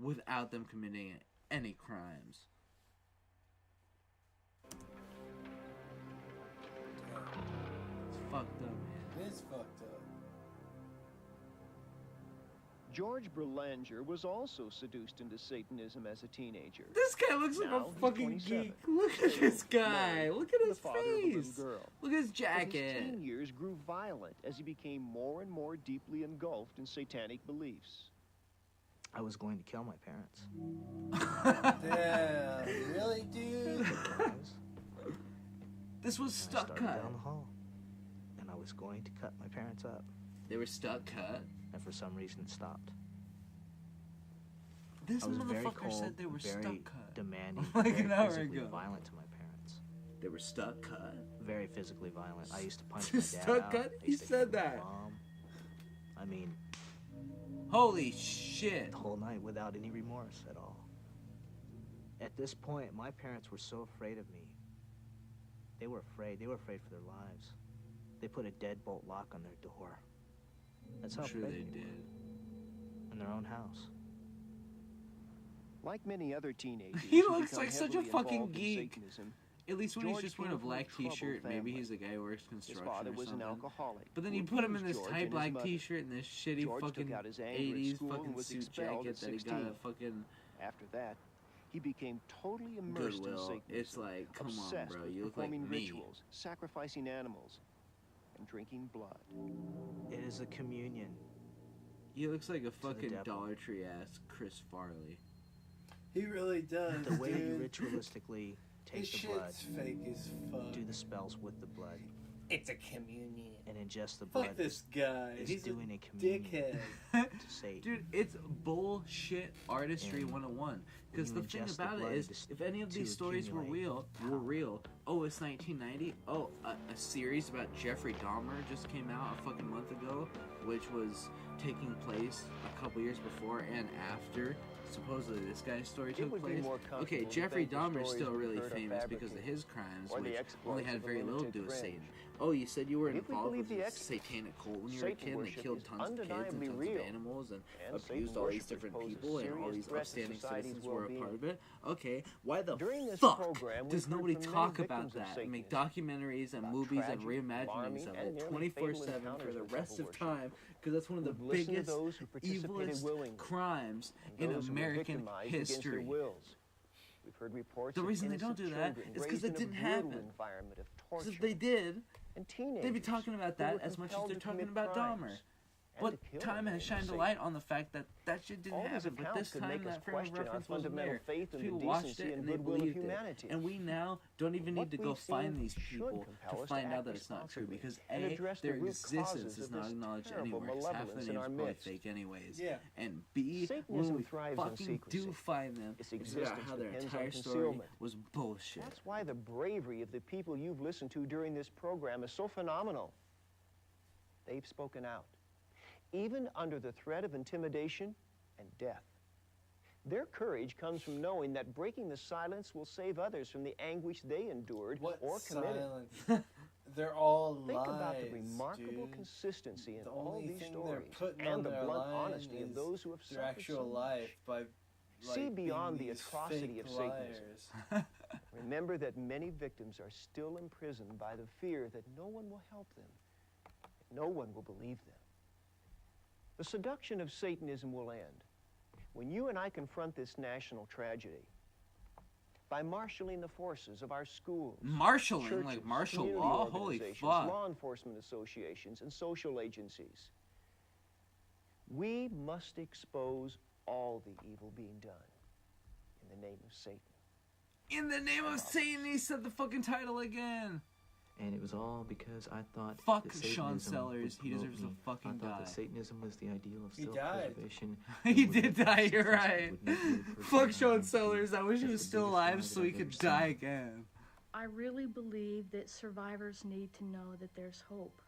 Speaker 2: without them committing any crimes. It's fucked up, man.
Speaker 3: It is fucked up.
Speaker 19: George Berlanger was also seduced into Satanism as a teenager.
Speaker 2: This guy looks like
Speaker 19: Now
Speaker 2: a
Speaker 19: he's
Speaker 2: fucking
Speaker 19: 27.
Speaker 2: geek. Look at this guy.
Speaker 19: Married,
Speaker 2: Look at his
Speaker 19: the father of a little
Speaker 2: face.
Speaker 19: girl.
Speaker 2: Look at his
Speaker 19: But
Speaker 2: jacket.
Speaker 19: his teen years grew violent as he became more and more deeply engulfed in satanic beliefs.
Speaker 14: I was going to kill my parents.
Speaker 3: Damn, really, dude?
Speaker 2: This was
Speaker 14: And I
Speaker 2: stuck
Speaker 14: started
Speaker 2: cut.
Speaker 14: down the hall, and I was going to cut my parents up.
Speaker 2: They were stuck cut.
Speaker 14: And for some reason it stopped.
Speaker 2: This
Speaker 14: I was very
Speaker 2: motherfucker
Speaker 14: cold,
Speaker 2: said they were
Speaker 14: very
Speaker 2: stuck cut.
Speaker 14: demanding,
Speaker 2: Like
Speaker 14: very
Speaker 2: an hour
Speaker 14: physically
Speaker 2: ago.
Speaker 14: violent to my parents.
Speaker 2: They were stuck cut.
Speaker 14: Very physically violent. I used to punch my dad
Speaker 2: Stuck
Speaker 14: out.
Speaker 2: cut?
Speaker 14: I
Speaker 2: He
Speaker 14: used to
Speaker 2: said
Speaker 14: hit my
Speaker 2: that.
Speaker 14: mom. I mean,
Speaker 2: Holy shit.
Speaker 14: the whole night without any remorse at all. At this point, my parents were so afraid of me. They were afraid. They were afraid for their lives. They put a deadbolt lock on their door. That's how
Speaker 2: I'm sure
Speaker 14: afraid
Speaker 2: they
Speaker 14: were.
Speaker 2: did.
Speaker 14: In their own house.
Speaker 19: Like many other teenagers,
Speaker 2: He
Speaker 19: who
Speaker 2: looks
Speaker 19: become
Speaker 2: like such a
Speaker 19: heavily
Speaker 2: fucking
Speaker 19: involved in
Speaker 2: geek.
Speaker 19: Satanism,
Speaker 2: At least when he's
Speaker 19: George
Speaker 2: just wearing a
Speaker 19: came from
Speaker 2: black
Speaker 19: troubled
Speaker 2: t-shirt, maybe
Speaker 19: family.
Speaker 2: he's a guy who works
Speaker 19: His
Speaker 2: construction
Speaker 19: father
Speaker 2: or
Speaker 19: was an
Speaker 2: something.
Speaker 19: alcoholic.
Speaker 2: But then
Speaker 19: who
Speaker 2: you put him in
Speaker 19: abused
Speaker 2: this
Speaker 19: George
Speaker 2: tight
Speaker 19: and his
Speaker 2: black
Speaker 19: mother.
Speaker 2: t-shirt and this shitty
Speaker 19: George
Speaker 2: fucking
Speaker 19: took out his anger at
Speaker 2: 80s
Speaker 19: school and
Speaker 2: fucking
Speaker 19: was
Speaker 2: suit
Speaker 19: expelled
Speaker 2: jacket
Speaker 19: at
Speaker 2: that he got
Speaker 19: 16.
Speaker 2: a fucking
Speaker 19: After that, he became totally immersed in
Speaker 2: Goodwill.
Speaker 19: Satanism.
Speaker 2: It's like, come on,
Speaker 19: obsessed
Speaker 2: bro,
Speaker 19: with
Speaker 2: you look like
Speaker 19: performing
Speaker 2: me.
Speaker 19: rituals, sacrificing animals, and drinking blood.
Speaker 14: It is a communion.
Speaker 2: He looks like a fucking
Speaker 14: devil.
Speaker 2: Dollar Tree ass Chris Farley.
Speaker 3: He really does.
Speaker 14: The way you
Speaker 3: dude.
Speaker 14: ritualistically
Speaker 3: This
Speaker 14: take the blood,
Speaker 3: shit's fake as fuck.
Speaker 14: do the spells with the blood,
Speaker 3: It's a communion.
Speaker 14: and ingest the blood.
Speaker 3: Fuck this guy.
Speaker 14: Is
Speaker 3: He's
Speaker 14: doing
Speaker 3: a
Speaker 14: a communion
Speaker 3: dickhead.
Speaker 14: to Satan.
Speaker 2: Dude, it's bullshit artistry
Speaker 14: And
Speaker 2: 101. Because
Speaker 14: when
Speaker 2: the
Speaker 14: you
Speaker 2: thing
Speaker 14: ingest the
Speaker 2: about it
Speaker 14: blood,
Speaker 2: is,
Speaker 14: it is
Speaker 2: if any of
Speaker 14: to
Speaker 2: these stories were
Speaker 14: accumulate
Speaker 2: real, oh, it's 1990. Oh, a series about Jeffrey Dahmer just came out a fucking month ago, which was taking place a couple years before and after. Supposedly, this guy's story
Speaker 19: It
Speaker 2: took
Speaker 19: would be
Speaker 2: place.
Speaker 19: more
Speaker 2: Okay,
Speaker 19: comfortable to
Speaker 2: Jeffrey
Speaker 19: think the
Speaker 2: Dahmer is
Speaker 19: stories
Speaker 2: still
Speaker 19: we've
Speaker 2: really
Speaker 19: heard are
Speaker 2: famous because of
Speaker 19: fabricated,
Speaker 2: his crimes,
Speaker 19: or the
Speaker 2: which
Speaker 19: exploits
Speaker 2: only had
Speaker 19: of a
Speaker 2: very little to do
Speaker 19: lunatic
Speaker 2: with
Speaker 19: fringe.
Speaker 2: Satan. Oh, you said you were
Speaker 19: If we
Speaker 2: involved
Speaker 19: believe
Speaker 2: with
Speaker 19: the
Speaker 2: this
Speaker 19: experts,
Speaker 2: satanic cult when you were a
Speaker 19: Satan
Speaker 2: kid and they
Speaker 19: worship
Speaker 2: killed
Speaker 19: is
Speaker 2: tons of kids and
Speaker 19: undeniably
Speaker 2: tons
Speaker 19: real,
Speaker 2: of animals and
Speaker 19: and
Speaker 2: abused
Speaker 19: Satan
Speaker 2: all these
Speaker 19: worshippers
Speaker 2: different
Speaker 19: pose a
Speaker 2: people and all
Speaker 19: serious
Speaker 2: these
Speaker 19: threat to
Speaker 2: upstanding
Speaker 19: society's
Speaker 2: citizens were a
Speaker 19: well-being.
Speaker 2: part of it. Okay, why the
Speaker 19: During this
Speaker 2: fuck
Speaker 19: program,
Speaker 2: does
Speaker 19: we've heard
Speaker 2: nobody
Speaker 19: from many
Speaker 2: talk about
Speaker 19: victims of
Speaker 2: that and make
Speaker 19: Satanism,
Speaker 2: documentaries and
Speaker 19: about
Speaker 2: movies and
Speaker 19: tragic,
Speaker 2: reimaginings
Speaker 19: alarming,
Speaker 2: of
Speaker 19: and
Speaker 2: it
Speaker 19: nearly fatal
Speaker 2: 24/7 for
Speaker 19: encounters
Speaker 2: the
Speaker 19: with
Speaker 2: rest
Speaker 19: devil
Speaker 2: of time? Because that's one of the
Speaker 19: We've listened to
Speaker 2: biggest,
Speaker 19: those who participated
Speaker 2: evilest
Speaker 19: willingly,
Speaker 2: crimes
Speaker 19: and
Speaker 2: in
Speaker 19: those who were
Speaker 2: American
Speaker 19: victimized against their
Speaker 2: history.
Speaker 19: wills. We've heard reports
Speaker 2: The
Speaker 19: of
Speaker 2: reason they don't
Speaker 19: innocent
Speaker 2: do that
Speaker 19: children
Speaker 2: is because
Speaker 19: raised
Speaker 2: it
Speaker 19: in a
Speaker 2: didn't
Speaker 19: brutal
Speaker 2: happen.
Speaker 19: environment of
Speaker 2: Because
Speaker 19: torture,
Speaker 2: if they did,
Speaker 19: and teenagers
Speaker 2: they'd be talking about
Speaker 19: who
Speaker 2: that
Speaker 19: were
Speaker 2: as much as
Speaker 19: compelled
Speaker 2: they're
Speaker 19: to
Speaker 2: talking
Speaker 19: commit
Speaker 2: about
Speaker 19: crimes
Speaker 2: Dahmer.
Speaker 19: and
Speaker 2: But
Speaker 19: to kill
Speaker 2: time
Speaker 19: in the
Speaker 2: has
Speaker 19: name of
Speaker 2: shined a
Speaker 19: Satan.
Speaker 2: light on the fact that that shit didn't
Speaker 19: All these
Speaker 2: happen. But
Speaker 19: accounts
Speaker 2: this
Speaker 19: could
Speaker 2: time
Speaker 19: make us
Speaker 2: that frame of
Speaker 19: question our
Speaker 2: reference wasn't
Speaker 19: fundamental
Speaker 2: there.
Speaker 19: faith in the
Speaker 2: People watched
Speaker 19: decency
Speaker 2: it
Speaker 19: and
Speaker 2: and they
Speaker 19: goodwill of
Speaker 2: believed it.
Speaker 19: humanity.
Speaker 2: And we now don't even need
Speaker 19: What
Speaker 2: to go
Speaker 19: we've
Speaker 2: find
Speaker 19: seen
Speaker 2: these
Speaker 19: should
Speaker 2: people
Speaker 19: compel
Speaker 2: to
Speaker 19: us to
Speaker 2: find out
Speaker 19: act
Speaker 2: that it's not true.
Speaker 19: responsibly
Speaker 2: Because
Speaker 19: and
Speaker 2: A,
Speaker 19: address the
Speaker 2: their
Speaker 19: root
Speaker 2: existence
Speaker 19: causes
Speaker 2: is
Speaker 19: of
Speaker 2: not
Speaker 19: this
Speaker 2: acknowledged
Speaker 19: terrible
Speaker 2: anywhere. 'Cause half the
Speaker 19: malevolence in
Speaker 2: names
Speaker 19: our
Speaker 2: are probably
Speaker 19: midst.
Speaker 2: fake anyways.
Speaker 3: Yeah.
Speaker 2: And B,
Speaker 19: Satanism
Speaker 2: when we
Speaker 19: thrives on
Speaker 2: fucking
Speaker 19: secrecy.
Speaker 2: do find them,
Speaker 19: Its
Speaker 2: it's about how
Speaker 19: existence
Speaker 2: their
Speaker 19: depends
Speaker 2: entire
Speaker 19: on
Speaker 2: story
Speaker 19: concealment.
Speaker 2: was bullshit.
Speaker 19: That's why the bravery of the people you've listened to during this program is so phenomenal. They've spoken out, even under the threat of intimidation and death. Their courage comes from knowing that breaking the silence will save others from the anguish they endured or committed.
Speaker 3: Silence. They're all
Speaker 19: Think
Speaker 3: lies,
Speaker 19: about the remarkable
Speaker 3: dude.
Speaker 19: consistency in
Speaker 3: The
Speaker 19: all
Speaker 3: only
Speaker 19: these
Speaker 3: thing
Speaker 19: stories
Speaker 3: they're putting
Speaker 19: and
Speaker 3: on
Speaker 19: the
Speaker 3: their
Speaker 19: blunt
Speaker 3: line
Speaker 19: honesty of
Speaker 3: is
Speaker 19: those who have
Speaker 3: their
Speaker 19: suffered
Speaker 3: actual
Speaker 19: so much.
Speaker 3: life by
Speaker 19: See beyond the
Speaker 3: these
Speaker 19: atrocity
Speaker 3: fake
Speaker 19: of Satanism.
Speaker 3: liars.
Speaker 19: Remember that many victims are still imprisoned by the fear that no one will help them, that no one will believe them. The seduction of Satanism will end when you and I confront this national tragedy by marshaling the forces of our schools,
Speaker 2: Marshalling?
Speaker 19: churches,
Speaker 2: Like martial
Speaker 19: community
Speaker 2: law? Holy
Speaker 19: organizations,
Speaker 2: fuck.
Speaker 19: law enforcement associations, and social agencies. We must expose all the evil being done in the name of Satan.
Speaker 2: In the name of Satan, he said the fucking title again.
Speaker 12: And it was all because I thought
Speaker 2: Fuck
Speaker 12: that
Speaker 2: Sean
Speaker 12: Satanism
Speaker 2: Sellers.
Speaker 12: would
Speaker 2: He
Speaker 12: promote
Speaker 2: deserves to
Speaker 12: me.
Speaker 2: fucking
Speaker 12: I thought
Speaker 2: die.
Speaker 12: that Satanism was the ideal of
Speaker 3: He died.
Speaker 12: self-preservation.
Speaker 2: He
Speaker 12: and would
Speaker 2: did
Speaker 12: make
Speaker 2: die,
Speaker 12: me
Speaker 2: you're
Speaker 12: successful,
Speaker 2: right.
Speaker 12: would make me the person
Speaker 2: Fuck
Speaker 12: I
Speaker 2: Sean
Speaker 12: am to be.
Speaker 2: Sellers. I wish he
Speaker 12: That's
Speaker 2: was
Speaker 12: the
Speaker 2: still
Speaker 12: biggest lie
Speaker 2: alive
Speaker 12: that
Speaker 2: so he
Speaker 12: I've
Speaker 2: could
Speaker 12: ever
Speaker 2: die
Speaker 12: seen.
Speaker 2: again.
Speaker 16: I really believe that survivors need to know that there's hope,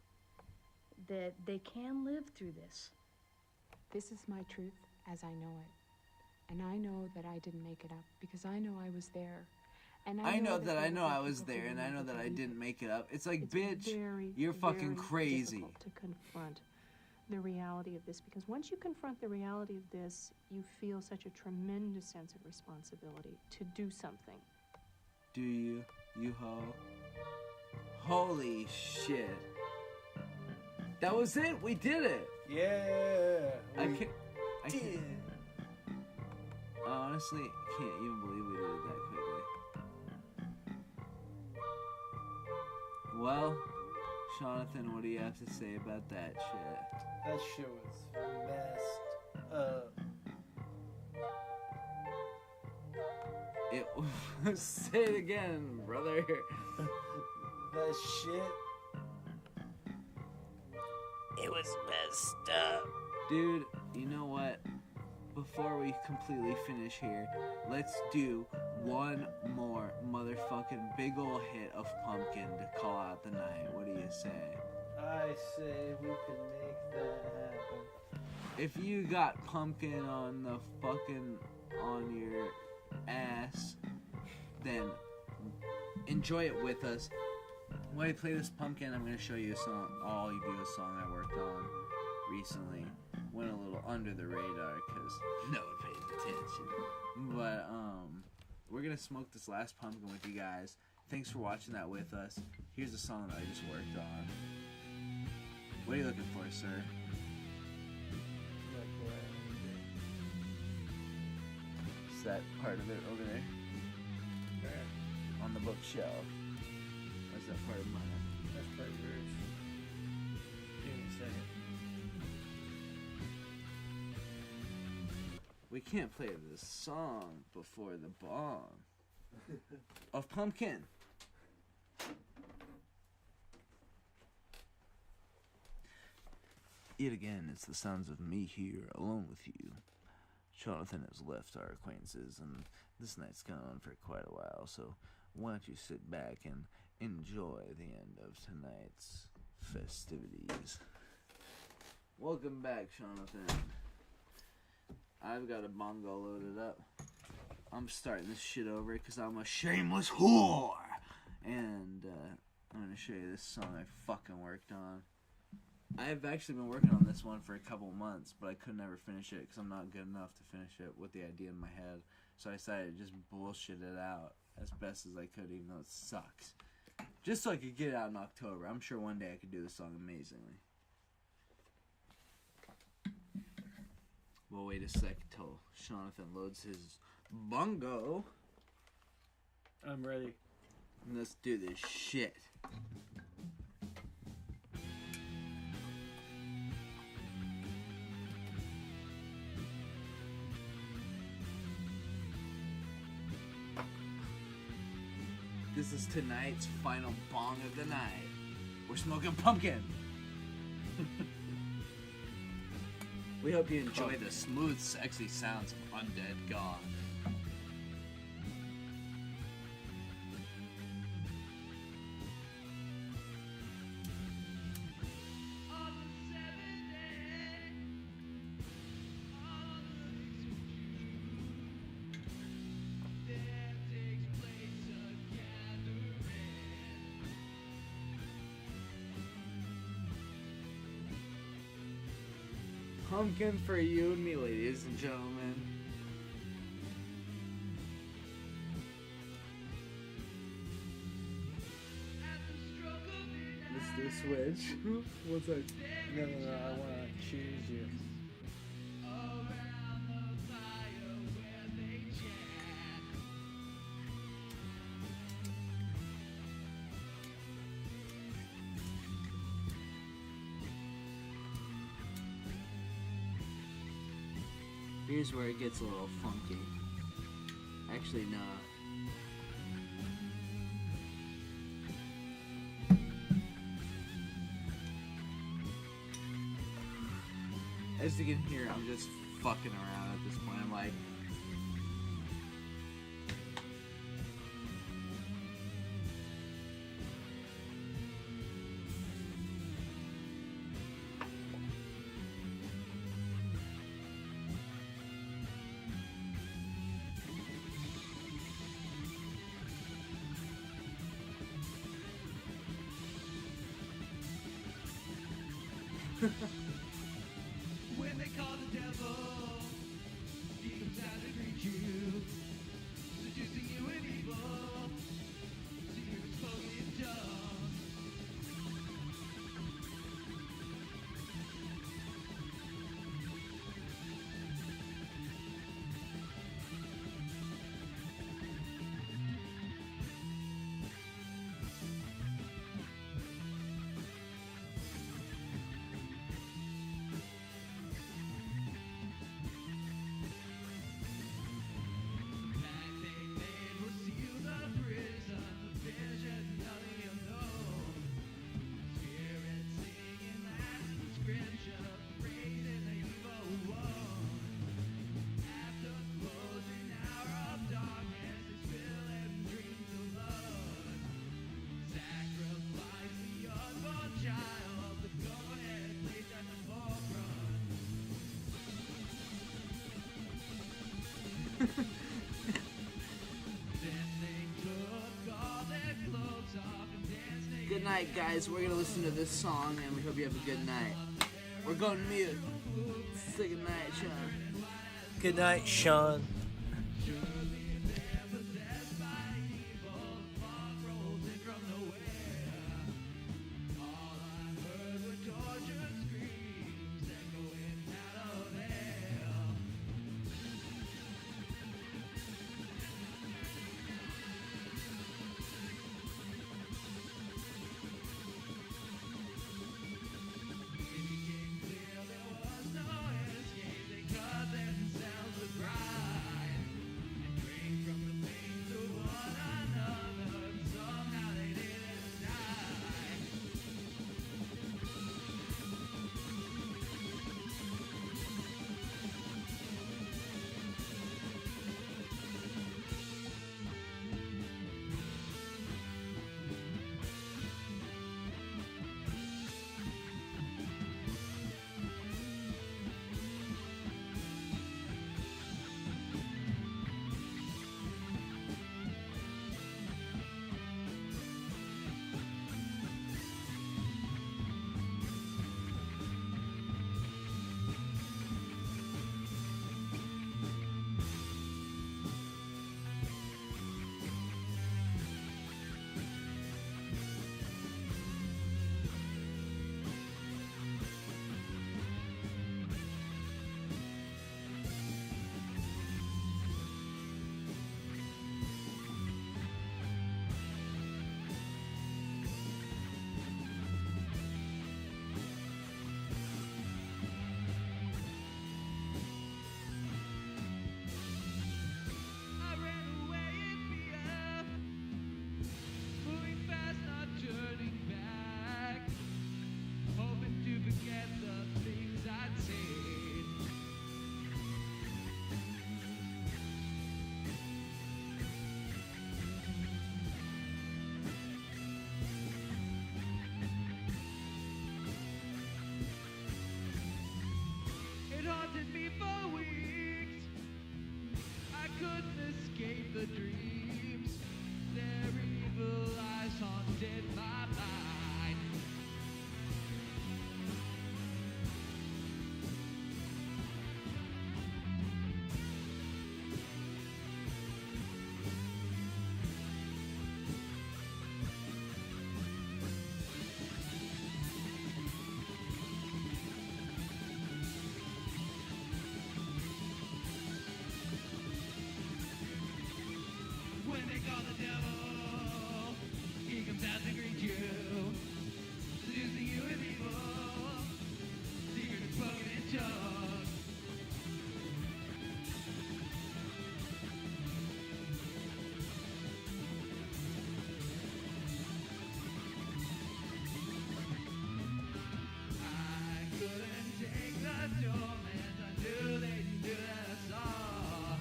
Speaker 16: that they can live through this.
Speaker 15: This is my truth as I know it. And I know that I didn't make it up because I know I was there. And
Speaker 2: I know that I
Speaker 15: there
Speaker 2: know
Speaker 15: were
Speaker 2: I was
Speaker 15: people who
Speaker 2: there, and I know
Speaker 15: never
Speaker 2: that I
Speaker 15: believed
Speaker 2: didn't
Speaker 15: it.
Speaker 2: make it up. It's like,
Speaker 15: It's
Speaker 2: bitch,
Speaker 15: very,
Speaker 2: you're fucking
Speaker 15: very
Speaker 2: crazy.
Speaker 15: difficult to confront the reality of this, because once you confront the reality of this, you feel such a tremendous sense of responsibility to do something.
Speaker 2: Do you? You ho. Holy shit. That was it. We did it.
Speaker 3: Yeah.
Speaker 2: I
Speaker 3: we
Speaker 2: can't. I
Speaker 3: did.
Speaker 2: can't. I honestly can't even believe we did it that quickly. Well, Jonathan, what do you have to say about that shit?
Speaker 3: That shit was messed up.
Speaker 2: It say it again, brother.
Speaker 3: The shit.
Speaker 20: It was messed up.
Speaker 2: Dude, you know what? Before we completely finish here, let's do one more motherfucking big ol' hit of Pumpkin to call out the night. What do you say?
Speaker 3: I say we can make that happen.
Speaker 2: If you got Pumpkin on the fucking on your ass, then enjoy it with us. When I play this Pumpkin, I'm gonna show you a song. I'll give you a song I worked on recently. Went a little under the radar because no one paid attention. But we're gonna smoke this last Pumpkin with you guys. Thanks for watching that with us. Here's a song that I just worked on. What are you looking for, sir? It's that part of it over there. On the bookshelf. What's that part of mine?
Speaker 3: That's part of yours. Give me a second.
Speaker 2: We can't play this song before the bomb of Pumpkin. Yet again, it's the sounds of me here alone with you. Jonathan has left our acquaintances, and this night's gone on for quite a while, so why don't you sit back and enjoy the end of tonight's festivities. Welcome back, Jonathan. I've got a bongo loaded up. I'm starting this shit over because I'm a shameless whore. And I'm going to show you this song I fucking worked on. I've actually been working on this one for a couple months, but I could never finish it because I'm not good enough to finish it with the idea in my head. So I decided to just bullshit it out as best as I could, even though it sucks. Just so I could get it out in October. I'm sure one day I could do this song amazingly. We'll wait a sec till Jonathan loads his bongo.
Speaker 3: I'm ready.
Speaker 2: And let's do this shit. This is tonight's final bong of the night. We're smoking pumpkin. We hope you enjoy the smooth, sexy sounds of Undead God. Pumpkin for you and me, ladies and gentlemen. Let's do a switch. What's that?
Speaker 3: No, I want to choose you.
Speaker 2: Here's where it gets a little funky. Actually, no. As you can hear, I'm just fucking around at this point. I'm like,
Speaker 8: When they call the devil, he comes out to greet you, seducing you with evil, secrets spoken in tongues.
Speaker 11: night, guys. We're gonna listen to this song, and we hope you have a good night. We're going mute. Say good night, Sean.
Speaker 3: Good night, Sean.
Speaker 8: Haunted me for weeks. I couldn't escape the dreams. Their evil eyes haunted my mind. When they call the devil, he comes out to greet you, seducing you with evil, secret spoken in tongues. I couldn't take the torment. I knew they'd do that. I saw.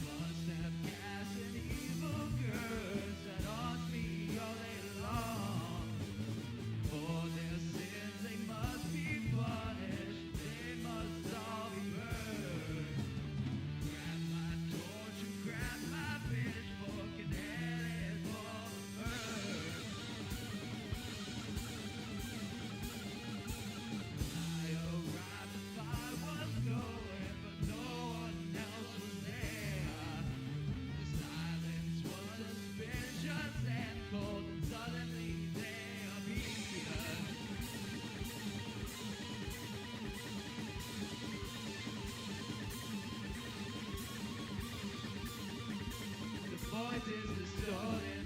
Speaker 8: Must have cast an evil curse that haunts me all day long. For their sins they must be punished, they must all be burned. Grab my torch and grab my pitchfork and head for the burn. I arrived as I was going, but no one else was there. The silence was suspicious and cold, and suddenly they appeared. The voices distorted.